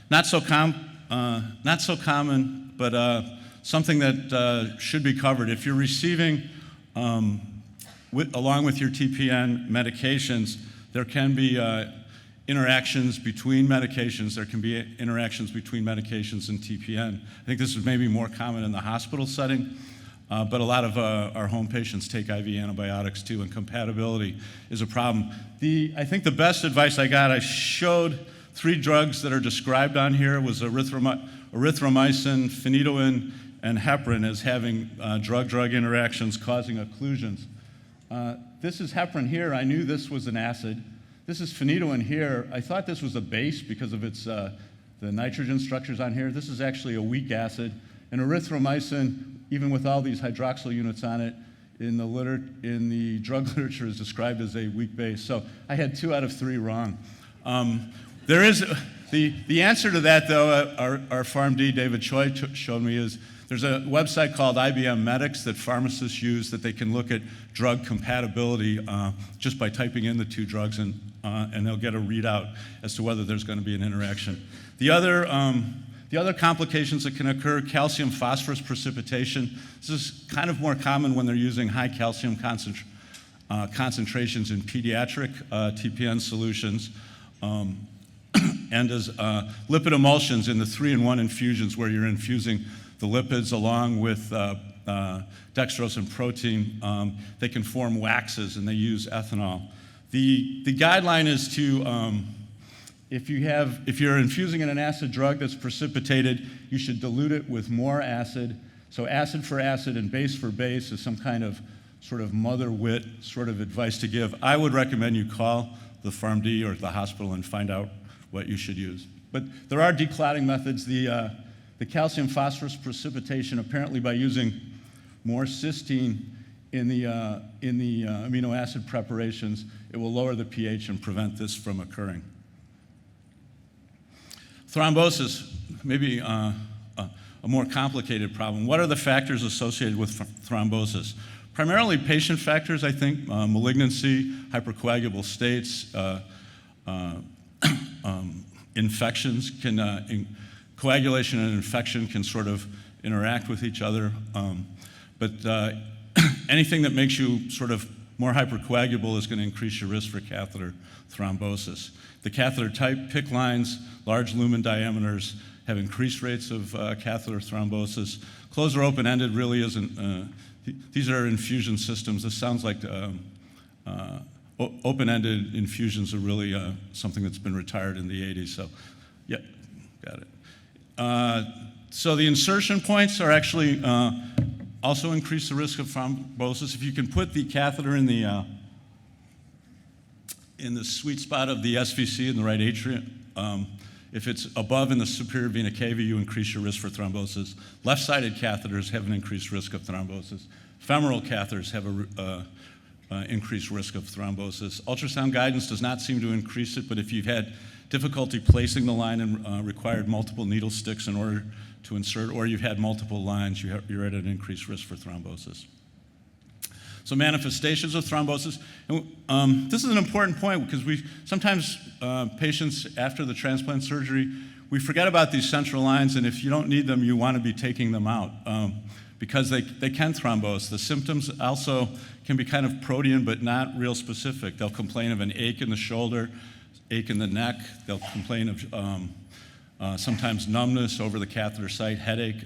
not so common, but something that should be covered. If you're receiving, along with your TPN medications, there can be interactions between medications. There can be interactions between medications and TPN. I think this is maybe more common in the hospital setting, but a lot of our home patients take IV antibiotics too, and compatibility is a problem. I think the best advice I got, I showed 3 drugs that are described on here, was erythromycin, phenytoin, and heparin as having drug-drug interactions causing occlusions. This is heparin here. I knew this was an acid. This is phenytoin here. I thought this was a base because of its the nitrogen structures on here. This is actually a weak acid, And erythromycin, even with all these hydroxyl units on it, in the drug literature is described as a weak base. So I had 2 out of 3 wrong. There is, the answer to that, though, our PharmD, David Choi, showed me is there's a website called IBM Medics that pharmacists use that they can look at drug compatibility just by typing in the 2 drugs, and they'll get a readout as to whether there's going to be an interaction. The other complications that can occur, calcium phosphorus precipitation. This is kind of more common when they're using high calcium concentrations in pediatric TPN solutions. And as lipid emulsions in the 3-in-1 infusions where you're infusing the lipids along with dextrose and protein, they can form waxes, and they use ethanol. The guideline is to, if you're infusing in an acid drug that's precipitated, you should dilute it with more acid. So acid for acid and base for base is some kind of sort of mother wit sort of advice to give. I would recommend you call the PharmD or the hospital and find out what you should use. But there are declotting methods. The calcium phosphorus precipitation, apparently by using more cysteine in the amino acid preparations, it will lower the pH and prevent this from occurring. Thrombosis, maybe a more complicated problem. What are the factors associated with thrombosis? Primarily patient factors, I think, malignancy, hypercoagulable states, infections coagulation and infection can sort of interact with each other. But anything that makes you sort of more hypercoagulable is going to increase your risk for catheter thrombosis. The catheter type, PICC lines, large lumen diameters, have increased rates of catheter thrombosis. Closed or open-ended really isn't, these are infusion systems. This sounds like open-ended infusions are really something that's been retired in the 80s. So, yeah, got it. So the insertion points are actually also increase the risk of thrombosis. If you can put the catheter in the sweet spot of the SVC in the right atrium, if it's above in the superior vena cava, you increase your risk for thrombosis. Left-sided catheters have an increased risk of thrombosis. Femoral catheters have a increased risk of thrombosis. Ultrasound guidance does not seem to increase it, but if you've had difficulty placing the line and required multiple needle sticks in order to insert, or you've had multiple lines, you're at an increased risk for thrombosis. So manifestations of thrombosis. And, this is an important point because sometimes patients after the transplant surgery, we forget about these central lines, and if you don't need them, you want to be taking them out because they can thrombose. The symptoms also can be kind of protean but not real specific. They'll complain of an ache in the shoulder, ache in the neck. They'll complain of sometimes numbness over the catheter site, headache.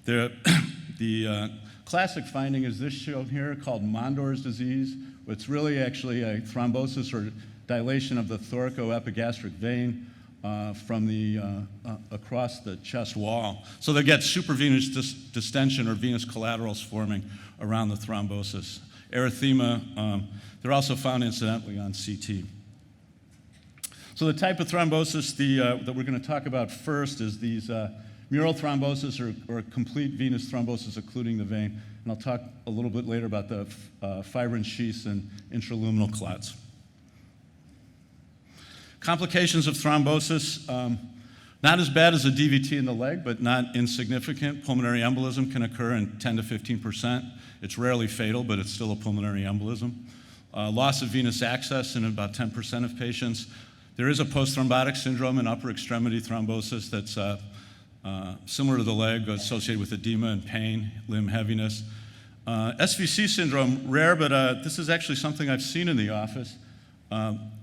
The classic finding is this shown here called Mondor's disease. It's really actually a thrombosis or dilation of the thoracoepigastric vein from the across the chest wall. So they get supravenous distension or venous collaterals forming around the thrombosis. Erythema, they're also found incidentally on CT. So the type of thrombosis that we're going to talk about first is these mural thrombosis or complete venous thrombosis occluding the vein. And I'll talk a little bit later about the fibrin sheaths and intraluminal clots. Complications of thrombosis, not as bad as a DVT in the leg, but not insignificant. Pulmonary embolism can occur in 10 to 15%. It's rarely fatal, but it's still a pulmonary embolism. Loss of venous access in about 10% of patients. There is a post-thrombotic syndrome in upper extremity thrombosis that's similar to the leg, associated with edema and pain, limb heaviness. SVC syndrome, rare, but this is actually something I've seen in the office.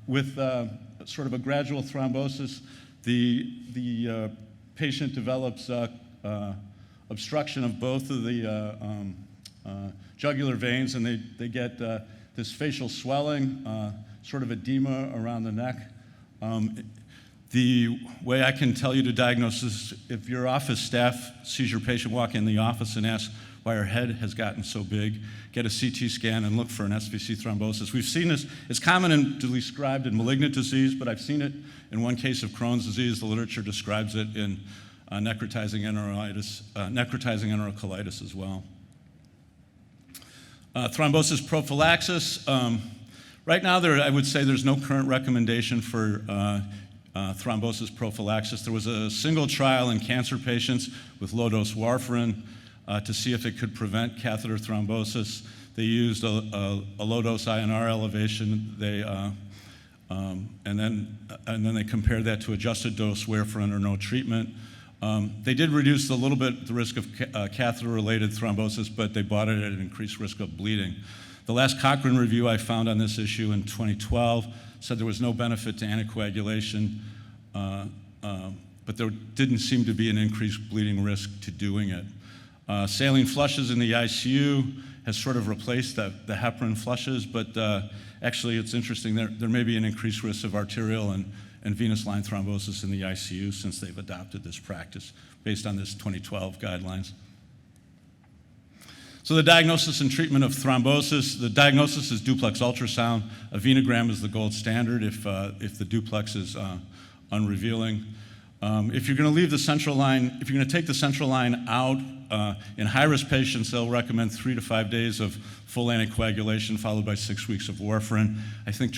With sort of a gradual thrombosis, the patient develops obstruction of both of the jugular veins, and they get this facial swelling, sort of edema around the neck. The way I can tell you to diagnose this, if your office staff sees your patient walk in the office and asks why her head has gotten so big, get a CT scan and look for an SVC thrombosis. We've seen this, it's common and described in malignant disease, but I've seen it in one case of Crohn's disease. The literature describes it in necrotizing enterocolitis as well. Thrombosis prophylaxis. Right now, I would say there's no current recommendation for thrombosis prophylaxis. There was a single trial in cancer patients with low-dose warfarin to see if it could prevent catheter thrombosis. They used a low-dose INR elevation. And then they compared that to adjusted dose warfarin or no treatment. They did reduce a little bit the risk of catheter-related thrombosis, but they bought it at an increased risk of bleeding. The last Cochrane review I found on this issue in 2012 said there was no benefit to anticoagulation, but there didn't seem to be an increased bleeding risk to doing it. Saline flushes in the ICU has sort of replaced the heparin flushes, but actually it's interesting, there may be an increased risk of arterial and venous line thrombosis in the ICU since they've adopted this practice based on this 2012 guidelines. So the diagnosis and treatment of thrombosis, the diagnosis is duplex ultrasound. A venogram is the gold standard if the duplex is unrevealing. If you're going to leave the central line, if you're going to take the central line out, in high-risk patients, they'll recommend 3 to 5 days of full anticoagulation followed by 6 weeks of warfarin. I think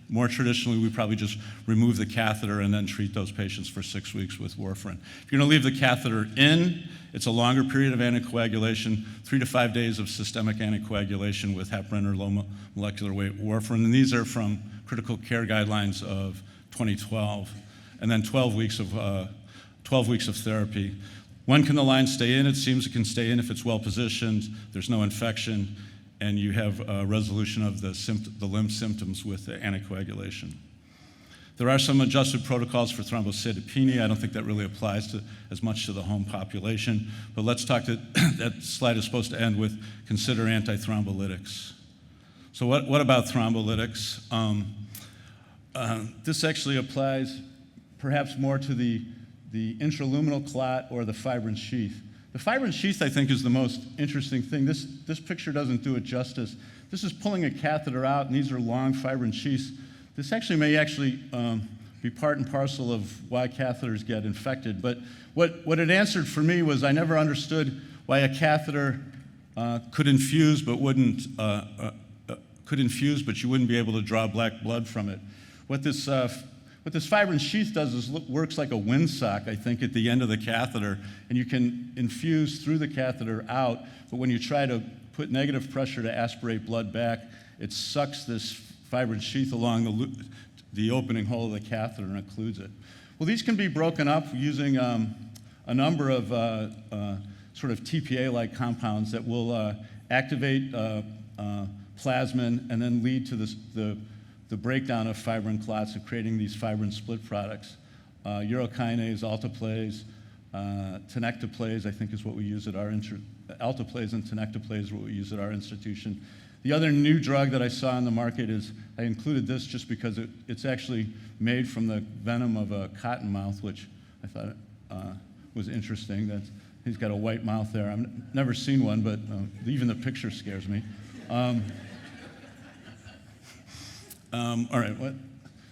more traditionally, we probably just remove the catheter and then treat those patients for 6 weeks with warfarin. If you're going to leave the catheter in, it's a longer period of anticoagulation, 3 to 5 days of systemic anticoagulation with heparin or low molecular weight warfarin. And these are from critical care guidelines of 2012. And then 12 weeks of therapy. When can the line stay in? It seems it can stay in if it's well positioned, there's no infection, and you have a resolution of the limb symptoms with the anticoagulation. There are some adjusted protocols for thrombocytopenia. I don't think that really applies as much to the home population, but let's talk that slide is supposed to end with consider antithrombolytics. So what about thrombolytics? This actually applies perhaps more to the intraluminal clot or the fibrin sheath. The fibrin sheath, I think, is the most interesting thing. This picture doesn't do it justice. This is pulling a catheter out, and these are long fibrin sheaths. This may be part and parcel of why catheters get infected. But what it answered for me was I never understood why a catheter could infuse, but you wouldn't be able to draw black blood from it. What this fibrin sheath does is works like a windsock, I think, at the end of the catheter, and you can infuse through the catheter out, but when you try to put negative pressure to aspirate blood back, it sucks this fibrin sheath along the opening hole of the catheter and occludes it. Well, these can be broken up using a number of sort of TPA-like compounds that will activate plasmin and then lead to the breakdown of fibrin clots and creating these fibrin split products. Urokinase, alteplase, tenecteplase, I think is what we use at our alteplase and tenecteplase is what we use at our institution. The other new drug that I saw on the market is, I included this just because it's actually made from the venom of a cottonmouth, which I thought was interesting. He's got a white mouth there. I've never seen one, but even the picture scares me. All right,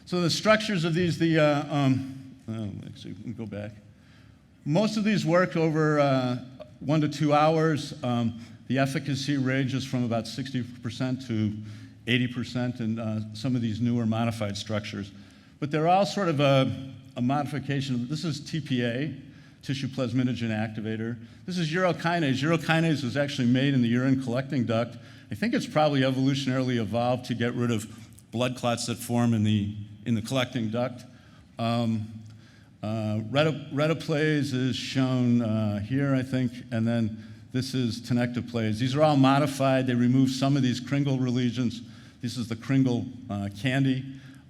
so the structures of these, let's see, we can go back. Most of these work over 1 to 2 hours. The efficacy ranges from about 60% to 80% in some of these newer modified structures. But they're all sort of a modification. This is TPA, tissue plasminogen activator. This is urokinase. Urokinase was actually made in the urine collecting duct. I think it's probably evolutionarily evolved to get rid of blood clots that form in the collecting duct. Retiplase is shown here, I think, and then this is tenecteplase. These are all modified. They remove some of these Kringle lesions. This is the Kringle candy.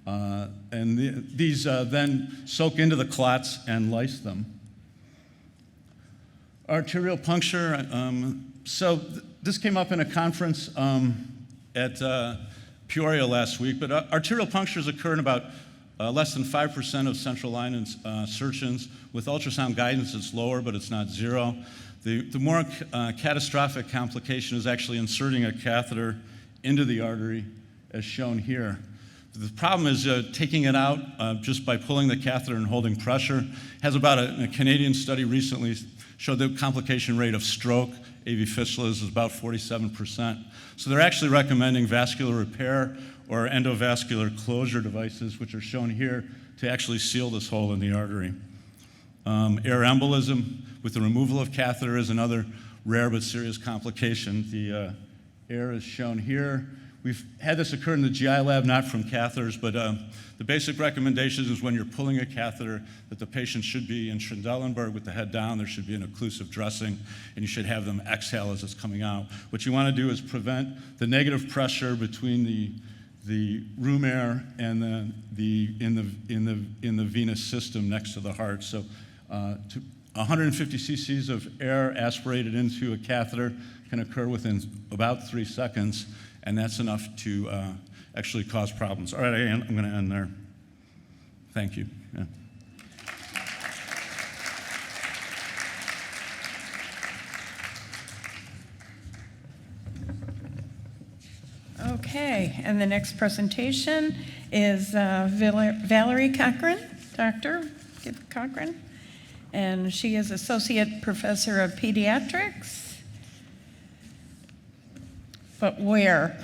And these then soak into the clots and lyse them. Arterial puncture. This came up in a conference at Peoria last week, but arterial punctures occur in about less than 5% of central line insertions. With ultrasound guidance, it's lower, but it's not zero. The more catastrophic complication is actually inserting a catheter into the artery, as shown here. The problem is taking it out just by pulling the catheter and holding pressure has about a Canadian study recently showed the complication rate of stroke, AV fistulas, is about 47%. So they're actually recommending vascular repair or endovascular closure devices, which are shown here, to actually seal this hole in the artery. Air embolism with the removal of catheter is another rare but serious complication. The air is shown here. We've had this occur in the GI lab, not from catheters, but the basic recommendation is when you're pulling a catheter that the patient should be in Schindlenberg with the head down. There should be an occlusive dressing, and you should have them exhale as it's coming out. What you want to do is prevent the negative pressure between the room air and in the venous system next to the heart. So 150 cc's of air aspirated into a catheter can occur within about 3 seconds, and that's enough to actually cause problems. All right, I'm going to end there. Thank you. Yeah. Okay, and the next presentation is Valerie Cochran, Dr. Cochran, and she is Associate Professor of Pediatrics. But where?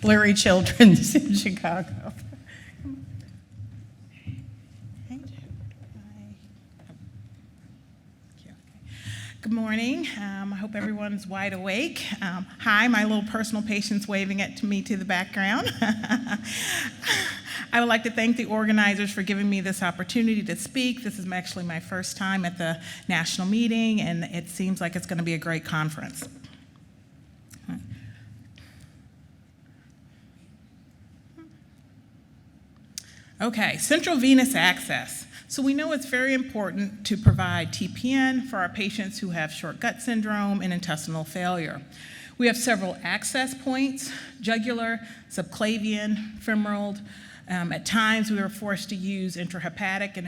Lurie Children's in Chicago. Good morning. I hope everyone's wide awake. Hi, my little personal patient's waving at me to the background. I would like to thank the organizers for giving me this opportunity to speak. This is actually my first time at the national meeting, and it seems like it's going to be a great conference. Okay, central venous access. So we know it's very important to provide TPN for our patients who have short gut syndrome and intestinal failure. We have several access points: jugular, subclavian, femoral. At times, we were forced to use intrahepatic and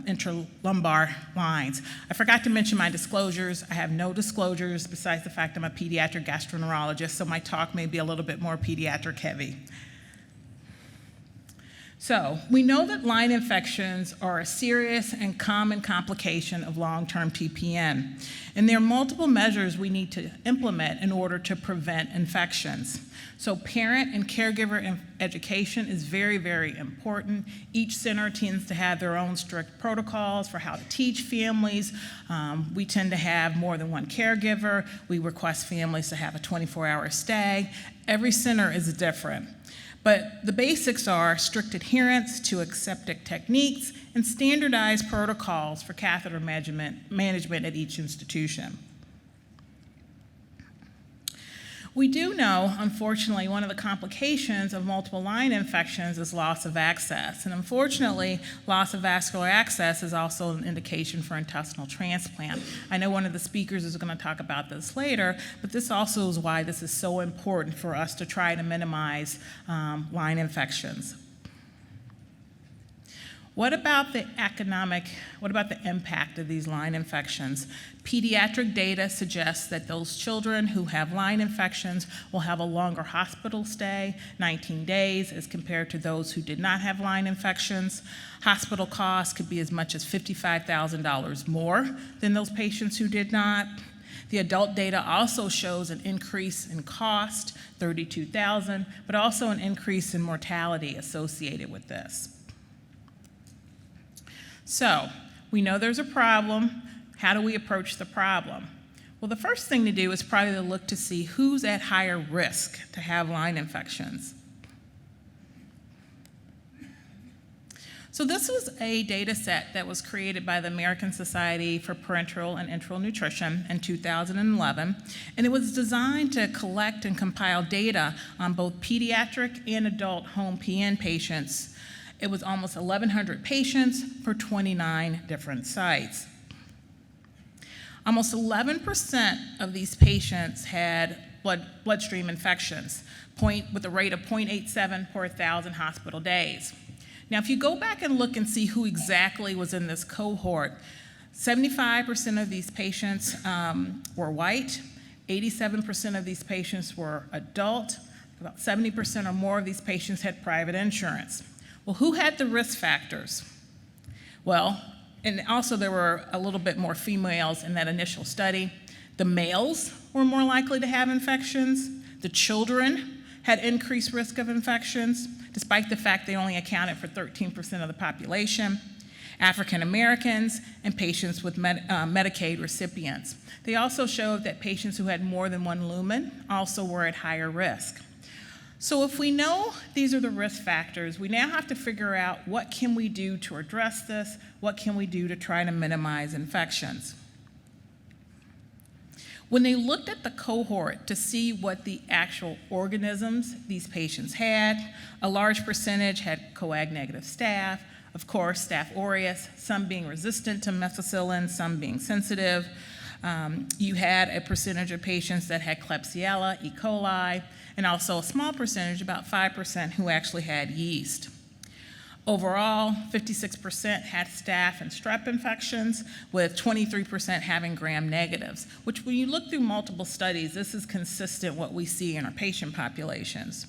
intralumbar lines. I forgot to mention my disclosures. I have no disclosures besides the fact I'm a pediatric gastroenterologist, so my talk may be a little bit more pediatric heavy. So we know that line infections are a serious and common complication of long-term TPN, and there are multiple measures we need to implement in order to prevent infections. So parent and caregiver education is very, very important. Each center tends to have their own strict protocols for how to teach families. We tend to have more than one caregiver. We request families to have a 24-hour stay. Every center is different. But the basics are strict adherence to aseptic techniques and standardized protocols for catheter management at each institution. We do know, unfortunately, one of the complications of multiple line infections is loss of access. And unfortunately, loss of vascular access is also an indication for intestinal transplant. I know one of the speakers is going to talk about this later, but this also is why this is so important for us to try to minimize line infections. What about the impact of these line infections? Pediatric data suggests that those children who have line infections will have a longer hospital stay, 19 days, as compared to those who did not have line infections. Hospital costs could be as much as $55,000 more than those patients who did not. The adult data also shows an increase in cost, $32,000, but also an increase in mortality associated with this. So, we know there's a problem. How do we approach the problem? Well, the first thing to do is probably to look to see who's at higher risk to have line infections. So this was a data set that was created by the American Society for Parenteral and Enteral Nutrition in 2011, and it was designed to collect and compile data on both pediatric and adult home PN patients. It was almost 1,100 patients for 29 different sites. Almost 11% of these patients had bloodstream infections, with a rate of 0.87 per 1,000 hospital days. Now, if you go back and look and see who exactly was in this cohort, 75% of these patients were white, 87% of these patients were adult. About 70% or more of these patients had private insurance. Well, who had the risk factors? Well, and also there were a little bit more females in that initial study. The males were more likely to have infections. The children had increased risk of infections, despite the fact they only accounted for 13% of the population. African Americans and patients with Medicaid recipients. They also showed that patients who had more than one lumen also were at higher risk. So if we know these are the risk factors, we now have to figure out what can we do to address this, what can we do to try to minimize infections. When they looked at the cohort to see what the actual organisms these patients had, a large percentage had coag-negative staph, of course, Staph aureus, some being resistant to methicillin, some being sensitive. You had a percentage of patients that had Klebsiella, E. coli, and also a small percentage, about 5%, who actually had yeast. Overall, 56% had staph and strep infections, with 23% having gram-negatives, which when you look through multiple studies, this is consistent what we see in our patient populations.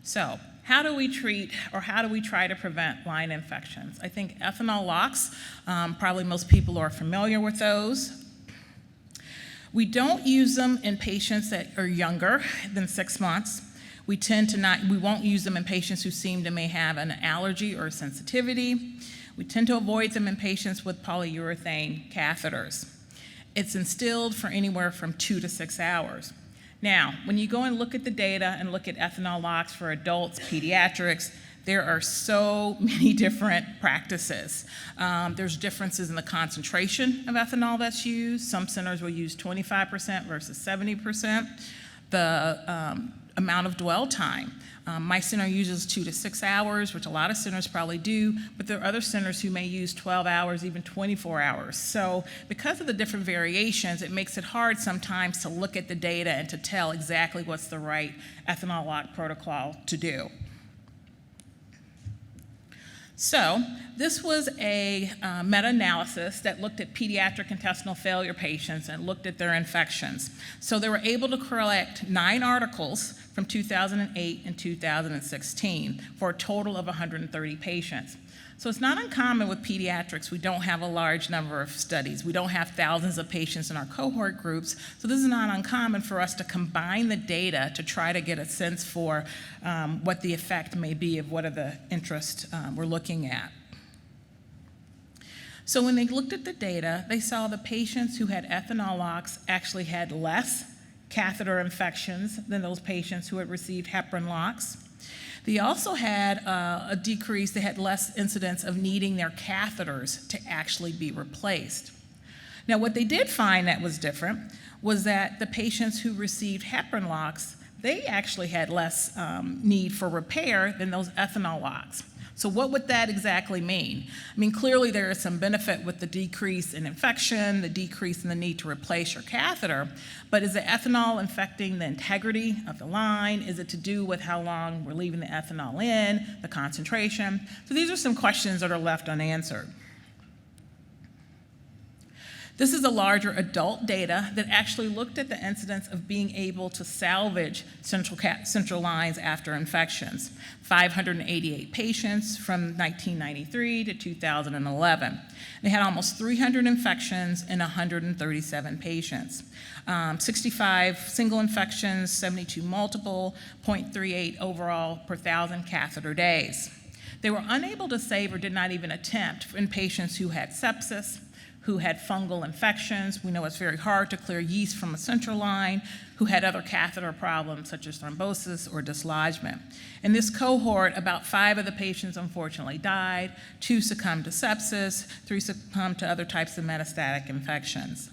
So, how do we treat or how do we try to prevent line infections? I think ethanol locks, probably most people are familiar with those. We don't use them in patients that are younger than 6 months. We won't use them in patients who seem to may have an allergy or sensitivity. We tend to avoid them in patients with polyurethane catheters. It's instilled for anywhere from 2 to 6 hours. Now, when you go and look at the data and look at ethanol locks for adults, pediatrics, there are so many different practices. There's differences in the concentration of ethanol that's used. Some centers will use 25% versus 70%. The amount of dwell time. My center uses 2 to 6 hours, which a lot of centers probably do, but there are other centers who may use 12 hours, even 24 hours. So because of the different variations, it makes it hard sometimes to look at the data and to tell exactly what's the right ethanol lock protocol to do. So this was a meta-analysis that looked at pediatric intestinal failure patients and looked at their infections. So they were able to collect 9 articles from 2008 and 2016 for a total of 130 patients. So it's not uncommon with pediatrics. We don't have a large number of studies. We don't have thousands of patients in our cohort groups. So this is not uncommon for us to combine the data to try to get a sense for what the effect may be of what are the interests we're looking at. So when they looked at the data, they saw the patients who had ethanol locks actually had less catheter infections than those patients who had received heparin locks. They also had a decrease, they had less incidence of needing their catheters to actually be replaced. Now, what they did find that was different was that the patients who received heparin locks, they actually had less need for repair than those ethanol locks. So what would that exactly mean? I mean, clearly there is some benefit with the decrease in infection, the decrease in the need to replace your catheter, but is the ethanol affecting the integrity of the line? Is it to do with how long we're leaving the ethanol in, the concentration? So these are some questions that are left unanswered. This is a larger adult data that actually looked at the incidence of being able to salvage central lines after infections. 588 patients from 1993 to 2011. They had almost 300 infections in 137 patients. 65 single infections, 72 multiple, 0.38 overall per 1,000 catheter days. They were unable to save or did not even attempt in patients who had sepsis, who had fungal infections. We know it's very hard to clear yeast from a central line, who had other catheter problems such as thrombosis or dislodgement. In this cohort, about 5 of the patients unfortunately died, 2 succumbed to sepsis, 3 succumbed to other types of metastatic infections.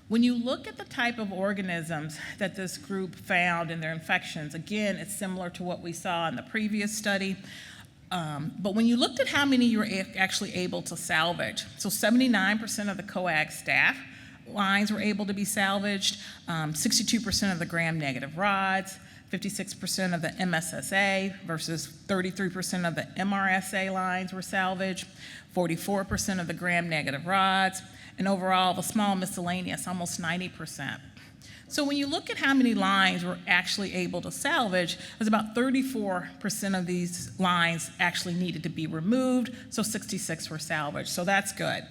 When you look at the type of organisms that this group found in their infections, again, it's similar to what we saw in the previous study. But when you looked at how many you were actually able to salvage, so 79% of the coag staph lines were able to be salvaged, 62% of the gram-negative rods, 56% of the MSSA versus 33% of the MRSA lines were salvaged, 44% of the gram-negative rods, and overall the small miscellaneous, almost 90%. So when you look at how many lines we're actually able to salvage, it was about 34% of these lines actually needed to be removed, so 66 were salvaged, so that's good.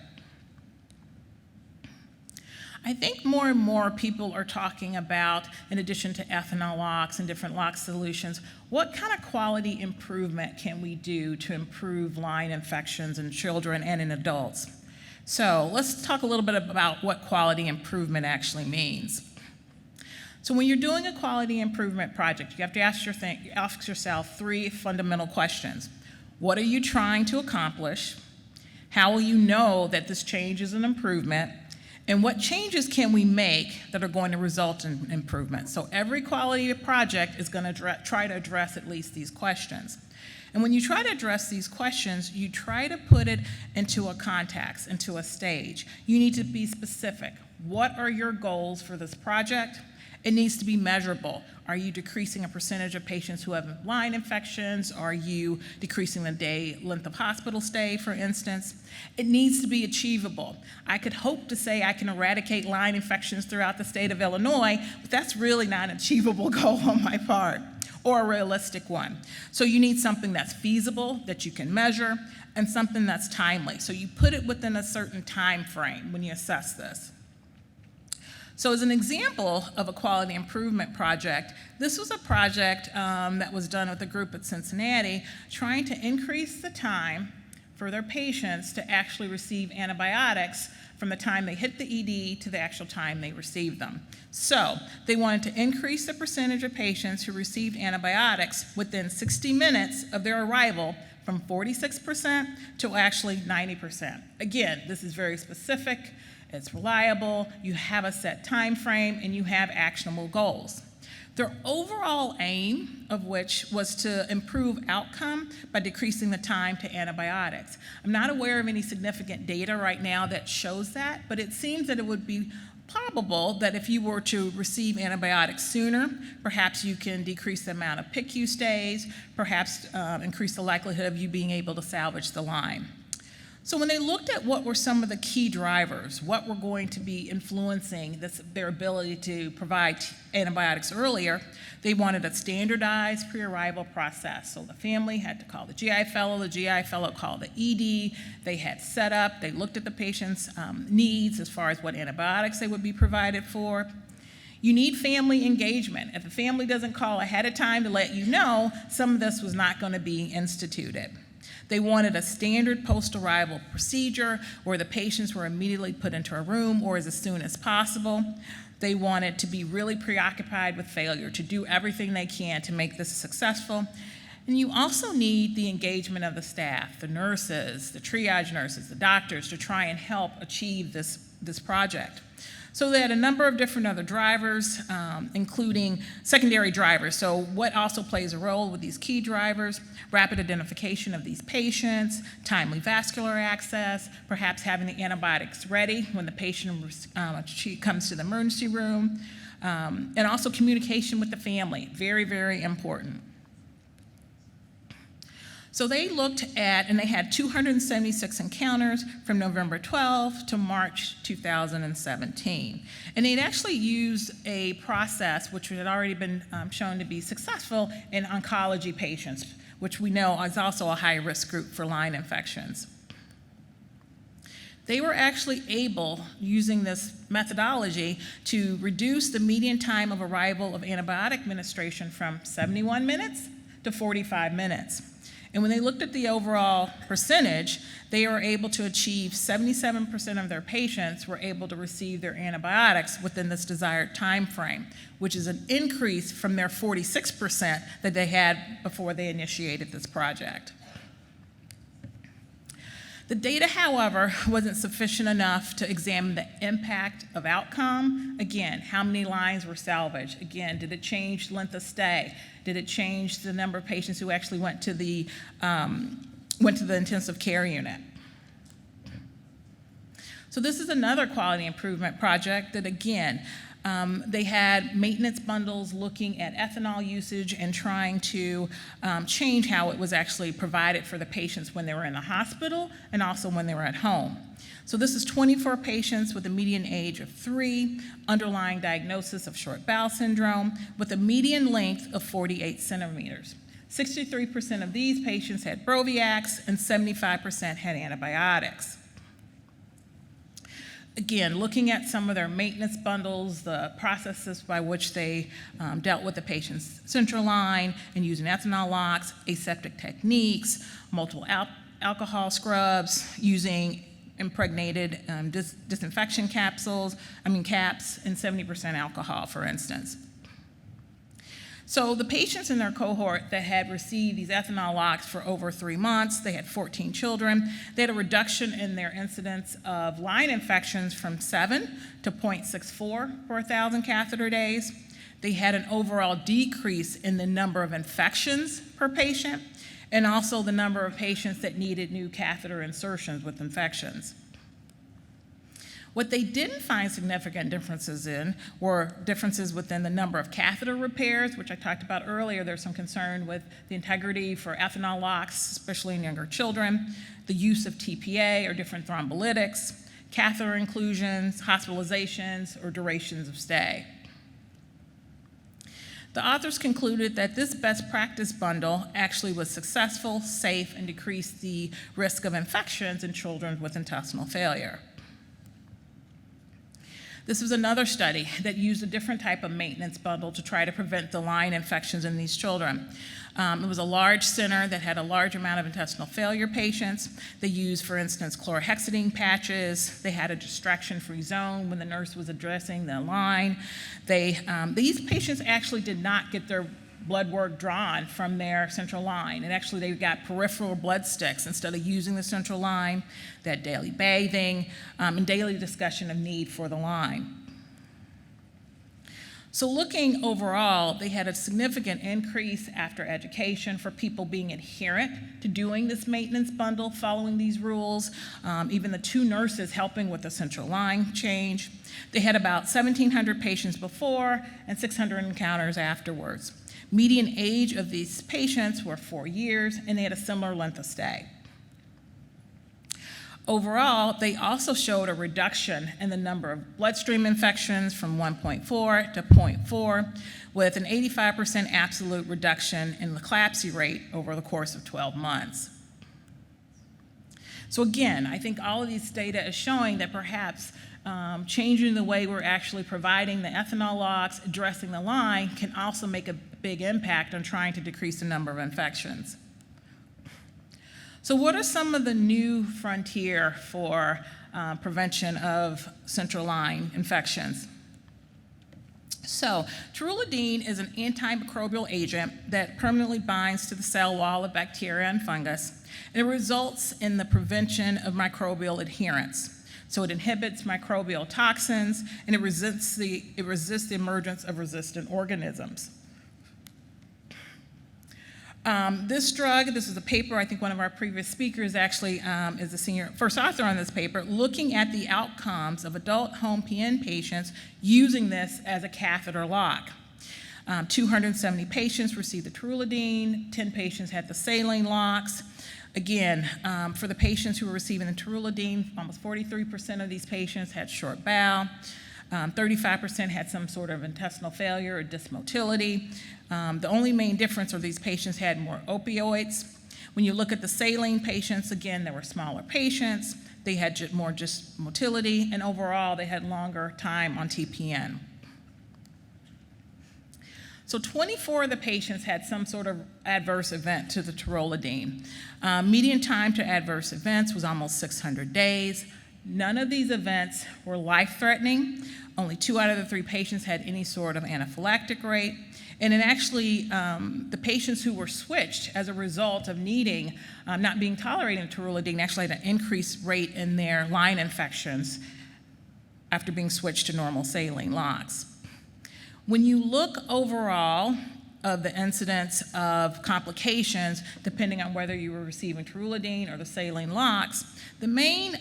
I think more and more people are talking about, in addition to ethanol locks and different lock solutions, what kind of quality improvement can we do to improve line infections in children and in adults? So let's talk a little bit about what quality improvement actually means. So when you're doing a quality improvement project, you have to ask yourself 3 fundamental questions. What are you trying to accomplish? How will you know that this change is an improvement? And what changes can we make that are going to result in improvement? So every quality project is going to try to address at least these questions. And when you try to address these questions, you try to put it into a context, into a stage. You need to be specific. What are your goals for this project? It needs to be measurable. Are you decreasing a percentage of patients who have line infections? Are you decreasing the day length of hospital stay, for instance? It needs to be achievable. I could hope to say I can eradicate line infections throughout the state of Illinois, but that's really not an achievable goal on my part, or a realistic one. So you need something that's feasible, that you can measure, and something that's timely. So you put it within a certain time frame when you assess this. So as an example of a quality improvement project, this was a project that was done with a group at Cincinnati trying to increase the time for their patients to actually receive antibiotics from the time they hit the ED to the actual time they received them. So they wanted to increase the percentage of patients who received antibiotics within 60 minutes of their arrival from 46% to actually 90%. Again, this is very specific. It's reliable, you have a set time frame, and you have actionable goals. Their overall aim of which was to improve outcome by decreasing the time to antibiotics. I'm not aware of any significant data right now that shows that, but it seems that it would be probable that if you were to receive antibiotics sooner, perhaps you can decrease the amount of PICU stays, perhaps increase the likelihood of you being able to salvage the line. So when they looked at what were some of the key drivers, what were going to be influencing their ability to provide antibiotics earlier, they wanted a standardized pre-arrival process. So the family had to call the GI fellow called the ED, they had set up, they looked at the patient's needs as far as what antibiotics they would be provided for. You need family engagement. If the family doesn't call ahead of time to let you know, some of this was not going to be instituted. They wanted a standard post-arrival procedure where the patients were immediately put into a room or as soon as possible. They wanted to be really preoccupied with failure, to do everything they can to make this successful. And you also need the engagement of the staff, the nurses, the triage nurses, the doctors, to try and help achieve this project. So they had a number of different other drivers, including secondary drivers. So what also plays a role with these key drivers? Rapid identification of these patients, timely vascular access, perhaps having the antibiotics ready when the patient comes to the emergency room, and also communication with the family, very, very important. So they looked at, and they had 276 encounters from November 12 to March 2017. And they'd actually used a process which had already been shown to be successful in oncology patients, which we know is also a high-risk group for line infections. They were actually able, using this methodology, to reduce the median time of arrival of antibiotic administration from 71 minutes to 45 minutes. And when they looked at the overall percentage, they were able to achieve 77% of their patients were able to receive their antibiotics within this desired time frame, which is an increase from their 46% that they had before they initiated this project. The data, however, wasn't sufficient enough to examine the impact of outcome. Again, how many lines were salvaged? Again, did it change length of stay? Did it change the number of patients who actually went to the intensive care unit? So this is another quality improvement project that, again, They had maintenance bundles looking at ethanol usage and trying to change how it was actually provided for the patients when they were in the hospital and also when they were at home. So this is 24 patients with a median age of 3, underlying diagnosis of short bowel syndrome, with a median length of 48 centimeters. 63% of these patients had Broviacs and 75% had antibiotics. Again, looking at some of their maintenance bundles, the processes by which they dealt with the patient's central line and using ethanol locks, aseptic techniques, multiple alcohol scrubs, using impregnated disinfection caps, and 70% alcohol, for instance. So the patients in their cohort that had received these ethanol locks for over 3 months, they had 14 children, they had a reduction in their incidence of line infections from 7 to 0.64 per 1,000 catheter days. They had an overall decrease in the number of infections per patient, and also the number of patients that needed new catheter insertions with infections. What they didn't find significant differences in were differences within the number of catheter repairs, which I talked about earlier. There's some concern with the integrity for ethanol locks, especially in younger children, the use of TPA or different thrombolytics, catheter inclusions, hospitalizations, or durations of stay. The authors concluded that this best practice bundle actually was successful, safe, and decreased the risk of infections in children with intestinal failure. This was another study that used a different type of maintenance bundle to try to prevent the line infections in these children. It was a large center that had a large amount of intestinal failure patients. They used, for instance, chlorhexidine patches. They had a distraction-free zone when the nurse was addressing the line. These patients actually did not get their blood work drawn from their central line. And actually, they got peripheral blood sticks instead of using the central line. They had daily bathing and daily discussion of need for the line. So looking overall, they had a significant increase after education for people being adherent to doing this maintenance bundle, following these rules, even the 2 nurses helping with the central line change. They had about 1,700 patients before and 600 encounters afterwards. Median age of these patients were 4 years, and they had a similar length of stay. Overall, they also showed a reduction in the number of bloodstream infections from 1.4 to 0.4, with an 85% absolute reduction in the collapse rate over the course of 12 months. So again, I think all of these data is showing that perhaps changing the way we're actually providing the ethanol locks, addressing the line, can also make a big impact on trying to decrease the number of infections. So what are some of the new frontier for prevention of central line infections? So terulidine is an antimicrobial agent that permanently binds to the cell wall of bacteria and fungus, and it results in the prevention of microbial adherence. So it inhibits microbial toxins, and it resists the emergence of resistant organisms. This drug, this is a paper, I think one of our previous speakers actually is the first author on this paper, looking at the outcomes of adult home PN patients using this as a catheter lock. 270 patients received the terulidine, 10 patients had the saline locks. Again, for the patients who were receiving the terulidine, almost 43% of these patients had short bowel. 35% had some sort of intestinal failure or dysmotility. The only main difference are these patients had more opioids. When you look at the saline patients, again, they were smaller patients. They had more just motility, and overall, they had longer time on TPN. So 24 of the patients had some sort of adverse event to the terulidine. Median time to adverse events was almost 600 days. None of these events were life-threatening. Only 2 out of the 3 patients had any sort of anaphylactic rate. And then actually, the patients who were switched as a result of needing, not being tolerating terulidine, actually had an increased rate in their line infections after being switched to normal saline locks. When you look overall of the incidence of complications, depending on whether you were receiving terulidine or the saline locks, the main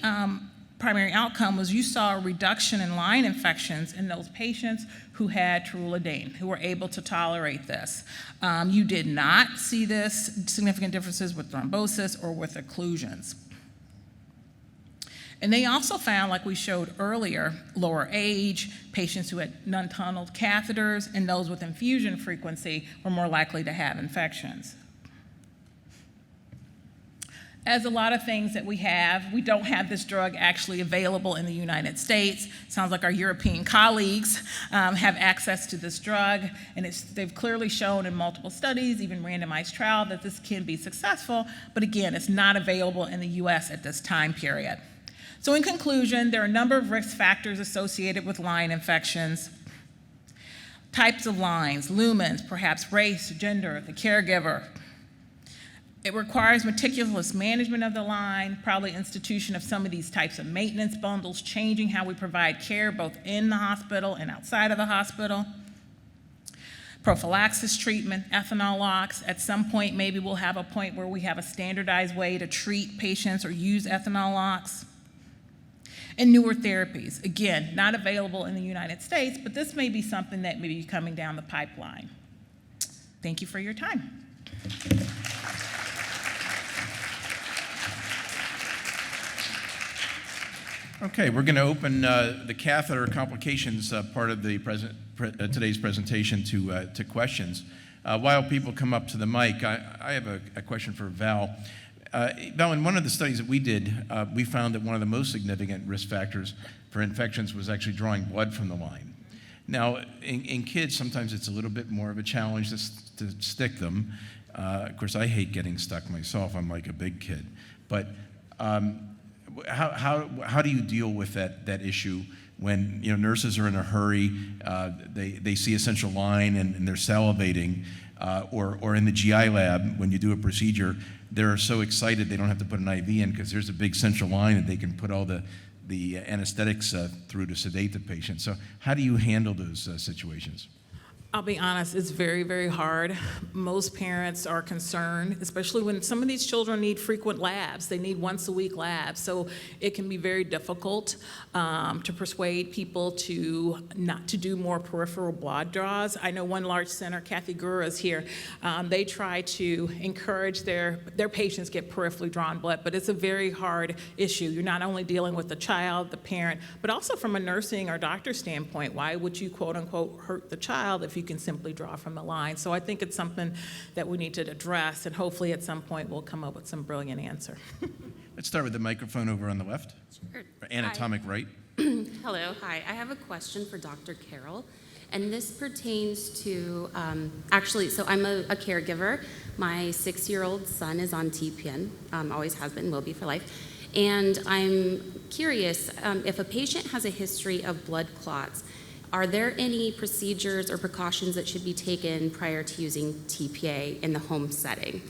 primary outcome was you saw a reduction in line infections in those patients who had terulidine, who were able to tolerate this. You did not see this significant differences with thrombosis or with occlusions. And they also found, like we showed earlier, lower age, patients who had non-tunneled catheters, and those with infusion frequency were more likely to have infections. As a lot of things that we don't have this drug actually available in the United States. Sounds like our European colleagues have access to this drug, and they've clearly shown in multiple studies, even randomized trial, that this can be successful, but again, it's not available in the US at this time period. So in conclusion, there are a number of risk factors associated with line infections. Types of lines, lumens, perhaps race, gender, the caregiver. It requires meticulous management of the line, probably institution of some of these types of maintenance bundles, changing how we provide care both in the hospital and outside of the hospital. Prophylaxis treatment, ethanol locks. At some point, maybe we'll have a point where we have a standardized way to treat patients or use ethanol locks. And newer therapies. Again, not available in the United States, but this may be something that may be coming down the pipeline. Thank you for your time. Okay, we're going to open the catheter complications part of the today's presentation to questions. While people come up to the mic, I have a question for Val. Val, in one of the studies that we did, we found that one of the most significant risk factors for infections was actually drawing blood from the line. Now, in kids, sometimes it's a little bit more of a challenge to stick them. Of course, I hate getting stuck myself. I'm like a big kid. But how do you deal with that issue when nurses are in a hurry, they see a central line and they're salivating, or in the GI lab when you do a procedure, they're so excited they don't have to put an IV in because there's a big central line that they can put all the anesthetics through to sedate the patient. So how do you handle those situations? I'll be honest, it's very, very hard. Most parents are concerned, especially when some of these children need frequent labs. They need once-a-week labs. So it can be very difficult to persuade people not to do more peripheral blood draws. I know one large center, Kathy Gura's here, they try to encourage their patients get peripherally drawn blood, but it's a very hard issue. You're not only dealing with the child, the parent, but also from a nursing or doctor standpoint. Why would you, quote unquote, hurt the child if you can simply draw from the line? So I think it's something that we need to address, and hopefully at some point we'll come up with some brilliant answer. Let's start with the microphone over on the left. Sure. Anatomic right. Hello, hi. I have a question for Dr. Carroll, and this pertains to, so I'm a caregiver. My 6-year-old son is on TPN, always has been, will be for life. And I'm curious, if a patient has a history of blood clots, are there any procedures or precautions that should be taken prior to using TPA in the home setting?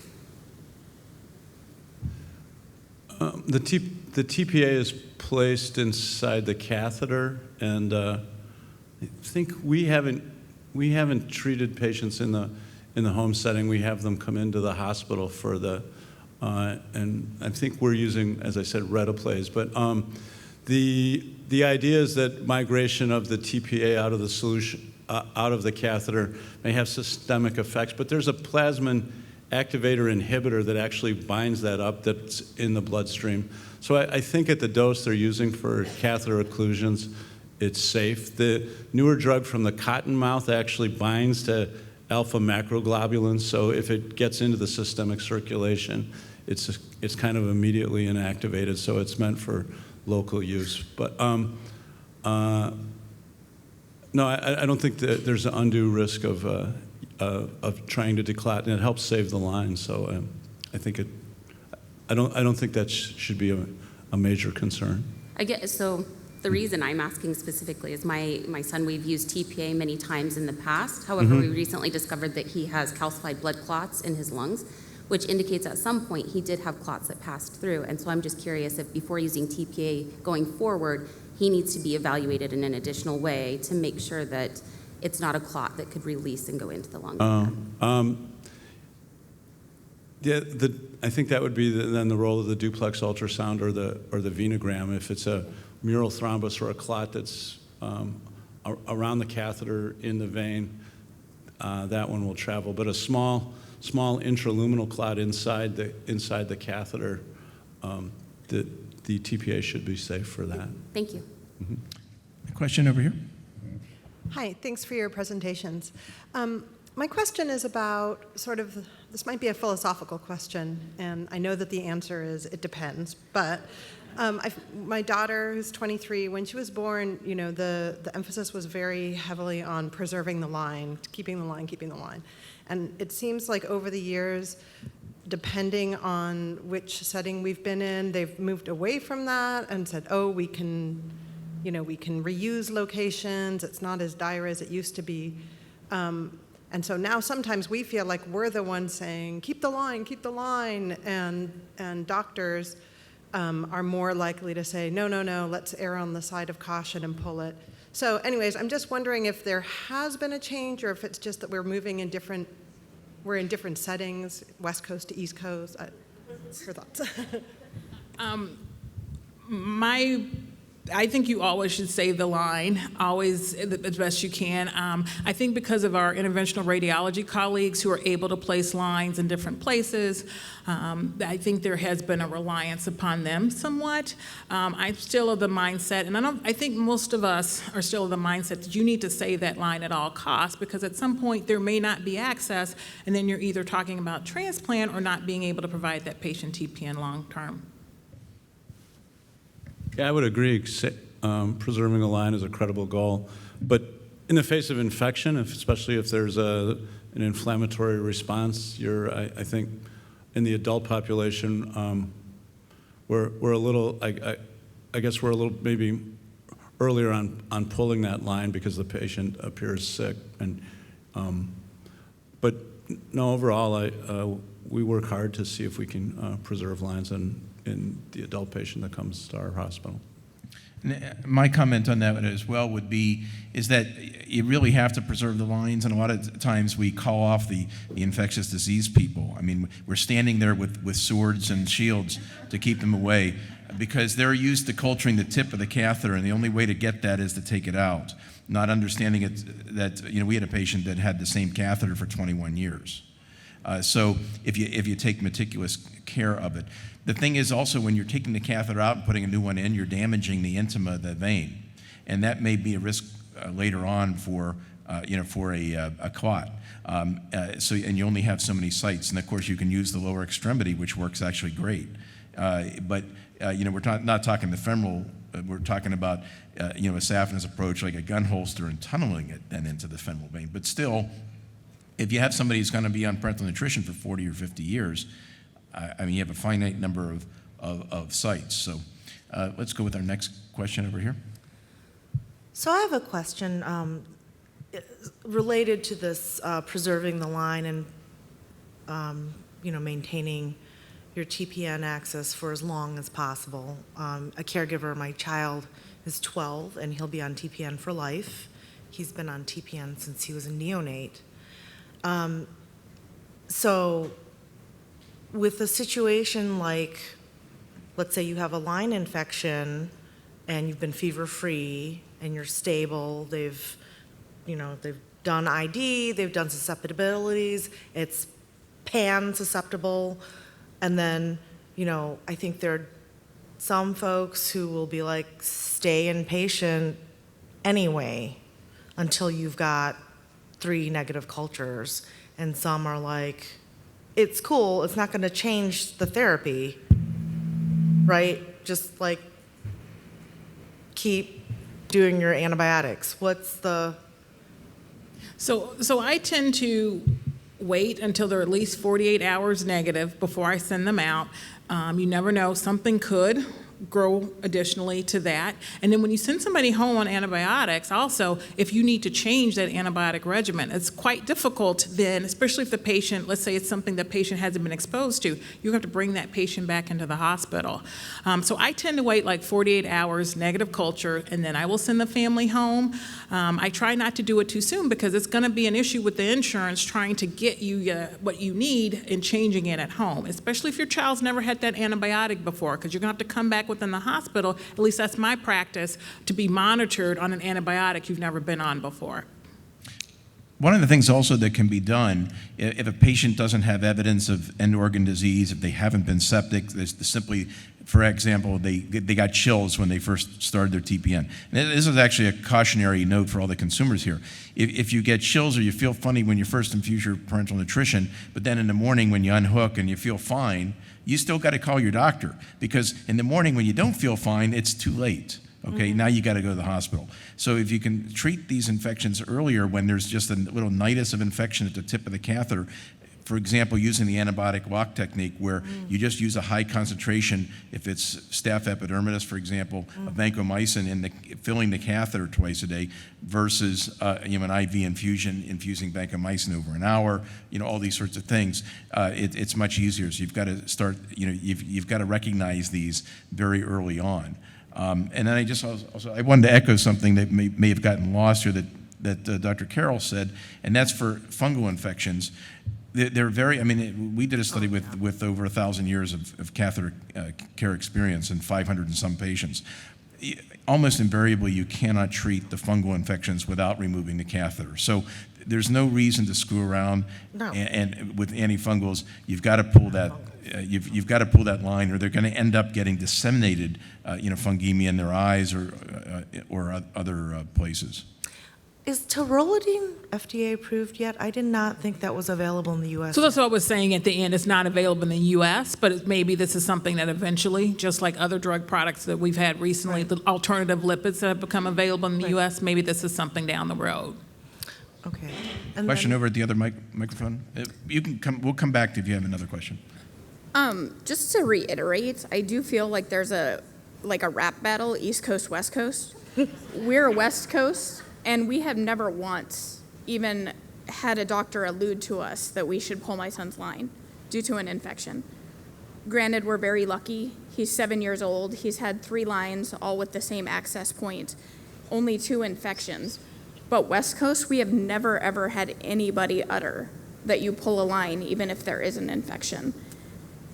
The TPA is placed inside the catheter, and I think we haven't treated patients in the home setting. We have them come into the hospital for and I think we're using, as I said, Retoplays. But the idea is that migration of the TPA out of the solution, out of the catheter, may have systemic effects. But there's a plasmin activator inhibitor that actually binds that up that's in the bloodstream. So I think at the dose they're using for catheter occlusions, it's safe. The newer drug from the cottonmouth actually binds to alpha macroglobulins, so if it gets into the systemic circulation, it's kind of immediately inactivated, so it's meant for local use. But no, I don't think that there's an undue risk of trying to declot, and it helps save the line. So I think I don't think that should be a major concern. I get so. The reason I'm asking specifically is my son, we've used TPA many times in the past. However, we recently discovered that he has calcified blood clots in his lungs, which indicates at some point he did have clots that passed through. And so I'm just curious if before using TPA going forward, he needs to be evaluated in an additional way to make sure that it's not a clot that could release and go into the lung. Yeah, I think that would be then the role of the duplex ultrasound or the venogram. If it's a mural thrombus or a clot that's around the catheter in the vein, that one will travel. But a small intraluminal clot inside the catheter, the TPA should be safe for that. Thank you. Mm-hmm. A question over here. Hi, thanks for your presentations. My question is about this might be a philosophical question, and I know that the answer is it depends, but my daughter, who's 23, when she was born, the emphasis was very heavily on preserving the line, keeping the line. And it seems like over the years, depending on which setting we've been in, they've moved away from that and said, oh, we can reuse locations, it's not as dire as it used to be. And so now sometimes we feel like we're the ones saying, keep the line, and doctors are more likely to say, no, let's err on the side of caution and pull it. So anyways, I'm just wondering if there has been a change or if it's just that we're in different settings, West Coast to East Coast. Your thoughts? I think you always should save the line, always as best you can. I think because of our interventional radiology colleagues who are able to place lines in different places, I think there has been a reliance upon them somewhat. I'm still of the mindset, and I think most of us are still of the mindset that you need to save that line at all costs, because at some point there may not be access, and then you're either talking about transplant or not being able to provide that patient TPN long term. Yeah, I would agree. Preserving the line is a credible goal. But in the face of infection, especially if there's an inflammatory response, I think in the adult population, we're a little, I guess we're a little maybe earlier on pulling that line because the patient appears sick. But no, overall, we work hard to see if we can preserve lines in the adult patient that comes to our hospital. My comment on that as well is that you really have to preserve the lines, and a lot of times we call off the infectious disease people. I mean, we're standing there with swords and shields to keep them away because they're used to culturing the tip of the catheter, and the only way to get that is to take it out, not understanding that we had a patient that had the same catheter for 21 years. So if you take meticulous care of it. The thing is also when you're taking the catheter out and putting a new one in, you're damaging the intima of the vein. And that may be a risk later on for a clot. And you only have so many sites. And of course you can use the lower extremity, which works actually great. But we're not talking the femoral, we're talking about a saphenous approach like a gun holster and tunneling it then into the femoral vein. But still, if you have somebody who's going to be on parenteral nutrition for 40 or 50 years, you have a finite number of sites. So let's go with our next question over here. So I have a question related to this preserving the line and maintaining your TPN access for as long as possible. A caregiver, my child is 12 and he'll be on TPN for life. He's been on TPN since he was a neonate. So with a situation like, let's say you have a line infection and you've been fever-free and you're stable, they've done ID, they've done susceptibilities, it's pan-susceptible, and then, I think there are some folks who will be like, stay inpatient anyway until you've got 3 negative cultures, and some are like, it's cool, it's not going to change the therapy, right? Just like keep doing your antibiotics. What's the... So I tend to wait until they're at least 48 hours negative before I send them out. You never know, something could grow additionally to that. And then when you send somebody home on antibiotics, also, if you need to change that antibiotic regimen, it's quite difficult then, especially if the patient, let's say it's something the patient hasn't been exposed to, you have to bring that patient back into the hospital. So I tend to wait like 48 hours, negative culture, and then I will send the family home. I try not to do it too soon because it's going to be an issue with the insurance trying to get you what you need and changing it at home, especially if your child's never had that antibiotic before, because you're going to have to come back within the hospital, at least that's my practice, to be monitored on an antibiotic you've never been on before. One of the things also that can be done, if a patient doesn't have evidence of end organ disease, if they haven't been septic, there's simply, for example, they got chills when they first started their TPN. And this is actually a cautionary note for all the consumers here. If you get chills or you feel funny when you first infuse your parenteral nutrition, but then in the morning when you unhook and you feel fine, you still got to call your doctor, because in the morning when you don't feel fine, it's too late. Okay, now you got to go to the hospital. So if you can treat these infections earlier when there's just a little nidus of infection at the tip of the catheter, for example, using the antibiotic lock technique where you just use a high concentration, if it's staph epidermidis, for example, of vancomycin filling the catheter twice a day versus an IV infusion, infusing vancomycin over an hour, all these sorts of things. It's much easier. So you've got to start, you've got to recognize these very early on. And then I wanted to echo something that may have gotten lost here that Dr. Carroll said, and that's for fungal infections. They're very, we did a study with over 1,000 years of catheter care experience and 500 and some patients. Almost invariably, you cannot treat the fungal infections without removing the catheter. So there's no reason to screw around. No. And with antifungals, you've got to pull that. You've got to pull that line, or they're going to end up getting disseminated, fungemia in their eyes or other places. Is taurolidine FDA approved yet? I did not think that was available in the U.S. So that's what I was saying at the end. It's not available in the U.S., but maybe this is something that eventually, just like other drug products that we've had recently, the alternative lipids that have become available in the U.S., maybe this is something down the road. Okay. Question over at the other microphone. You can come. We'll come back if you have another question. Just to reiterate, I do feel like there's a rap battle, East Coast, West Coast. We're West Coast, and we have never once even had a doctor allude to us that we should pull my son's line due to an infection. Granted, we're very lucky. He's 7 years old. He's had 3 lines, all with the same access point, only 2 infections. But West Coast, we have never, ever had anybody utter that you pull a line, even if there is an infection.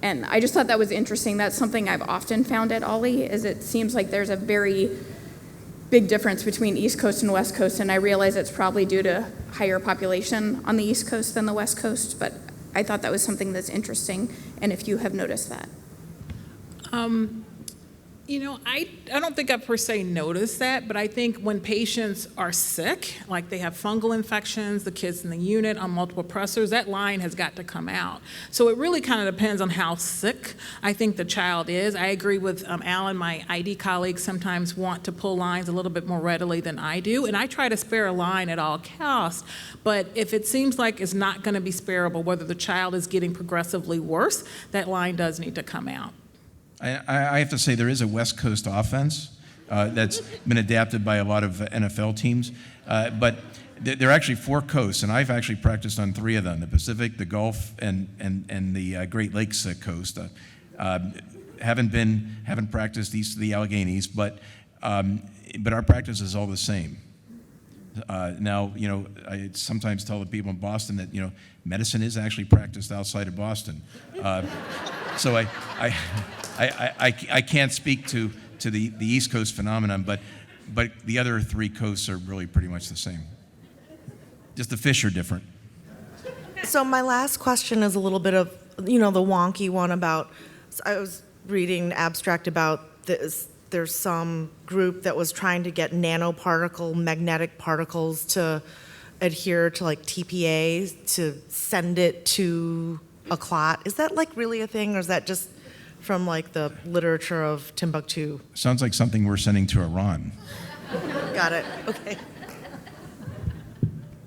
And I just thought that was interesting. That's something I've often found at Oley, is it seems like there's a very big difference between East Coast and West Coast, and I realize it's probably due to higher population on the East Coast than the West Coast, but I thought that was something that's interesting, and if you have noticed that. I don't think I per se noticed that, but I think when patients are sick, like they have fungal infections, the kids in the unit on multiple pressors, that line has got to come out. So it really kind of depends on how sick I think the child is. I agree with Alan, my ID colleagues sometimes want to pull lines a little bit more readily than I do, and I try to spare a line at all costs, but if it seems like it's not going to be spareable, whether the child is getting progressively worse, that line does need to come out. I have to say there is a West Coast offense that's been adapted by a lot of NFL teams, but there are actually 4 coasts, and I've actually practiced on 3 of them: the Pacific, the Gulf, and the Great Lakes coast. Haven't practiced east of the Alleghenies, but our practice is all the same. Now, I sometimes tell the people in Boston that medicine is actually practiced outside of Boston, so I can't speak to the East Coast phenomenon, but the other 3 coasts are really pretty much the same. Just the fish are different. So my last question is a little bit of, the wonky one about, I was reading an abstract about this. There's some group that was trying to get magnetic particles to adhere to TPA to send it to a clot. Is that really a thing, or is that just from the literature of Timbuktu? Sounds like something we're sending to Iran. Got it. Okay.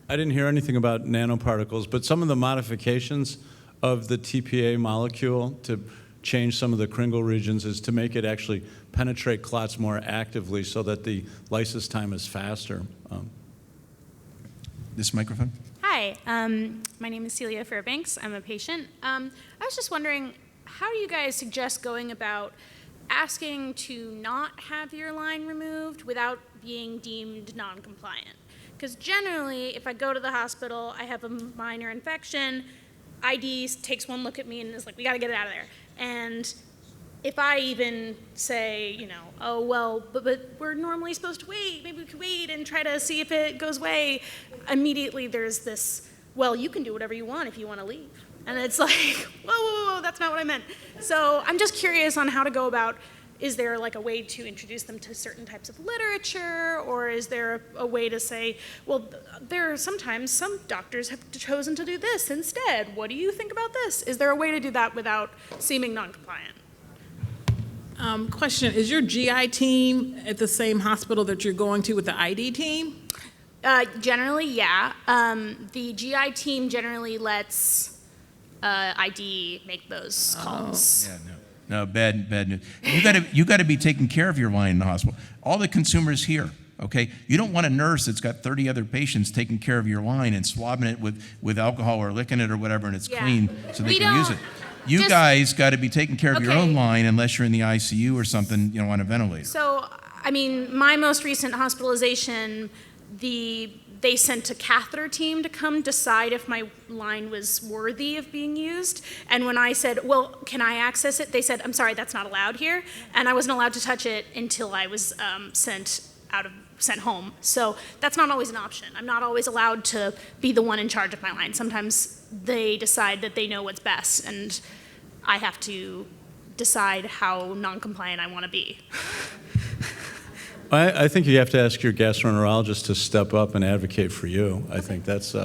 I didn't hear anything about nanoparticles, but some of the modifications of the TPA molecule to change some of the Kringle regions is to make it actually penetrate clots more actively so that the lysis time is faster. This microphone? Hi, my name is Celia Fairbanks. I'm a patient. I was just wondering, how do you guys suggest going about asking to not have your line removed without being deemed non-compliant? Because generally, if I go to the hospital, I have a minor infection, ID takes one look at me and is like, we gotta get it out of there. And if I even say, you know, oh, well, but we're normally supposed to wait, maybe we could wait and try to see if it goes away, immediately there's this, well, you can do whatever you want if you want to leave. And it's like, whoa, whoa, whoa, that's not what I meant. So I'm just curious on how to go about, is there like a way to introduce them to certain types of literature, or is there a way to say, well, there are sometimes some doctors have chosen to do this instead. What do you think about this? Is there a way to do that without seeming non-compliant? Question, is your GI team at the same hospital that you're going to with the ID team? Generally, yeah. The GI team generally lets ID make those calls. Yeah, no, bad news. You got to be taking care of your line in the hospital. All the consumers here, okay? You don't want a nurse that's got 30 other patients taking care of your line and swabbing it with alcohol or licking it or whatever, and it's clean so they can use it. You guys got to be taking care of your own line unless you're in the ICU or something, you know, on a ventilator. So, I mean, my most recent hospitalization, they sent a catheter team to come decide if my line was worthy of being used. And when I said, well, can I access it? They said, I'm sorry, that's not allowed here. And I wasn't allowed to touch it until I was sent home. So that's not always an option. I'm not always allowed to be the one in charge of my line. Sometimes they decide that they know what's best, and I have to decide how non-compliant I want to be. I think you have to ask your gastroenterologist to step up and advocate for you. I think that's,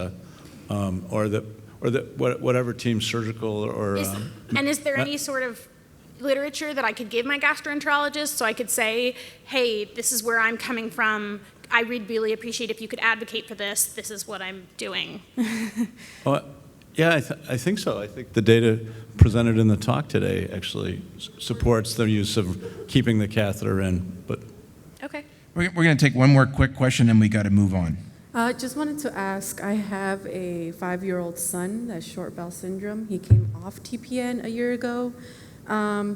whatever team, surgical or. And is there any sort of literature that I could give my gastroenterologist so I could say, hey, this is where I'm coming from. I would really appreciate if you could advocate for this. This is what I'm doing. Yeah, I think so. I think the data presented in the talk today actually supports the use of keeping the catheter in. But okay. We're going to take one more quick question, and we got to move on. Just wanted to ask, I have a 5-year-old son that's short bowel syndrome. He came off TPN a year ago.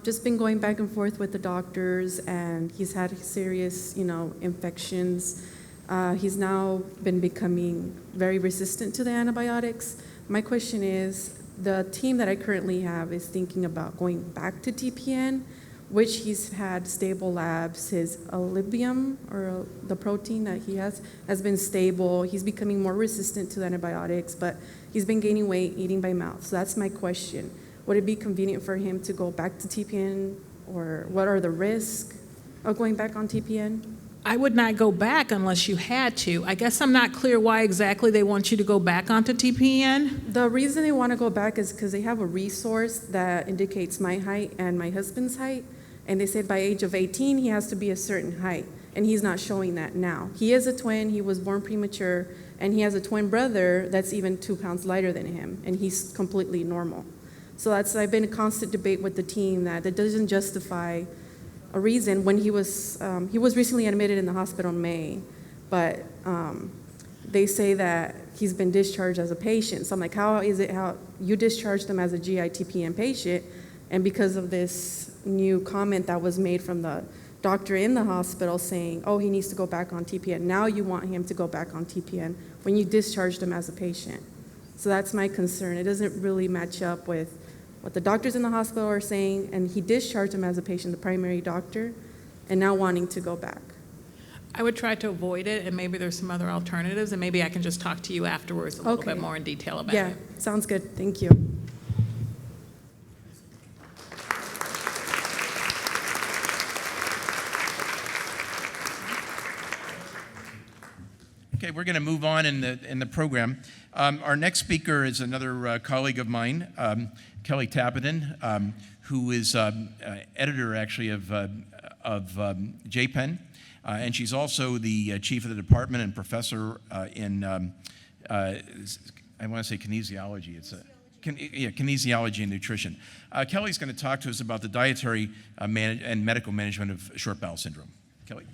Just been going back and forth with the doctors, and he's had serious, infections. He's now been becoming very resistant to the antibiotics. My question is, the team that I currently have is thinking about going back to TPN, which he's had stable labs. His albumin, or the protein that he has been stable. He's becoming more resistant to antibiotics, but he's been gaining weight, eating by mouth. So that's my question. Would it be convenient for him to go back to TPN, or what are the risks of going back on TPN? I would not go back unless you had to. I guess I'm not clear why exactly they want you to go back onto TPN. The reason they want to go back is because they have a resource that indicates my height and my husband's height. And they said by age of 18, he has to be a certain height. And he's not showing that now. He is a twin, he was born premature, and he has a twin brother that's even 2 pounds lighter than him, and he's completely normal. So I've been in constant debate with the team that doesn't justify a reason. When he was recently admitted in the hospital in May, but they say that he's been discharged as a patient. So I'm like, how is it how you discharged him as a GI TPN patient, and because of this new comment that was made from the doctor in the hospital saying, oh, he needs to go back on TPN, now you want him to go back on TPN when you discharged him as a patient. So that's my concern. It doesn't really match up with what the doctors in the hospital are saying, and he discharged him as a patient, the primary doctor, and now wanting to go back. I would try to avoid it, and maybe there's some other alternatives, and maybe I can just talk to you afterwards a little bit more in detail about it. Yeah, sounds good. Thank you. Okay, we're going to move on in the program. Our next speaker is another colleague of mine, Kelly Tapering, who is editor actually of JPEN, and she's also the chief of the department and professor in I want to say kinesiology. It's kinesiology and nutrition. Kelly's going to talk to us about the dietary and medical management of short bowel syndrome. Kelly.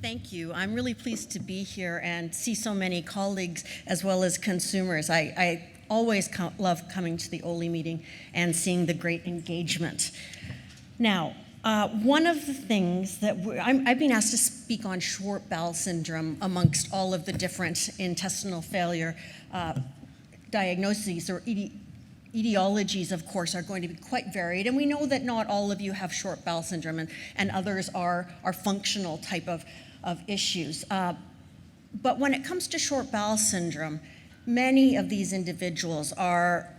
Thank you. I'm really pleased to be here and see so many colleagues as well as consumers. I always love coming to the Oley meeting and seeing the great engagement. Now, one of the things that I've been asked to speak on short bowel syndrome amongst all of the different intestinal failure diagnoses or etiologies, of course, are going to be quite varied. And we know that not all of you have short bowel syndrome and others are functional type of issues. But when it comes to short bowel syndrome, many of these individuals are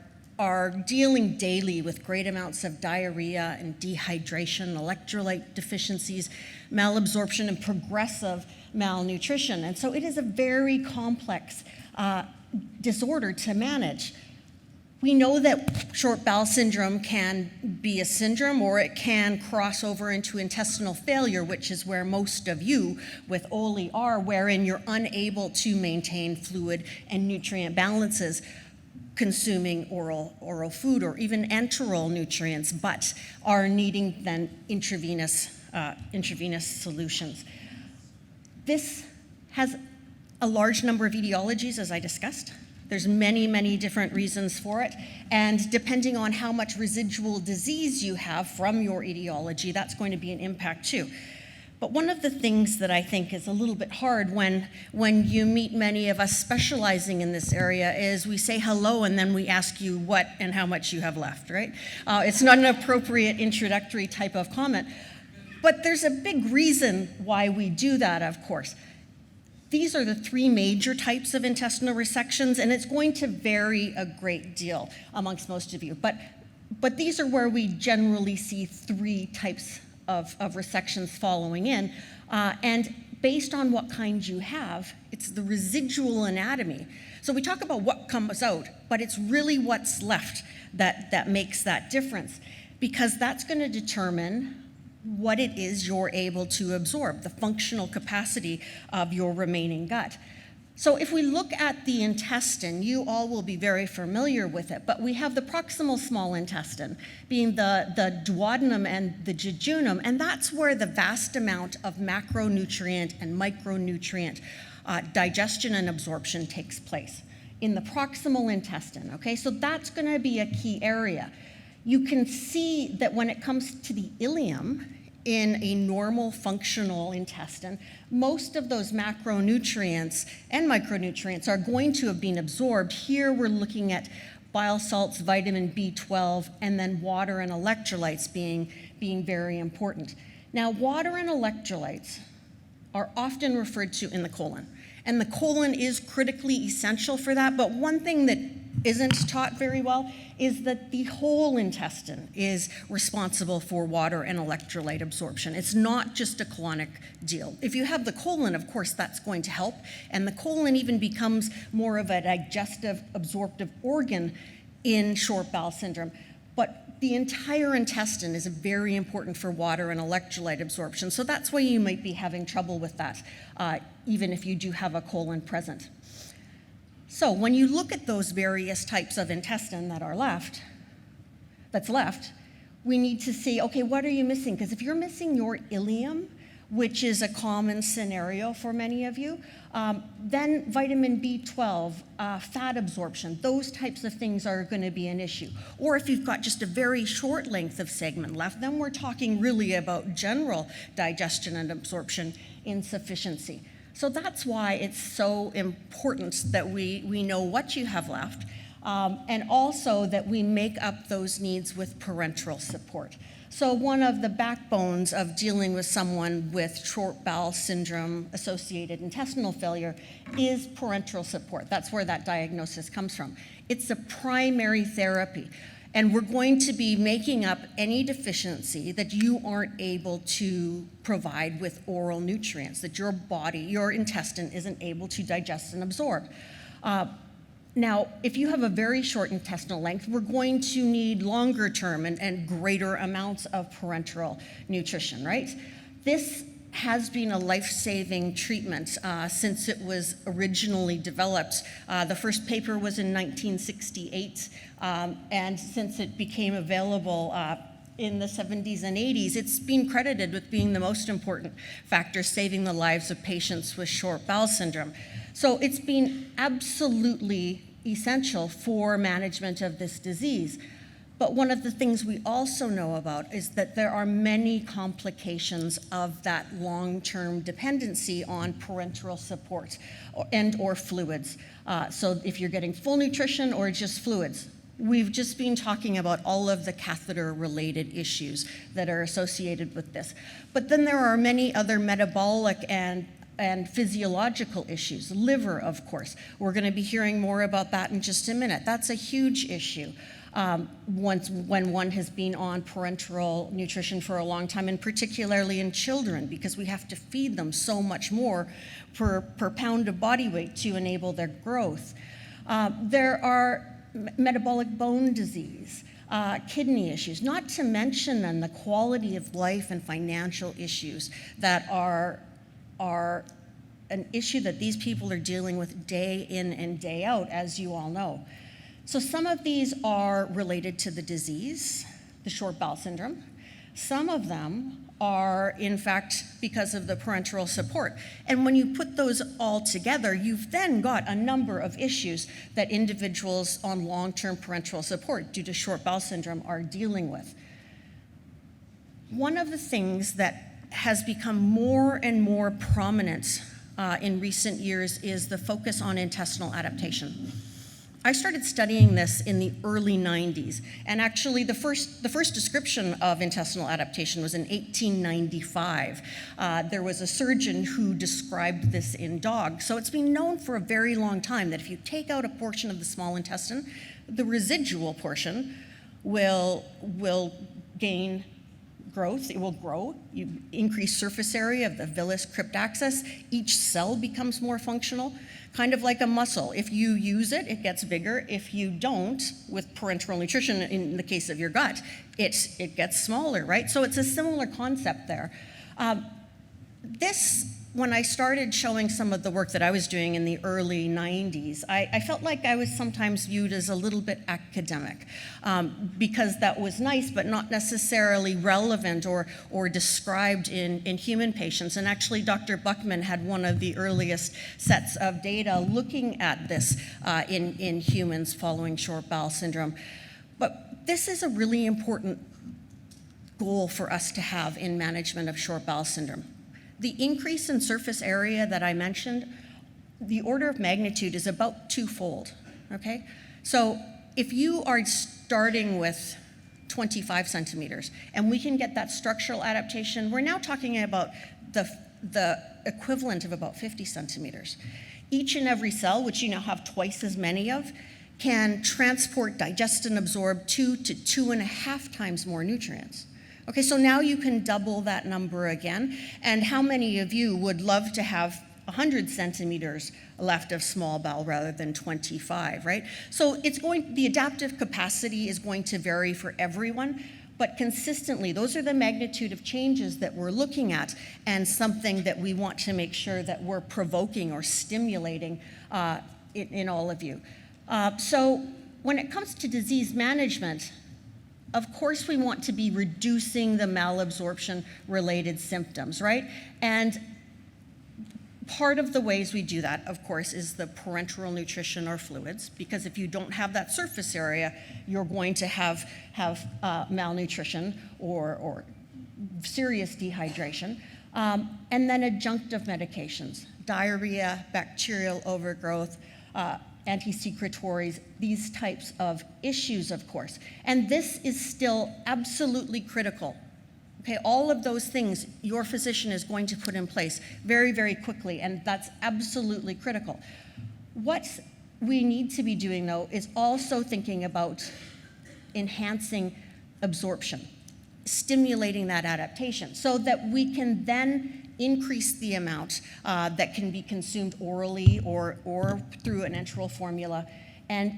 dealing daily with great amounts of diarrhea and dehydration, electrolyte deficiencies, malabsorption, and progressive malnutrition. And so it is a very complex disorder to manage. We know that short bowel syndrome can be a syndrome or it can cross over into intestinal failure, which is where most of you with Oley are, wherein you're unable to maintain fluid and nutrient balances consuming oral food or even enteral nutrients, but are needing then intravenous solutions. This has a large number of etiologies, as I discussed. There's many, many different reasons for it, and depending on how much residual disease you have from your etiology, that's going to be an impact too. But one of the things that I think is a little bit hard when you meet many of us specializing in this area is we say hello and then we ask you what and how much you have left, right? It's not an appropriate introductory type of comment, but there's a big reason why we do that, of course. These are the three major types of intestinal resections, and it's going to vary a great deal amongst most of you. But these are where we generally see three types of resections following in. And based on what kind you have, it's the residual anatomy. So we talk about what comes out, but it's really what's left that makes that difference, because that's going to determine what it is you're able to absorb, the functional capacity of your remaining gut. So if we look at the intestine, you all will be very familiar with it, but we have the proximal small intestine, being the duodenum and the jejunum, and that's where the vast amount of macronutrient and micronutrient digestion and absorption takes place, in the proximal intestine, okay? So that's gonna be a key area. You can see that when it comes to the ileum, in a normal functional intestine, most of those macronutrients and micronutrients are going to have been absorbed. Here we're looking at bile salts, vitamin B12, and then water and electrolytes being very important. Now, water and electrolytes are often referred to in the colon, and the colon is critically essential for that, but one thing that isn't taught very well is that the whole intestine is responsible for water and electrolyte absorption. It's not just a colonic deal. If you have the colon, of course, that's going to help, and the colon even becomes more of a digestive, absorptive organ in short bowel syndrome. But the entire intestine is very important for water and electrolyte absorption, so that's why you might be having trouble with that, even if you do have a colon present. So when you look at those various types of intestine that's left, we need to see, okay, what are you missing? Because if you're missing your ileum, which is a common scenario for many of you, then vitamin B12, fat absorption, those types of things are going to be an issue. Or if you've got just a very short length of segment left, then we're talking really about general digestion and absorption insufficiency. So that's why it's so important that we know what you have left, and also that we make up those needs with parenteral support. So one of the backbones of dealing with someone with short bowel syndrome associated intestinal failure is parenteral support. That's where that diagnosis comes from. It's a primary therapy. And we're going to be making up any deficiency that you aren't able to provide with oral nutrients, that your body, your intestine isn't able to digest and absorb. Now, if you have a very short intestinal length, we're going to need longer term and greater amounts of parenteral nutrition, right? This has been a life-saving treatment since it was originally developed. The first paper was in 1968, and since it became available in the 70s and 80s, it's been credited with being the most important factor saving the lives of patients with short bowel syndrome. So it's been absolutely essential for management of this disease. But one of the things we also know about is that there are many complications of that long-term dependency on parenteral support or fluids. So if you're getting full nutrition or just fluids, we've just been talking about all of the catheter-related issues that are associated with this. But then there are many other metabolic and physiological issues. Liver, of course. We're going to be hearing more about that in just a minute. That's a huge issue when one has been on parenteral nutrition for a long time, and particularly in children, because we have to feed them so much more per pound of body weight to enable their growth. There are metabolic bone disease, kidney issues, not to mention then the quality of life and financial issues that are an issue that these people are dealing with day in and day out, as you all know. So some of these are related to the disease, the short bowel syndrome. Some of them are, in fact, because of the parenteral support. And when you put those all together, you've then got a number of issues that individuals on long-term parenteral support due to short bowel syndrome are dealing with. One of the things that has become more and more prominent in recent years is the focus on intestinal adaptation. I started studying this in the early 90s, and actually the first description of intestinal adaptation was in 1895. There was a surgeon who described this in dogs. So it's been known for a very long time that if you take out a portion of the small intestine, the residual portion will gain growth, it will grow, you increase surface area of the villus crypt axis, each cell becomes more functional, kind of like a muscle. If you use it, it gets bigger. If you don't, with parenteral nutrition, in the case of your gut, it gets smaller, right? So it's a similar concept there. When I started showing some of the work that I was doing in the early 90s, I felt like I was sometimes viewed as a little bit academic because that was nice, but not necessarily relevant or described in human patients. And actually, Dr. Buckman had one of the earliest sets of data looking at this in humans following short bowel syndrome. But this is a really important goal for us to have in management of short bowel syndrome. The increase in surface area that I mentioned, the order of magnitude is about twofold, okay? So if you are starting with 25 centimeters and we can get that structural adaptation, we're now talking about the equivalent of about 50 centimeters. Each and every cell, which you now have twice as many of, can transport, digest, and absorb 2 to 2.5 times more nutrients. Okay, so now you can double that number again. And how many of you would love to have 100 centimeters left of small bowel rather than 25, right? So the adaptive capacity is going to vary for everyone, but consistently, those are the magnitude of changes that we're looking at and something that we want to make sure that we're provoking or stimulating in all of you. So when it comes to disease management, of course, we want to be reducing the malabsorption-related symptoms, right? And part of the ways we do that, of course, is the parenteral nutrition or fluids, because if you don't have that surface area, you're going to have malnutrition or serious dehydration. And then adjunctive medications, diarrhea, bacterial overgrowth, anti-secretories, these types of issues, of course. And this is still absolutely critical. Okay, all of those things your physician is going to put in place very, very quickly, and that's absolutely critical. What we need to be doing, though, is also thinking about enhancing absorption, stimulating that adaptation, so that we can then increase the amount that can be consumed orally or through an enteral formula, and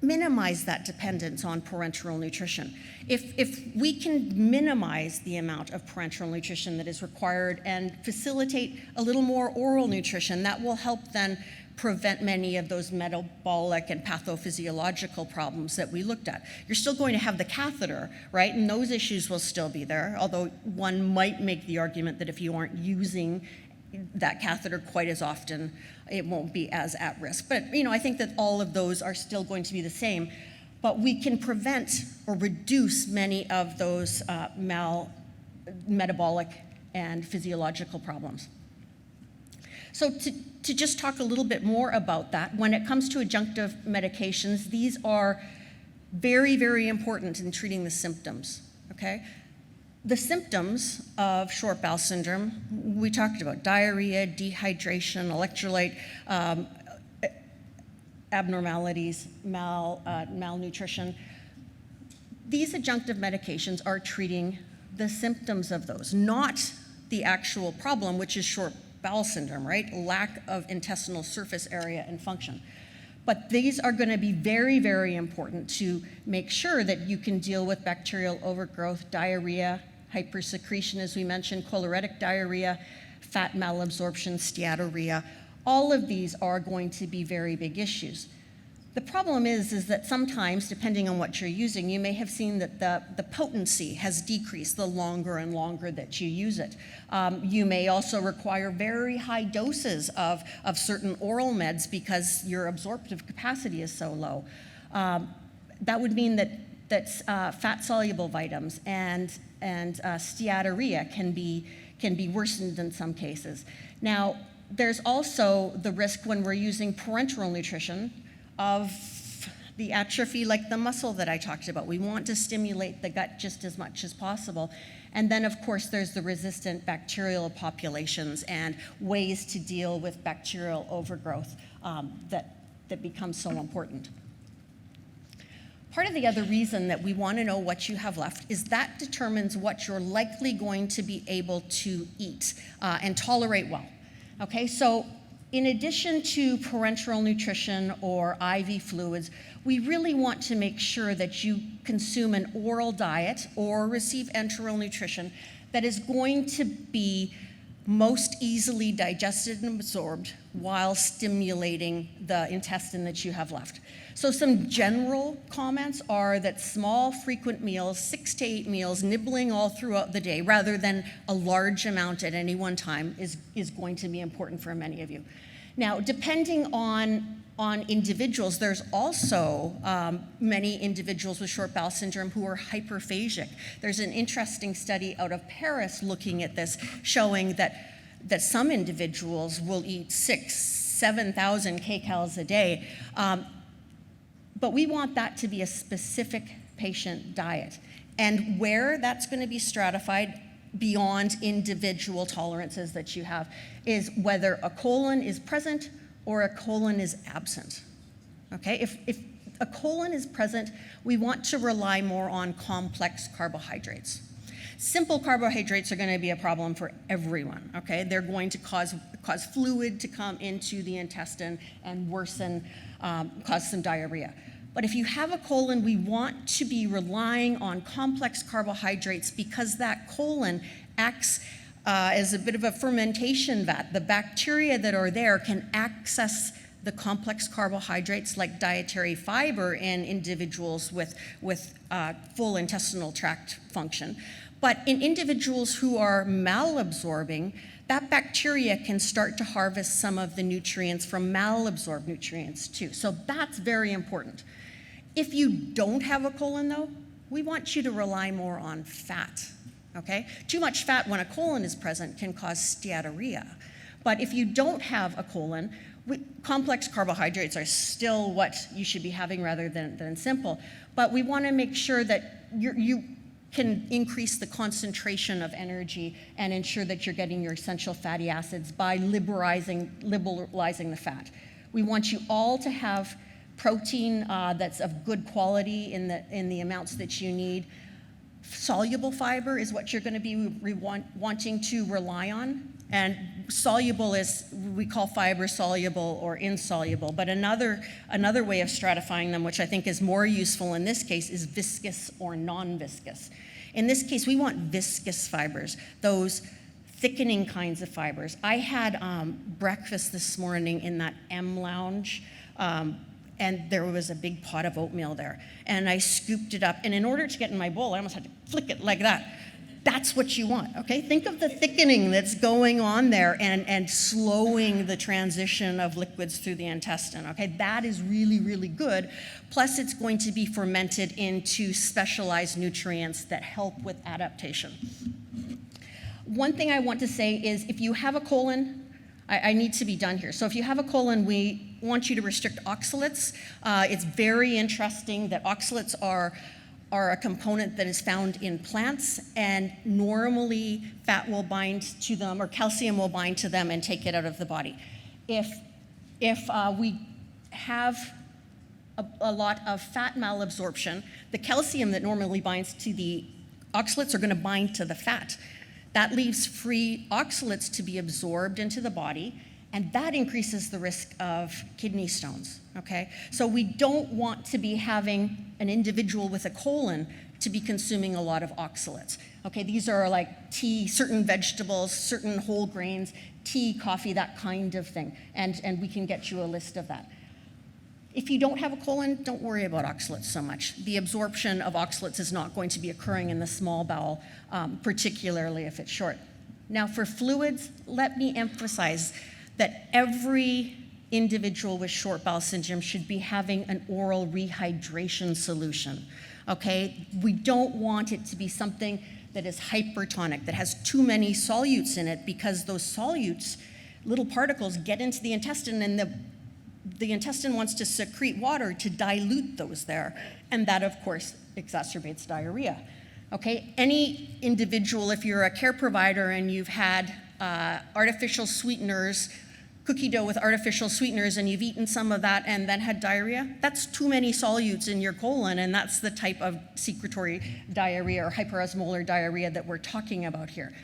minimize that dependence on parenteral nutrition. If we can minimize the amount of parenteral nutrition that is required and facilitate a little more oral nutrition, that will help then prevent many of those metabolic and pathophysiological problems that we looked at. You're still going to have the catheter, right? And those issues will still be there, although one might make the argument that if you aren't using that catheter quite as often, it won't be as at risk. But I think that all of those are still going to be the same. But we can prevent or reduce many of those metabolic and physiological problems. So to just talk a little bit more about that, when it comes to adjunctive medications, these are very, very important in treating the symptoms, okay? The symptoms of short bowel syndrome, we talked about diarrhea, dehydration, electrolyte abnormalities, malnutrition. These adjunctive medications are treating the symptoms of those, not the actual problem, which is short bowel syndrome, right? Lack of intestinal surface area and function. But these are going to be very, very important to make sure that you can deal with bacterial overgrowth, diarrhea, hypersecretion, as we mentioned, choleritic diarrhea, fat malabsorption, steatorrhea. All of these are going to be very big issues. The problem is that sometimes, depending on what you're using, you may have seen that the potency has decreased the longer and longer that you use it. You may also require very high doses of certain oral meds because your absorptive capacity is so low. That would mean that fat-soluble vitamins and steatorrhea can be worsened in some cases. Now, there's also the risk when we're using parenteral nutrition of the atrophy, like the muscle that I talked about. We want to stimulate the gut just as much as possible. And then, of course, there's the resistant bacterial populations and ways to deal with bacterial overgrowth that becomes so important. Part of the other reason that we want to know what you have left is that determines what you're likely going to be able to eat and tolerate well. Okay, so in addition to parenteral nutrition or IV fluids, we really want to make sure that you consume an oral diet or receive enteral nutrition that is going to be most easily digested and absorbed while stimulating the intestine that you have left. So some general comments are that small, frequent meals, 6 to 8 meals, nibbling all throughout the day, rather than a large amount at any one time, is going to be important for many of you. Now, depending on individuals, there's also many individuals with short bowel syndrome who are hyperphagic. There's an interesting study out of Paris looking at this, showing that some individuals will eat 6,000 to 7,000 kcals a day. But we want that to be a specific patient diet. And where that's going to be stratified beyond individual tolerances that you have is whether a colon is present or a colon is absent. Okay, if a colon is present, we want to rely more on complex carbohydrates. Simple carbohydrates are going to be a problem for everyone, okay? They're going to cause fluid to come into the intestine and worsen, cause some diarrhea. But if you have a colon, we want to be relying on complex carbohydrates because that colon acts as a bit of a fermentation vat. The bacteria that are there can access the complex carbohydrates like dietary fiber in individuals with full intestinal tract function. But in individuals who are malabsorbing, that bacteria can start to harvest some of the nutrients from malabsorbed nutrients too. So that's very important. If you don't have a colon though, we want you to rely more on fat, okay? Too much fat when a colon is present can cause steatorrhea. But if you don't have a colon, complex carbohydrates are still what you should be having rather than simple. But we want to make sure that you can increase the concentration of energy and ensure that you're getting your essential fatty acids by liberalizing the fat. We want you all to have protein that's of good quality in the amounts that you need. Soluble fiber is what you're going to be wanting to rely on. And soluble is, we call fiber soluble or insoluble, but another way of stratifying them, which I think is more useful in this case, is viscous or non-viscous. In this case, we want viscous fibers, those thickening kinds of fibers. I had breakfast this morning in that M Lounge, and there was a big pot of oatmeal there. And I scooped it up, and in order to get in my bowl, I almost had to flick it like that. That's what you want, okay? Think of the thickening that's going on there and slowing the transition of liquids through the intestine, okay? That is really, really good. Plus, it's going to be fermented into specialized nutrients that help with adaptation. One thing I want to say is if you have a colon, I need to be done here. So if you have a colon, we want you to restrict oxalates. It's very interesting that oxalates are a component that is found in plants, and normally fat will bind to them, or calcium will bind to them and take it out of the body. If we have a lot of fat malabsorption, the calcium that normally binds to the oxalates are going to bind to the fat. That leaves free oxalates to be absorbed into the body, and that increases the risk of kidney stones, okay? So we don't want to be having an individual with a colon to be consuming a lot of oxalates, okay? These are like tea, certain vegetables, certain whole grains, tea, coffee, that kind of thing, and we can get you a list of that. If you don't have a colon, don't worry about oxalates so much. The absorption of oxalates is not going to be occurring in the small bowel, particularly if it's short. Now for fluids, let me emphasize that every individual with short bowel syndrome should be having an oral rehydration solution, okay? We don't want it to be something that is hypertonic, that has too many solutes in it, because those solutes, little particles, get into the intestine, and the intestine wants to secrete water to dilute those there, and that, of course, exacerbates diarrhea, okay? Any individual, if you're a care provider and you've had artificial sweeteners, cookie dough with artificial sweeteners, and you've eaten some of that and then had diarrhea, that's too many solutes in your colon, and that's the type of secretory diarrhea or hyperosmolar diarrhea that we're talking about here.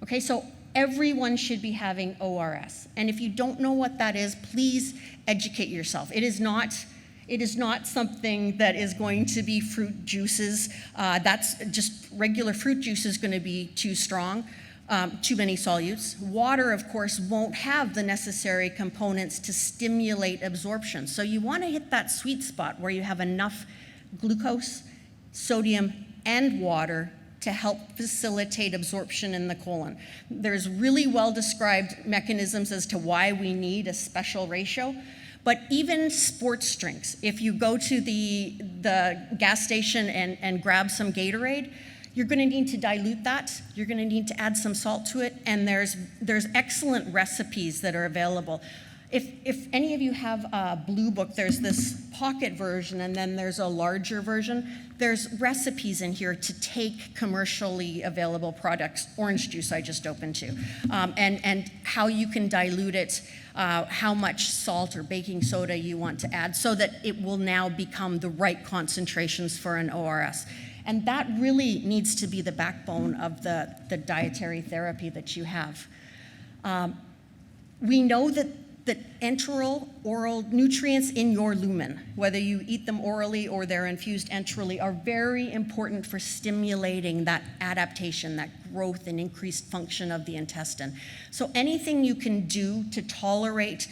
Okay, so everyone should be having ORS, and if you don't know what that is, please educate yourself. It is not something that is going to be fruit juices. That's just regular fruit juice is going to be too strong. Too many solutes. Water, of course, won't have the necessary components to stimulate absorption. So you want to hit that sweet spot where you have enough glucose, sodium, and water to help facilitate absorption in the colon. There's really well-described mechanisms as to why we need a special ratio. But even sports drinks, if you go to the gas station and grab some Gatorade, you're going to need to dilute that. You're going to need to add some salt to it, and there's excellent recipes that are available. If any of you have a Blue Book, there's this pocket version, and then there's a larger version. There's recipes in here to take commercially available products. Orange juice I just opened to, and how you can dilute it, how much salt or baking soda you want to add, so that it will now become the right concentrations for an ORS. And that really needs to be the backbone of the dietary therapy that you have. We know that enteral oral nutrients in your lumen, whether you eat them orally or they're infused enterally, are very important for stimulating that adaptation, that growth and increased function of the intestine. So anything you can do to tolerate,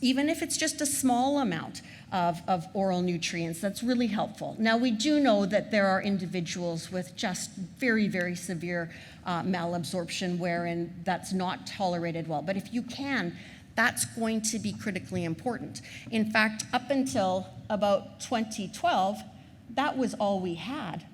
even if it's just a small amount of oral nutrients, that's really helpful. Now, we do know that there are individuals with just very, very severe malabsorption wherein that's not tolerated well. But if you can, that's going to be critically important. In fact, up until about 2012, that was all we had,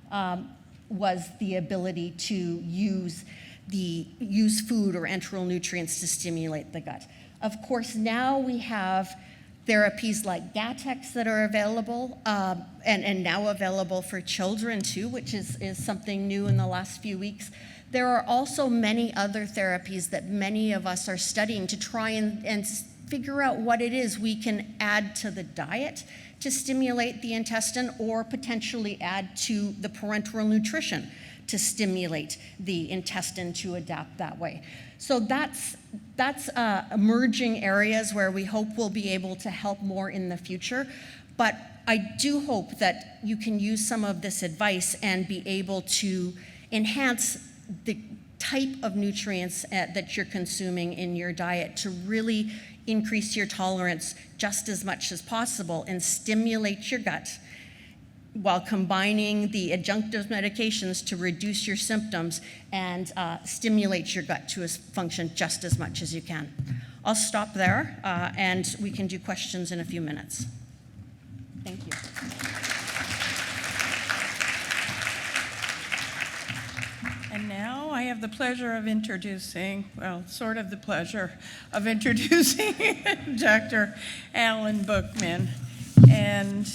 was the ability to use food or enteral nutrients to stimulate the gut. Of course, now we have therapies like Gattex that are available, and now available for children too, which is something new in the last few weeks. There are also many other therapies that many of us are studying to try and figure out what it is we can add to the diet to stimulate the intestine, or potentially add to the parenteral nutrition to stimulate the intestine to adapt that way. So that's emerging areas where we hope we'll be able to help more in the future. But I do hope that you can use some of this advice and be able to enhance the type of nutrients that you're consuming in your diet to really increase your tolerance just as much as possible and stimulate your gut while combining the adjunctive medications to reduce your symptoms and stimulate your gut to function just as much as you can. I'll stop there and we can do questions in a few minutes. Thank you. And now I have the pleasure of introducing, well, sort of the pleasure of introducing Dr. Alan Bookman. And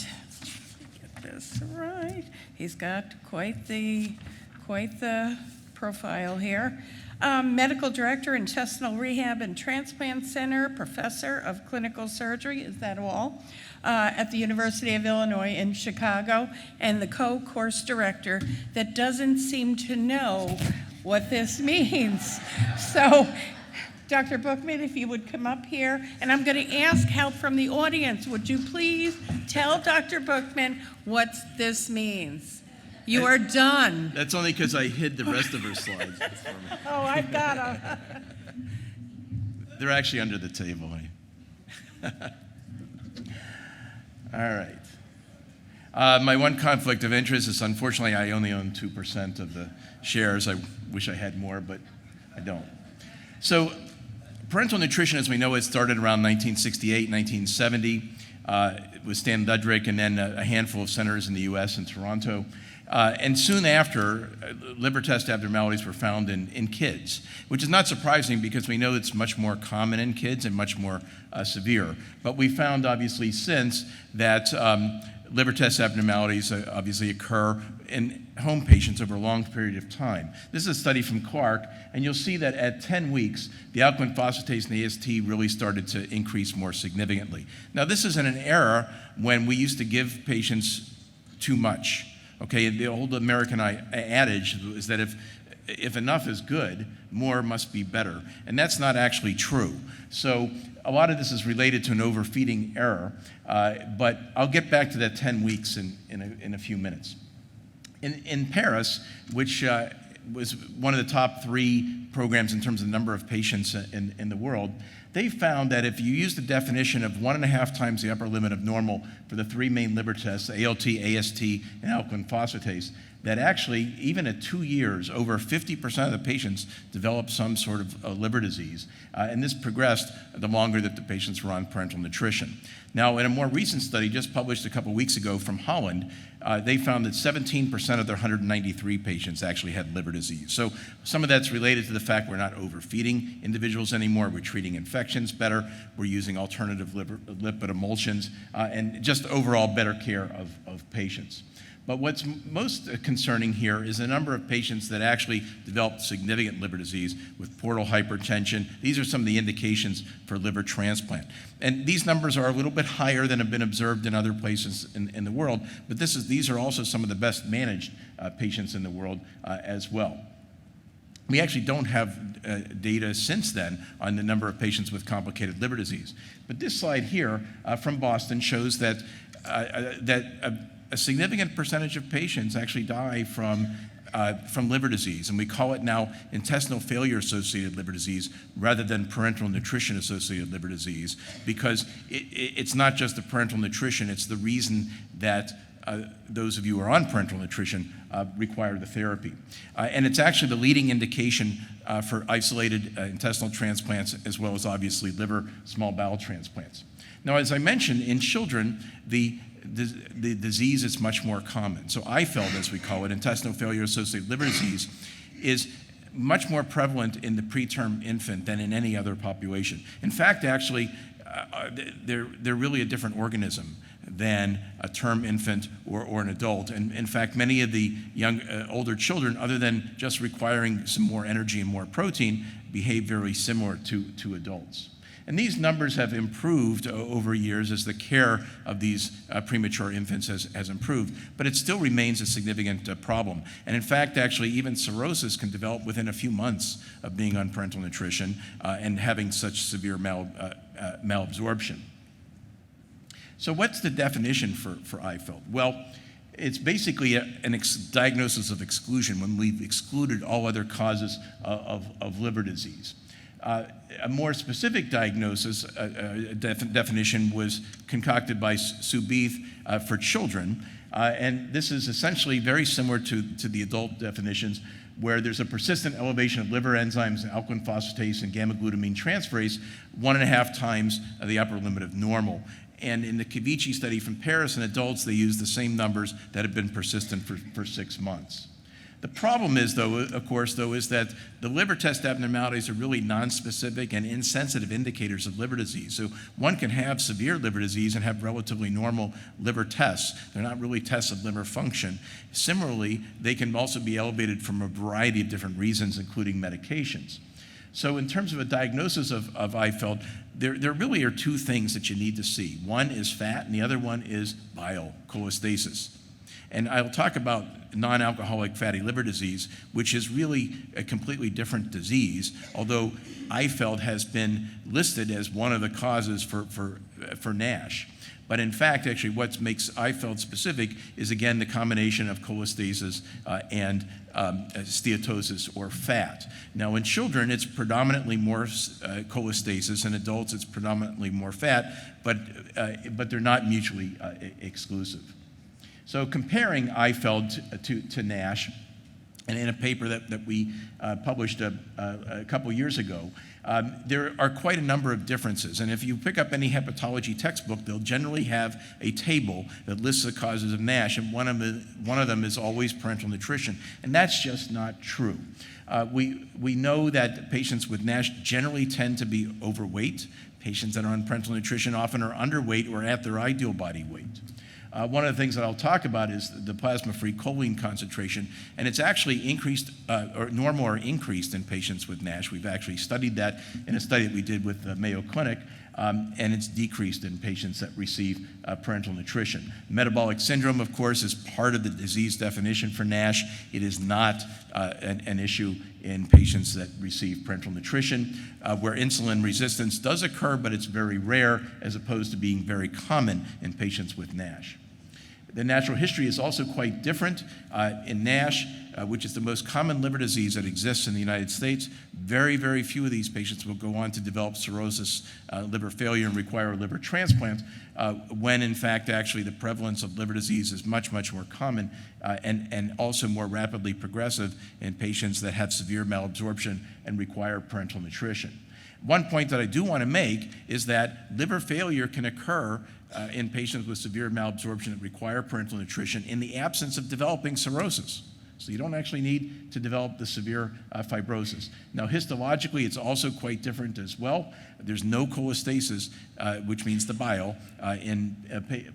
get this right, he's got quite the profile here. Medical Director, Intestinal Rehab and Transplant Center, Professor of Clinical Surgery, is that all? At the University of Illinois in Chicago, and the co-course director that doesn't seem to know what this means. So, Dr. Bookman, if you would come up here, and I'm going to ask help from the audience. Would you please tell Dr. Bookman what this means? You are done. That's only because I hid the rest of her slides. Oh, I've got them. They're actually under the table. All right. My one conflict of interest is, unfortunately, I only own 2% of the shares. I wish I had more, but I don't. So parental nutrition, as we know, it started around 1968, 1970 with Stan Ludwig, and then a handful of centers in the US and Toronto. And soon after, liver test abnormalities were found in kids, which is not surprising because we know it's much more common in kids and much more severe. But we found, obviously, since that liver test abnormalities obviously occur in home patients over a long period of time. This is a study from Clark, and you'll see that at 10 weeks, the alkaline phosphatase and AST really started to increase more significantly. Now, this is in an era when we used to give patients too much. Okay, the old American adage is that if enough is good, more must be better. And that's not actually true. So a lot of this is related to an overfeeding error, but I'll get back to that 10 weeks in a few minutes. In Paris, which was one of the top 3 programs in terms of the number of patients in the world, they found that if you use the definition of 1.5 times the upper limit of normal for the 3 main liver tests, ALT, AST, and alkaline phosphatase, that actually, even at 2 years, over 50% of the patients developed some sort of liver disease. And this progressed the longer that the patients were on parenteral nutrition. Now, in a more recent study just published a couple weeks ago from Holland, they found that 17% of their 193 patients actually had liver disease. So some of that's related to the fact we're not overfeeding individuals anymore. We're treating infections better. We're using alternative lipid emulsions, and just overall better care of patients. But what's most concerning here is the number of patients that actually developed significant liver disease with portal hypertension. These are some of the indications for liver transplant. And these numbers are a little bit higher than have been observed in other places in the world, but these are also some of the best managed patients in the world as well. We actually don't have data since then on the number of patients with complicated liver disease. But this slide here from Boston shows that a significant percentage of patients actually die from liver disease, and we call it now intestinal failure-associated liver disease rather than parenteral nutrition-associated liver disease, because it's not just the parenteral nutrition, it's the reason that those of you who are on parenteral nutrition require the therapy. And it's actually the leading indication for isolated intestinal transplants, as well as obviously liver small bowel transplants. Now, as I mentioned, in children, the disease is much more common. So IFELD, as we call it, intestinal failure-associated liver disease, is much more prevalent in the preterm infant than in any other population. In fact, actually, they're really a different organism than a term infant or an adult. And in fact, many of the older children, other than just requiring some more energy and more protein, behave very similar to adults. And these numbers have improved over years as the care of these premature infants has improved, but it still remains a significant problem. And in fact, actually, even cirrhosis can develop within a few months of being on parenteral nutrition and having such severe malabsorption. So what's the definition for IFELD? Well, it's basically a diagnosis of exclusion when we've excluded all other causes of liver disease. A more specific diagnosis, definition was concocted by Sue Beath for children, and this is essentially very similar to the adult definitions, where there's a persistent elevation of liver enzymes, alkaline phosphatase, and gamma-glutamine transferase, 1.5 times the upper limit of normal. And in the Cavici study from Paris in adults, they used the same numbers that have been persistent for 6 months. The problem is, though, of course, is that the liver test abnormalities are really nonspecific and insensitive indicators of liver disease. So one can have severe liver disease and have relatively normal liver tests. They're not really tests of liver function. Similarly, they can also be elevated from a variety of different reasons, including medications. So in terms of a diagnosis of IFELD, there really are two things that you need to see. One is fat, and the other one is bile, cholestasis. And I'll talk about non-alcoholic fatty liver disease, which is really a completely different disease, although IFELD has been listed as one of the causes for NASH. But in fact, actually, what makes IFELD specific is, again, the combination of cholestasis and steatosis or fat. Now, in children, it's predominantly more cholestasis. In adults, it's predominantly more fat, but they're not mutually exclusive. So comparing IFELD to NASH, and in a paper that we published a couple years ago, there are quite a number of differences. And if you pick up any hepatology textbook, they'll generally have a table that lists the causes of NASH, and one of them is always parenteral nutrition. And that's just not true. We know that patients with NASH generally tend to be overweight. Patients that are on parenteral nutrition often are underweight or at their ideal body weight. One of the things that I'll talk about is the plasma-free choline concentration, and it's actually increased, or normal or increased in patients with NASH. We've actually studied that in a study that we did with the Mayo Clinic, and it's decreased in patients that receive parenteral nutrition. Metabolic syndrome, of course, is part of the disease definition for NASH. It is not an issue in patients that receive parenteral nutrition, where insulin resistance does occur, but it's very rare, as opposed to being very common in patients with NASH. The natural history is also quite different. In NASH, which is the most common liver disease that exists in the United States, very, very few of these patients will go on to develop cirrhosis, liver failure, and require a liver transplant, when in fact actually the prevalence of liver disease is much, much more common and also more rapidly progressive in patients that have severe malabsorption and require parenteral nutrition. One point that I do want to make is that liver failure can occur in patients with severe malabsorption that require parenteral nutrition in the absence of developing cirrhosis. So you don't actually need to develop the severe fibrosis. Now, histologically, it's also quite different as well. There's no cholestasis, which means the bile, in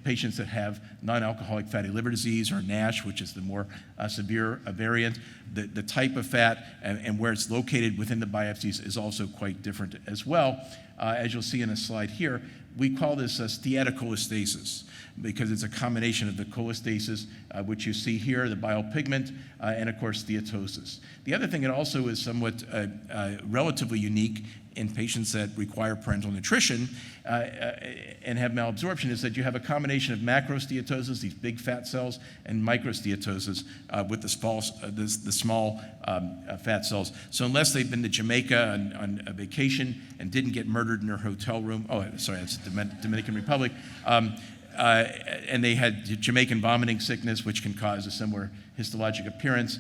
patients that have non-alcoholic fatty liver disease, or NASH, which is the more severe variant. The type of fat and where it's located within the biopsies is also quite different as well. As you'll see in a slide here, we call this steatocholestasis because it's a combination of the cholestasis, which you see here, the bile pigment, and of course steatosis. The other thing, it also is somewhat relatively unique in patients that require parenteral nutrition and have malabsorption, is that you have a combination of macrosteatosis, these big fat cells, and microsteatosis with the small fat cells. So unless they've been to Jamaica on a vacation and didn't get murdered in their hotel room, that's the Dominican Republic, and they had Jamaican vomiting sickness, which can cause a similar histologic appearance,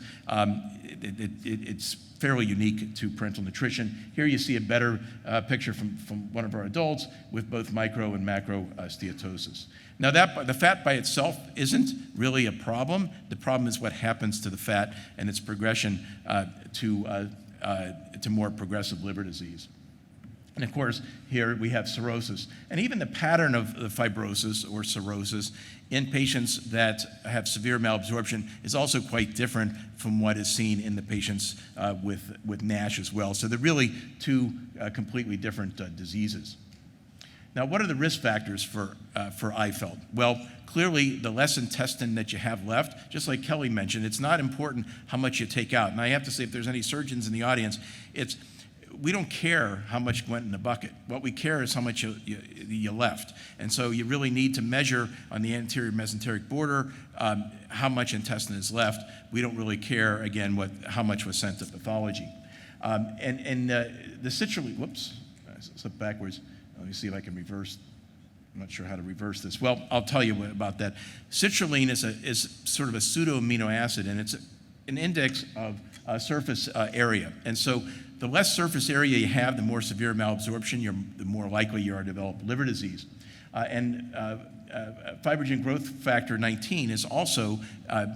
it's fairly unique to parenteral nutrition. Here you see a better picture from one of our adults with both micro and macro steatosis. Now, the fat by itself isn't really a problem. The problem is what happens to the fat and its progression to more progressive liver disease. And of course, here we have cirrhosis. And even the pattern of the fibrosis or cirrhosis in patients that have severe malabsorption is also quite different from what is seen in the patients with NASH as well. So they're really two completely different diseases. Now, what are the risk factors for IFELD? Well, clearly, the less intestine that you have left, just like Kelly mentioned, it's not important how much you take out. And I have to say, if there's any surgeons in the audience, we don't care how much went in the bucket. What we care is how much you left. And so you really need to measure on the anterior mesenteric border how much intestine is left. We don't really care, again, how much was sent to pathology. The citrulline, whoops, I slipped backwards. Let me see if I can reverse. I'm not sure how to reverse this. Well, I'll tell you about that. Citrulline is sort of a pseudo amino acid, and it's an index of surface area. And so the less surface area you have, the more severe malabsorption, the more likely you are to develop liver disease. Fibrogen growth factor 19 is also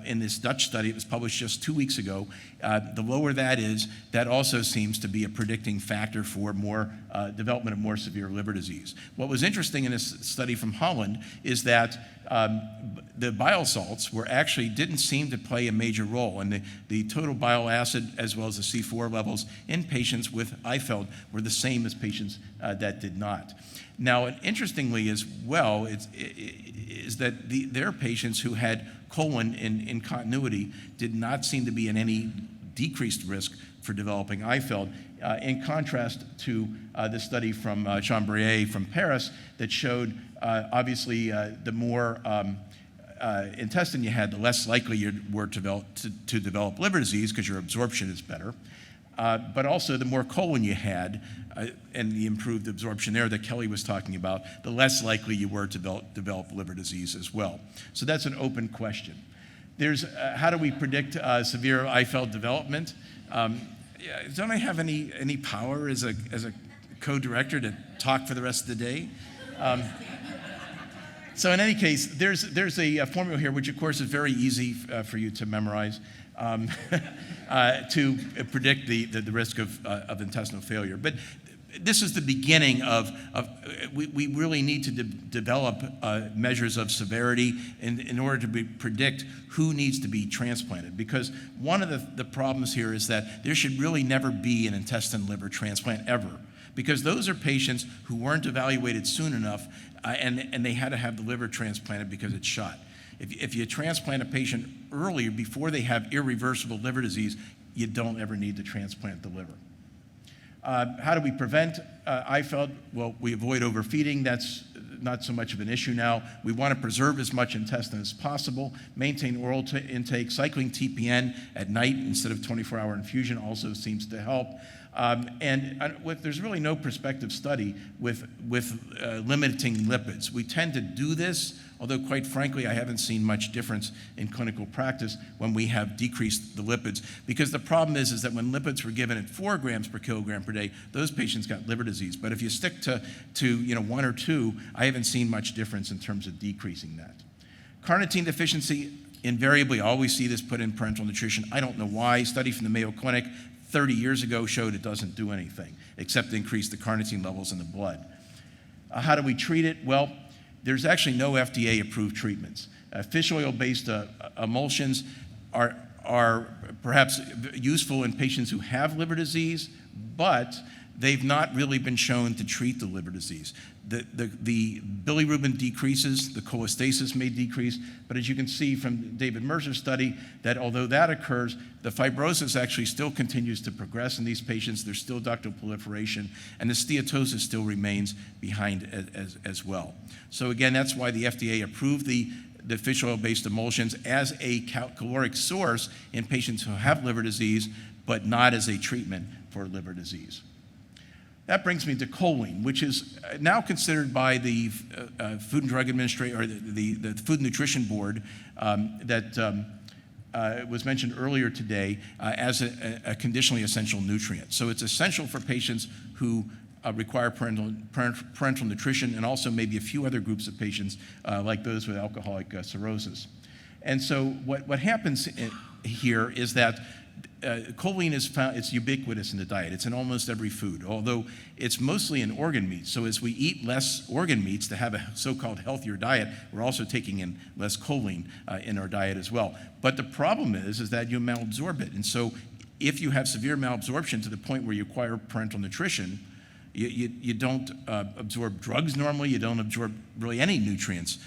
in this Dutch study. It was published just 2 weeks ago. The lower that is, that also seems to be a predicting factor for more development of more severe liver disease. What was interesting in this study from Holland is that the bile salts didn't seem to play a major role, and the total bile acid as well as the C4 levels in patients with IFELD were the same as patients that did not. Now, interestingly as well, is that their patients who had colon in continuity did not seem to be in any decreased risk for developing IFELD, in contrast to the study from Chambray from Paris that showed obviously the more intestine you had, the less likely you were to develop liver disease because your absorption is better. But also the more colon you had and the improved absorption there that Kelly was talking about, the less likely you were to develop liver disease as well. So that's an open question. There's how do we predict severe IFELD development? Don't I have any power as a co-director to talk for the rest of the day? So in any case, there's a formula here, which of course is very easy for you to memorize. To predict the risk of intestinal failure. But this is the beginning of we really need to develop measures of severity in order to predict who needs to be transplanted. Because one of the problems here is that there should really never be an intestine liver transplant ever. Because those are patients who weren't evaluated soon enough and they had to have the liver transplanted because it's shot. If you transplant a patient earlier, before they have irreversible liver disease, you don't ever need to transplant the liver. How do we prevent IFELD? Well, we avoid overfeeding. That's not so much of an issue now. We want to preserve as much intestine as possible, maintain oral intake. Cycling TPN at night instead of 24-hour infusion also seems to help. There's really no prospective study with limiting lipids. We tend to do this, although quite frankly, I haven't seen much difference in clinical practice when we have decreased the lipids. Because the problem is that when lipids were given at 4 grams per kilogram per day, those patients got liver disease. But if you stick to 1 or 2, I haven't seen much difference in terms of decreasing that. Carnitine deficiency, invariably, I always see this put in parenteral nutrition. I don't know why. A study from the Mayo Clinic 30 years ago showed it doesn't do anything except increase the carnitine levels in the blood. How do we treat it? Well, there's actually no FDA-approved treatments. Fish oil-based emulsions are perhaps useful in patients who have liver disease, but they've not really been shown to treat the liver disease. The bilirubin decreases, the cholestasis may decrease, but as you can see from David Mercer's study, that although that occurs, the fibrosis actually still continues to progress in these patients. There's still ductal proliferation, and the steatosis still remains behind as well. So again, that's why the FDA approved the fish oil-based emulsions as a caloric source in patients who have liver disease, but not as a treatment for liver disease. That brings me to choline, which is now considered by the Food and Drug Administration, or the Food and Nutrition Board that was mentioned earlier today as a conditionally essential nutrient. So it's essential for patients who require parenteral nutrition, and also maybe a few other groups of patients like those with alcoholic cirrhosis. And so what happens here is that choline is found, it's ubiquitous in the diet. It's in almost every food, although it's mostly in organ meats. So as we eat less organ meats to have a so-called healthier diet, we're also taking in less choline in our diet as well. But the problem is that you malabsorb it. And so if you have severe malabsorption to the point where you require parenteral nutrition, you don't absorb drugs normally, you don't absorb really any nutrients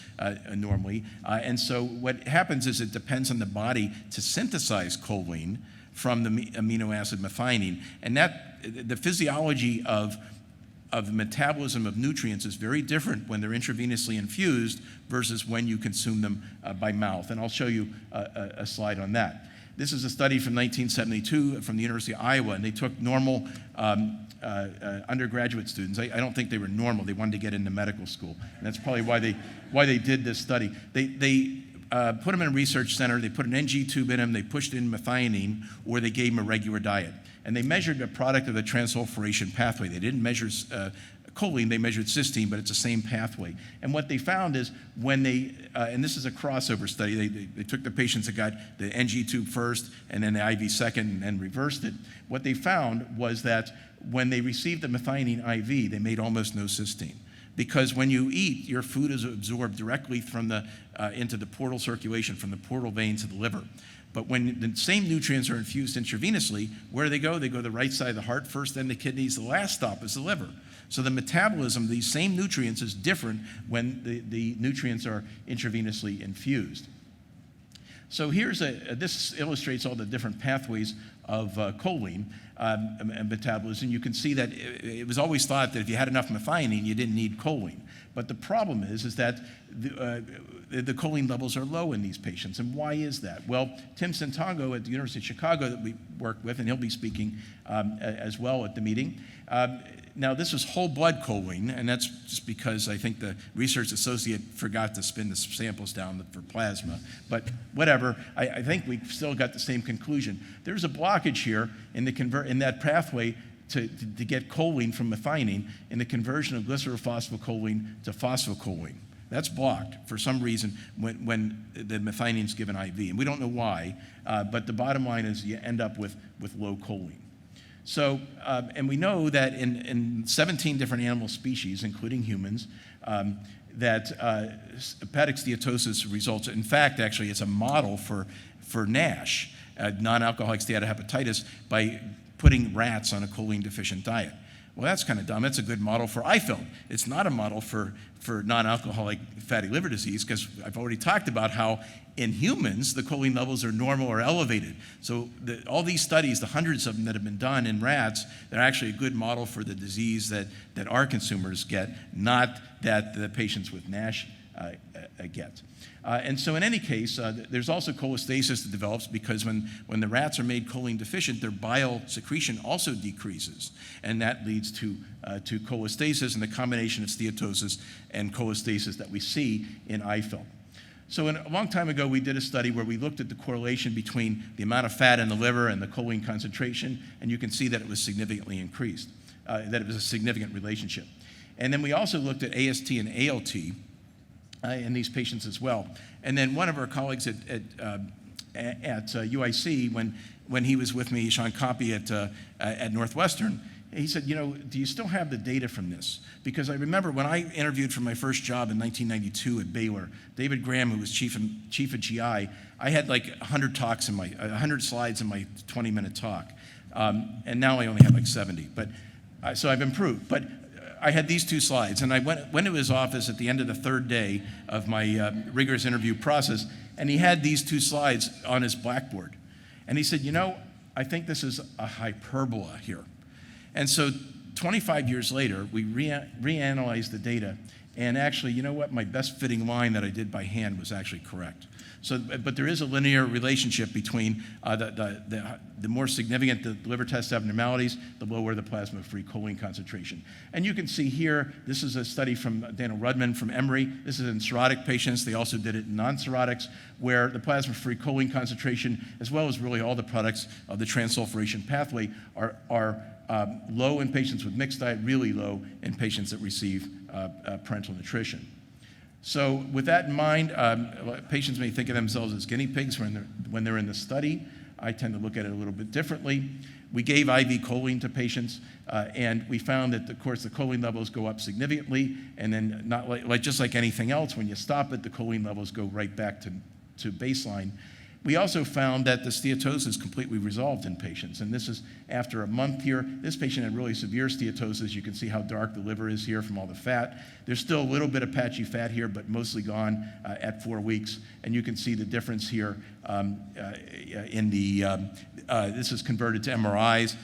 normally. And so what happens is it depends on the body to synthesize choline from the amino acid methionine. And that the physiology of the metabolism of nutrients is very different when they're intravenously infused versus when you consume them by mouth. And I'll show you a slide on that. This is a study from 1972 from the University of Iowa, and they took normal undergraduate students. I don't think they were normal. They wanted to get into medical school, and that's probably why they did this study. They put them in a research center. They put an NG tube in them. They pushed in methionine, or they gave them a regular diet. And they measured a product of the transsulfuration pathway. They didn't measure choline, they measured cysteine, but it's the same pathway. And what they found is when they, and this is a crossover study, they took the patients that got the NG tube first and then the IV second and reversed it. What they found was that when they received the methionine IV, they made almost no cysteine. Because when you eat, your food is absorbed directly from into the portal circulation, from the portal vein to the liver. But when the same nutrients are infused intravenously, where do they go? They go to the right side of the heart first, then the kidneys. The last stop is the liver. So the metabolism of these same nutrients is different when the nutrients are intravenously infused. So this illustrates all the different pathways of choline metabolism. You can see that it was always thought that if you had enough methionine, you didn't need choline. But the problem is that the choline levels are low in these patients. And why is that? Well, Tim Santango at the University of Chicago that we work with, and he'll be speaking as well at the meeting. Now, this was whole blood choline, and that's just because I think the research associate forgot to spin the samples down for plasma. But whatever, I think we still got the same conclusion. There's a blockage here in that pathway to get choline from methionine in the conversion of glycerylphosphocholine to phosphocholine. That's blocked for some reason when the methionine is given IV. And we don't know why, but the bottom line is you end up with low choline. So, and we know that in 17 different animal species, including humans, that hepatic steatosis results, in fact, actually, it's a model for NASH, non-alcoholic steatohepatitis, by putting rats on a choline-deficient diet. Well, that's kind of dumb. It's a good model for IFIL. It's not a model for non-alcoholic fatty liver disease, because I've already talked about how in humans, the choline levels are normal or elevated. So all these studies, the hundreds of them that have been done in rats, they're actually a good model for the disease that our consumers get, not that the patients with NASH get. And so in any case, there's also cholestasis that develops because when the rats are made choline deficient, their bile secretion also decreases. And that leads to cholestasis and the combination of steatosis and cholestasis that we see in IFIL. So a long time ago, we did a study where we looked at the correlation between the amount of fat in the liver and the choline concentration, and you can see that it was significantly increased, that it was a significant relationship. And then we also looked at AST and ALT in these patients as well. And then one of our colleagues at UIC, when he was with me, Sean Copy at Northwestern, he said, do you still have the data from this? Because I remember when I interviewed for my first job in 1992 at Baylor, David Graham, who was chief of GI, I had like 100 slides in my 20-minute talk. And now I only have like 70. So I've improved. But I had these two slides, and I went to his office at the end of the third day of my rigorous interview process, and he had these two slides on his blackboard. And he said, I think this is a hyperbola here. And so 25 years later, we reanalyzed the data, and actually, you know what? My best fitting line that I did by hand was actually correct. So, but there is a linear relationship between the more significant the liver test abnormalities, the lower the plasma-free choline concentration. And you can see here, this is a study from Daniel Rudman from Emory. This is in cirrhotic patients. They also did it in non-cirrhotics, where the plasma-free choline concentration, as well as really all the products of the transsulfuration pathway, are low in patients with mixed diet, really low in patients that receive parenteral nutrition. So with that in mind, patients may think of themselves as guinea pigs when they're in the study. I tend to look at it a little bit differently. We gave IV choline to patients, and we found that, of course, the choline levels go up significantly, and then not just like anything else, when you stop it, the choline levels go right back to baseline. We also found that the steatosis completely resolved in patients, and this is after a month here. This patient had really severe steatosis. You can see how dark the liver is here from all the fat. There's still a little bit of patchy fat here, but mostly gone at 4 weeks, and you can see the difference here in the, this is converted to MRIs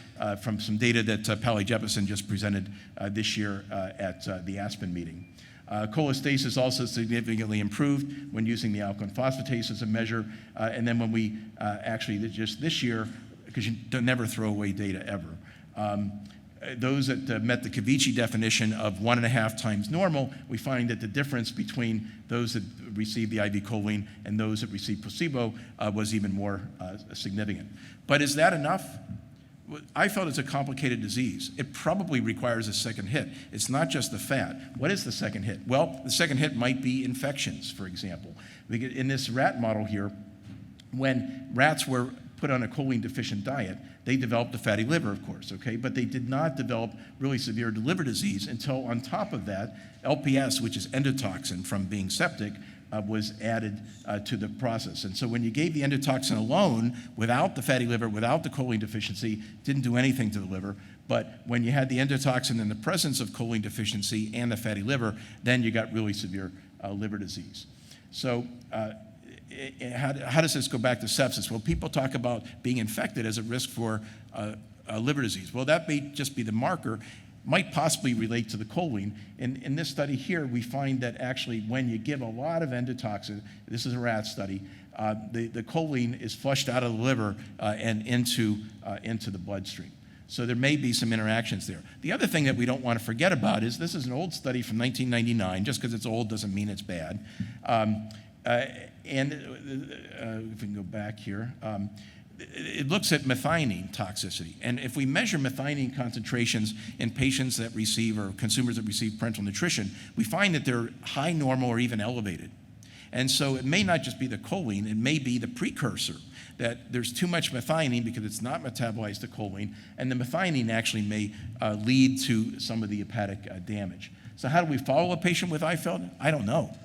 from some data that Pally Jeppesen just presented this year at the Aspen meeting. Cholestasis also significantly improved when using the alkaline phosphatase as a measure. And then when we actually, just this year, because you don't never throw away data ever, those that met the Cavici definition of 1.5 times normal, we find that the difference between those that received the IV choline and those that received placebo was even more significant. But is that enough? I felt it's a complicated disease. It probably requires a second hit. It's not just the fat. What is the second hit? Well, the second hit might be infections, for example. In this rat model here, when rats were put on a choline-deficient diet, they developed a fatty liver, of course, okay? But they did not develop really severe liver disease until, on top of that, LPS, which is endotoxin from being septic, was added to the process. And so when you gave the endotoxin alone, without the fatty liver, without the choline deficiency, didn't do anything to the liver. But when you had the endotoxin in the presence of choline deficiency and the fatty liver, then you got really severe liver disease. So how does this go back to sepsis? Well, people talk about being infected as a risk for liver disease. Well, that may just be the marker. Might possibly relate to the choline. In this study here, we find that actually when you give a lot of endotoxin, this is a rat study, the choline is flushed out of the liver and into the bloodstream. So there may be some interactions there. The other thing that we don't want to forget about is this is an old study from 1999. Just because it's old doesn't mean it's bad. And if we can go back here, it looks at methionine toxicity. And if we measure methionine concentrations in patients that receive or consumers that receive parenteral nutrition, we find that they're high, normal, or even elevated. And so it may not just be the choline, it may be the precursor, that there's too much methionine because it's not metabolized to choline, and the methionine actually may lead to some of the hepatic damage. So how do we follow a patient with IFELD? I don't know.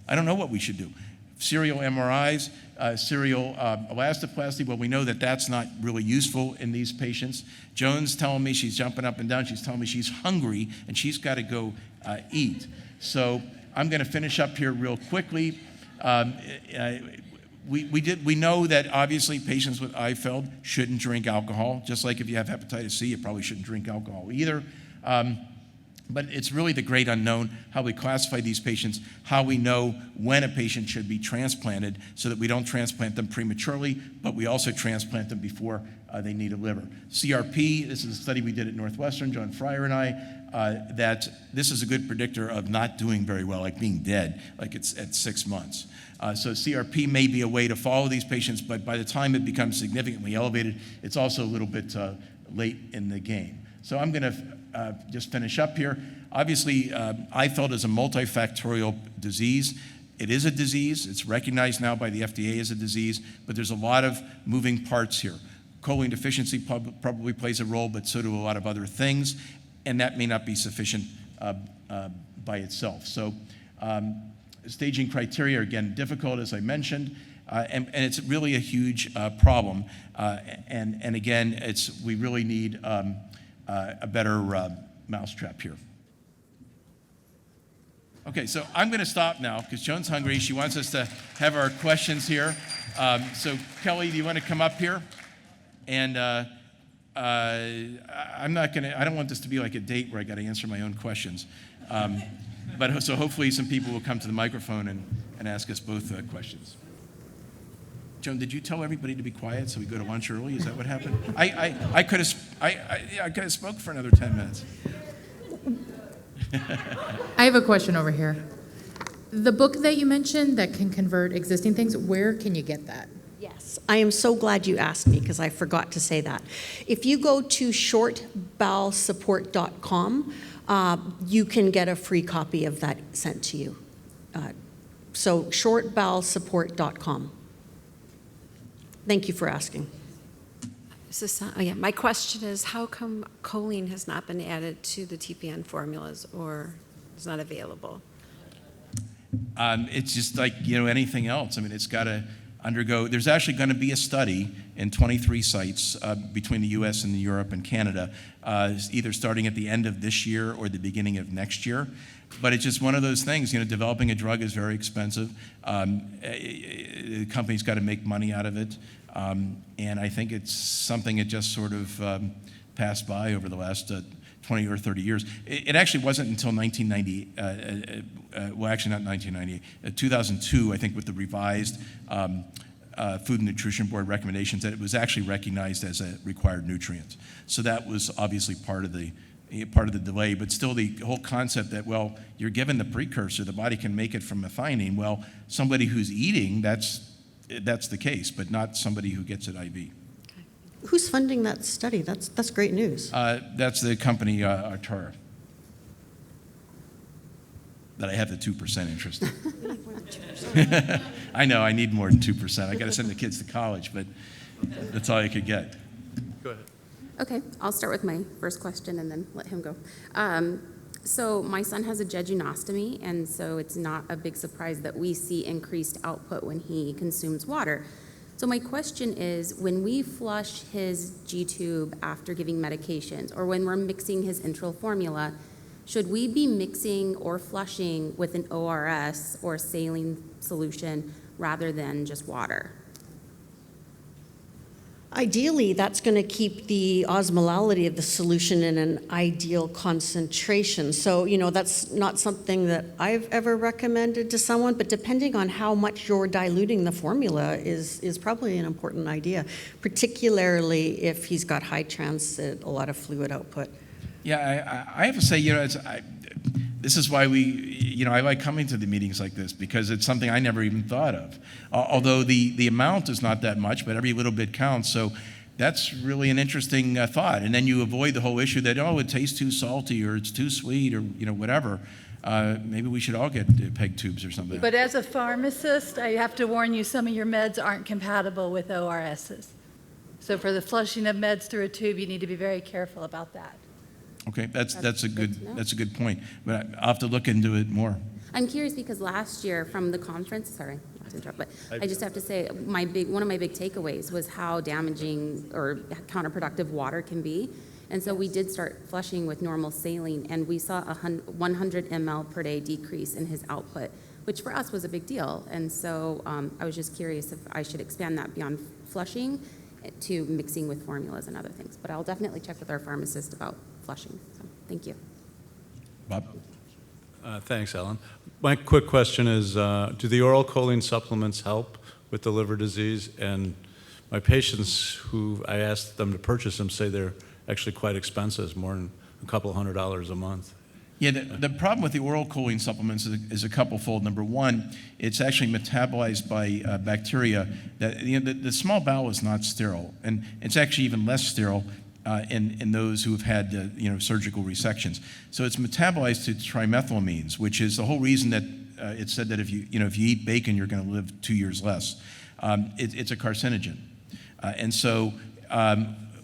I don't know what we should do. Serial MRIs, serial elastoplasty, well, we know that that's not really useful in these patients. Joan's telling me she's jumping up and down. She's telling me she's hungry and she's got to go eat. So I'm going to finish up here real quickly. We know that obviously patients with IFELD shouldn't drink alcohol. Just like if you have hepatitis C, you probably shouldn't drink alcohol either. But it's really the great unknown, how we classify these patients, how we know when a patient should be transplanted so that we don't transplant them prematurely, but we also transplant them before they need a liver. CRP, this is a study we did at Northwestern, John Fryer and I, that this is a good predictor of not doing very well, like being dead, like it's at 6 months. So CRP may be a way to follow these patients, but by the time it becomes significantly elevated, it's also a little bit late in the game. So I'm going to just finish up here. Obviously, IFELD is a multifactorial disease. It is a disease. It's recognized now by the FDA as a disease, but there's a lot of moving parts here. Choline deficiency probably plays a role, but so do a lot of other things, and that may not be sufficient by itself. So staging criteria, again, difficult, as I mentioned, and it's really a huge problem. And again, we really need a better mousetrap here. Okay, so I'm going to stop now because Joan's hungry. She wants us to have our questions here. So Kelly, do you want to come up here? And I don't want this to be like a date where I got to answer my own questions. But so hopefully some people will come to the microphone and ask us both questions. Joan, did you tell everybody to be quiet so we go to lunch early? Is that what happened? I could have spoke for another 10 minutes. I have a question over here. The book that you mentioned that can convert existing things, where can you get that? Yes, I am so glad you asked me because I forgot to say that. If you go to shortbowelsupport.com, you can get a free copy of that sent to you. So shortbowelsupport.com. Thank you for asking. My question is, how come choline has not been added to the TPN formulas or is not available? It's just like, anything else. I mean, it's got to undergo, there's actually going to be a study in 23 sites between the US and Europe and Canada, either starting at the end of this year or the beginning of next year. But it's just one of those things, developing a drug is very expensive. The company's got to make money out of it. And I think it's something that just sort of passed by over the last 20 or 30 years. It actually wasn't until 1990, well, actually not 1990, 2002, I think, with the revised Food and Nutrition Board recommendations, that it was actually recognized as a required nutrient. So that was obviously part of the delay, but still the whole concept that, well, you're given the precursor, the body can make it from methionine. Well, somebody who's eating, that's the case, but not somebody who gets it IV. Who's funding that study? That's great news. That's the company Artura, that I have the 2% interest in. I know, I need more than 2%. I got to send the kids to college, but that's all I could get. Go ahead. Okay, I'll start with my first question and then let him go. So my son has a jejunostomy, and so it's not a big surprise that we see increased output when he consumes water. So my question is, when we flush his G-tube after giving medications, or when we're mixing his enteral formula, should we be mixing or flushing with an ORS or saline solution rather than just water? Ideally, that's going to keep the osmolality of the solution in an ideal concentration. So, that's not something that I've ever recommended to someone, but depending on how much you're diluting the formula is probably an important idea, particularly if he's got high transit, a lot of fluid output. Yeah, I have to say, this is why I like coming to the meetings like this, because it's something I never even thought of. Although the amount is not that much, but every little bit counts. So that's really an interesting thought. And then you avoid the whole issue that, it tastes too salty or it's too sweet or, whatever. Maybe we should all get PEG tubes or something. But as a pharmacist, I have to warn you, some of your meds aren't compatible with ORSs. So for the flushing of meds through a tube, you need to be very careful about that. Okay, that's a good point, but I'll have to look into it more. I'm curious because last year from the conference, sorry, not to interrupt, but I just have to say one of my big takeaways was how damaging or counterproductive water can be. And so we did start flushing with normal saline, and we saw a 100 ml per day decrease in his output, which for us was a big deal. And so I was just curious if I should expand that beyond flushing to mixing with formulas and other things. But I'll definitely check with our pharmacist about flushing. So thank you. Bob? Thanks, Ellen. My quick question is, do the oral choline supplements help with the liver disease? And my patients who I asked them to purchase them say they're actually quite expensive, more than a couple $100 a month. Yeah, the problem with the oral choline supplements is a couple-fold. Number one, it's actually metabolized by bacteria. That the small bowel is not sterile, and it's actually even less sterile in those who have had surgical resections. So it's metabolized to trimethylamines, which is the whole reason that it's said that if you eat bacon, you're going to live 2 years less. It's a carcinogen, and so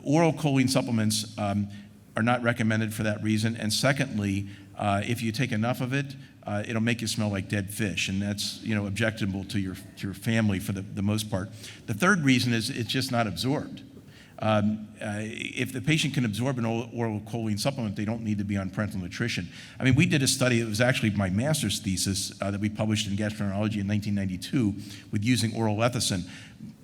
oral choline supplements are not recommended for that reason. And secondly, if you take enough of it, it'll make you smell like dead fish, and that's objectionable to your family for the most part. The third reason is it's just not absorbed. If the patient can absorb an oral choline supplement, they don't need to be on parenteral nutrition. I mean, we did a study, it was actually my master's thesis that we published in gastroenterology in 1992 with using oral lecithin.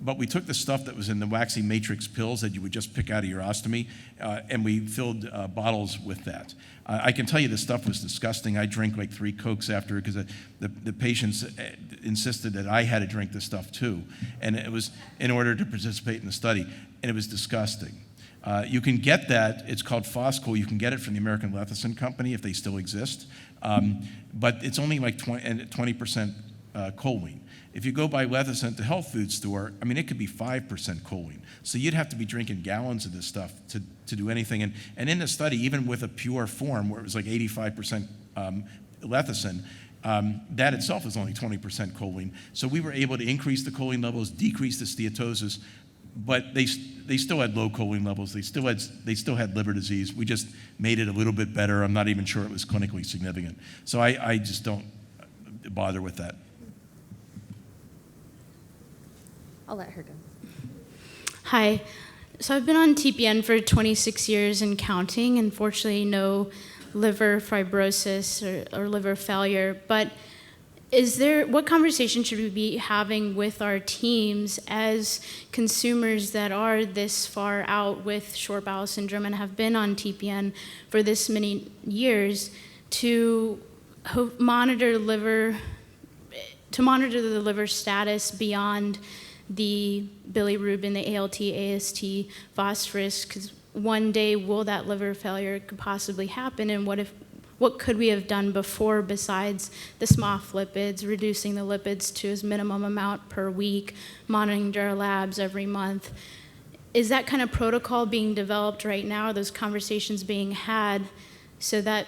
But we took the stuff that was in the waxy matrix pills that you would just pick out of your ostomy, and we filled bottles with that. I can tell you the stuff was disgusting. I drank like 3 Cokes after because the patients insisted that I had to drink this stuff too. And it was in order to participate in the study, and it was disgusting. You can get that, it's called Foscol. You can get it from the American Lecithin Company if they still exist. But it's only like 20% choline. If you go buy lecithin at the health food store, I mean, it could be 5% choline. So you'd have to be drinking gallons of this stuff to do anything. And in the study, even with a pure form where it was like 85% lecithin, that itself is only 20% choline. So we were able to increase the choline levels, decrease the steatosis, but they still had low choline levels. They still had liver disease. We just made it a little bit better. I'm not even sure it was clinically significant. So I just don't bother with that. I'll let her go. Hi. So I've been on TPN for 26 years and counting. Unfortunately, no liver fibrosis or liver failure. But what conversation should we be having with our teams as consumers that are this far out with short bowel syndrome and have been on TPN for this many years to monitor the liver status beyond the bilirubin, the ALT, AST, phosphorus, because one day will that liver failure could possibly happen, and what could we have done before besides the SMOF lipids, reducing the lipids to as minimum amount per week, monitoring our labs every month? Is that kind of protocol being developed right now? Are those conversations being had so that,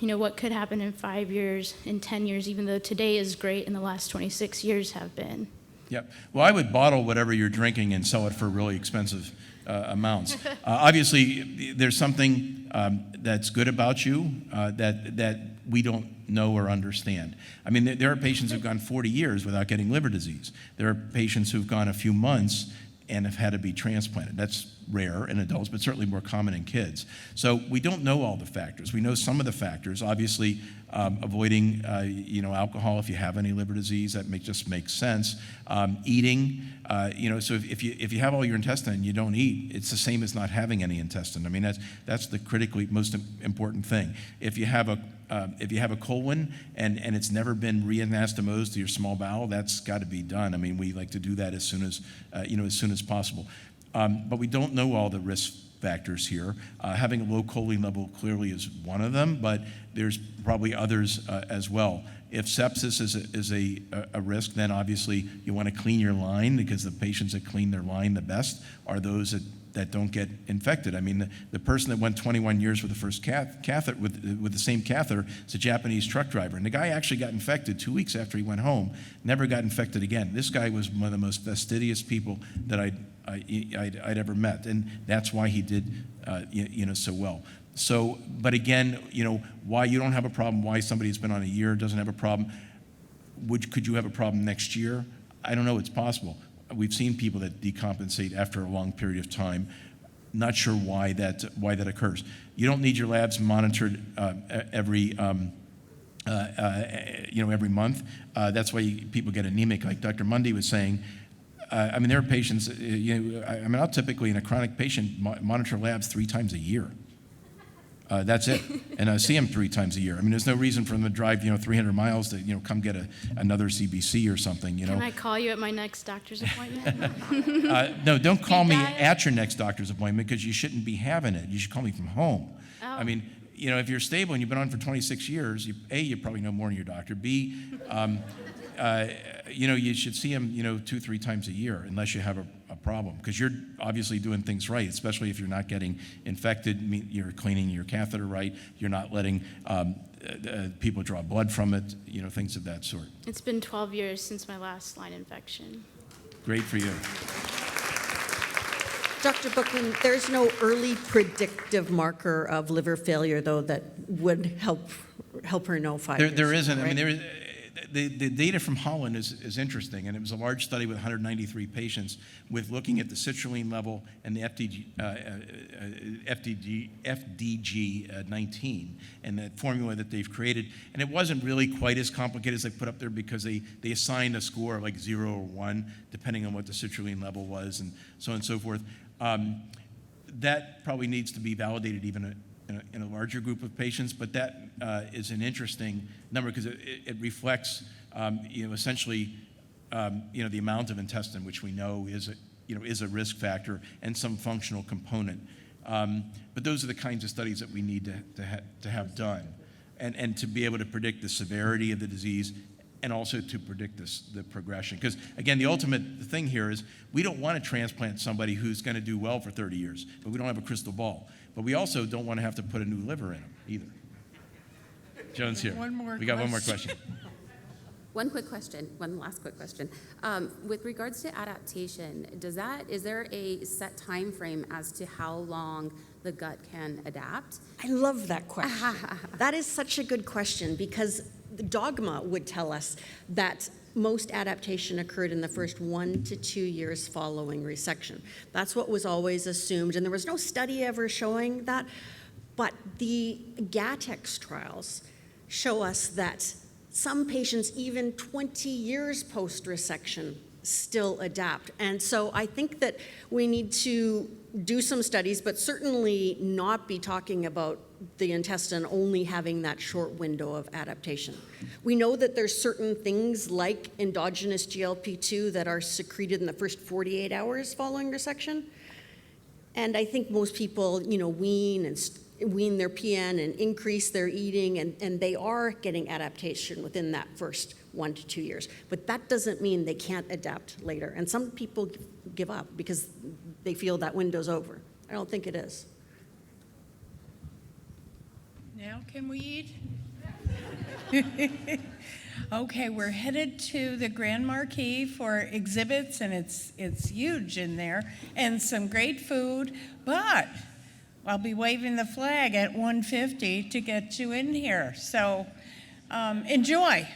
what could happen in 5 years, in 10 years, even though today is great and the last 26 years have been? Yep. Well, I would bottle whatever you're drinking and sell it for really expensive amounts. Obviously, there's something that's good about you that we don't know or understand. I mean, there are patients who've gone 40 years without getting liver disease. There are patients who've gone a few months and have had to be transplanted. That's rare in adults, but certainly more common in kids. So we don't know all the factors. We know some of the factors. Obviously, avoiding alcohol if you have any liver disease, that just makes sense. Eating, so if you have all your intestine and you don't eat, it's the same as not having any intestine. I mean, that's the critically most important thing. If you have a colon and it's never been reanastomosed to your small bowel, that's got to be done. I mean, we like to do that as soon as possible. But we don't know all the risk factors here. Having a low choline level clearly is one of them, but there's probably others as well. If sepsis is a risk, then obviously you want to clean your line, because the patients that clean their line the best are those that don't get infected. I mean, the person that went 21 years with the first catheter, with the same catheter, is a Japanese truck driver. And the guy actually got infected 2 weeks after he went home, never got infected again. This guy was one of the most fastidious people that I'd ever met, and that's why he did so well. So, but again, why you don't have a problem, why somebody who's been on a year doesn't have a problem, could you have a problem next year? I don't know, it's possible. We've seen people that decompensate after a long period of time. Not sure why that occurs. You don't need your labs monitored every month. That's why people get anemic, like Dr. Mundi was saying. I mean, there are patients, I'll typically, in a chronic patient, monitor labs 3 times a year. That's it. And I see them 3 times a year. I mean, there's no reason for them to drive, 300 miles to, come get another CBC or something, Can I call you at my next doctor's appointment? No, don't call me at your next doctor's appointment, because you shouldn't be having it. You should call me from home. Oh. I mean, if you're stable and you've been on for 26 years, you probably know more than your doctor. B, you should see him, 2-3 times a year, unless you have a problem, because you're obviously doing things right, especially if you're not getting infected. You're cleaning your catheter right. You're not letting people draw blood from it, things of that sort. It's been 12 years since my last line infection. Great for you. Dr. Bookman, there's no early predictive marker of liver failure, though, that would help her know 5 years. There isn't. Right? I mean, the data from Holland is interesting, and it was a large study with 193 patients with looking at the citrulline level and the FDG19 and that formula that they've created. And it wasn't really quite as complicated as they put up there, because they assigned a score of like 0 or 1, depending on what the citrulline level was, and so on and so forth. That probably needs to be validated even in a larger group of patients, but that is an interesting number, because it reflects, essentially, the amount of intestine, which we know is a risk factor, and some functional component. But those are the kinds of studies that we need to have done, and to be able to predict the severity of the disease, and also to predict the progression. Because again, the ultimate thing here is we don't want to transplant somebody who's going to do well for 30 years, but we don't have a crystal ball. But we also don't want to have to put a new liver in them either. Joan's here. One more we got one more question. One last quick question. With regards to adaptation, is there a set time frame as to how long the gut can adapt? I love that question. That is such a good question because the dogma would tell us that most adaptation occurred in the first 1 to 2 years following resection. That's what was always assumed, and there was no study ever showing that. But the GATEX trials show us that some patients, even 20 years post-resection, still adapt. And so I think that we need to do some studies, but certainly not be talking about the intestine only having that short window of adaptation. We know that there's certain things like endogenous GLP-2 that are secreted in the first 48 hours following resection. And I think most people, wean their PN and increase their eating, and they are getting adaptation within that first 1 to 2 years. But that doesn't mean they can't adapt later. And some people give up because they feel that window's over. I don't think it is. Now can we eat? Okay, we're headed to the Grand Marquis for exhibits, and it's huge in there, and some great food, but I'll be waving the flag at 1:50 to get you in here. So enjoy.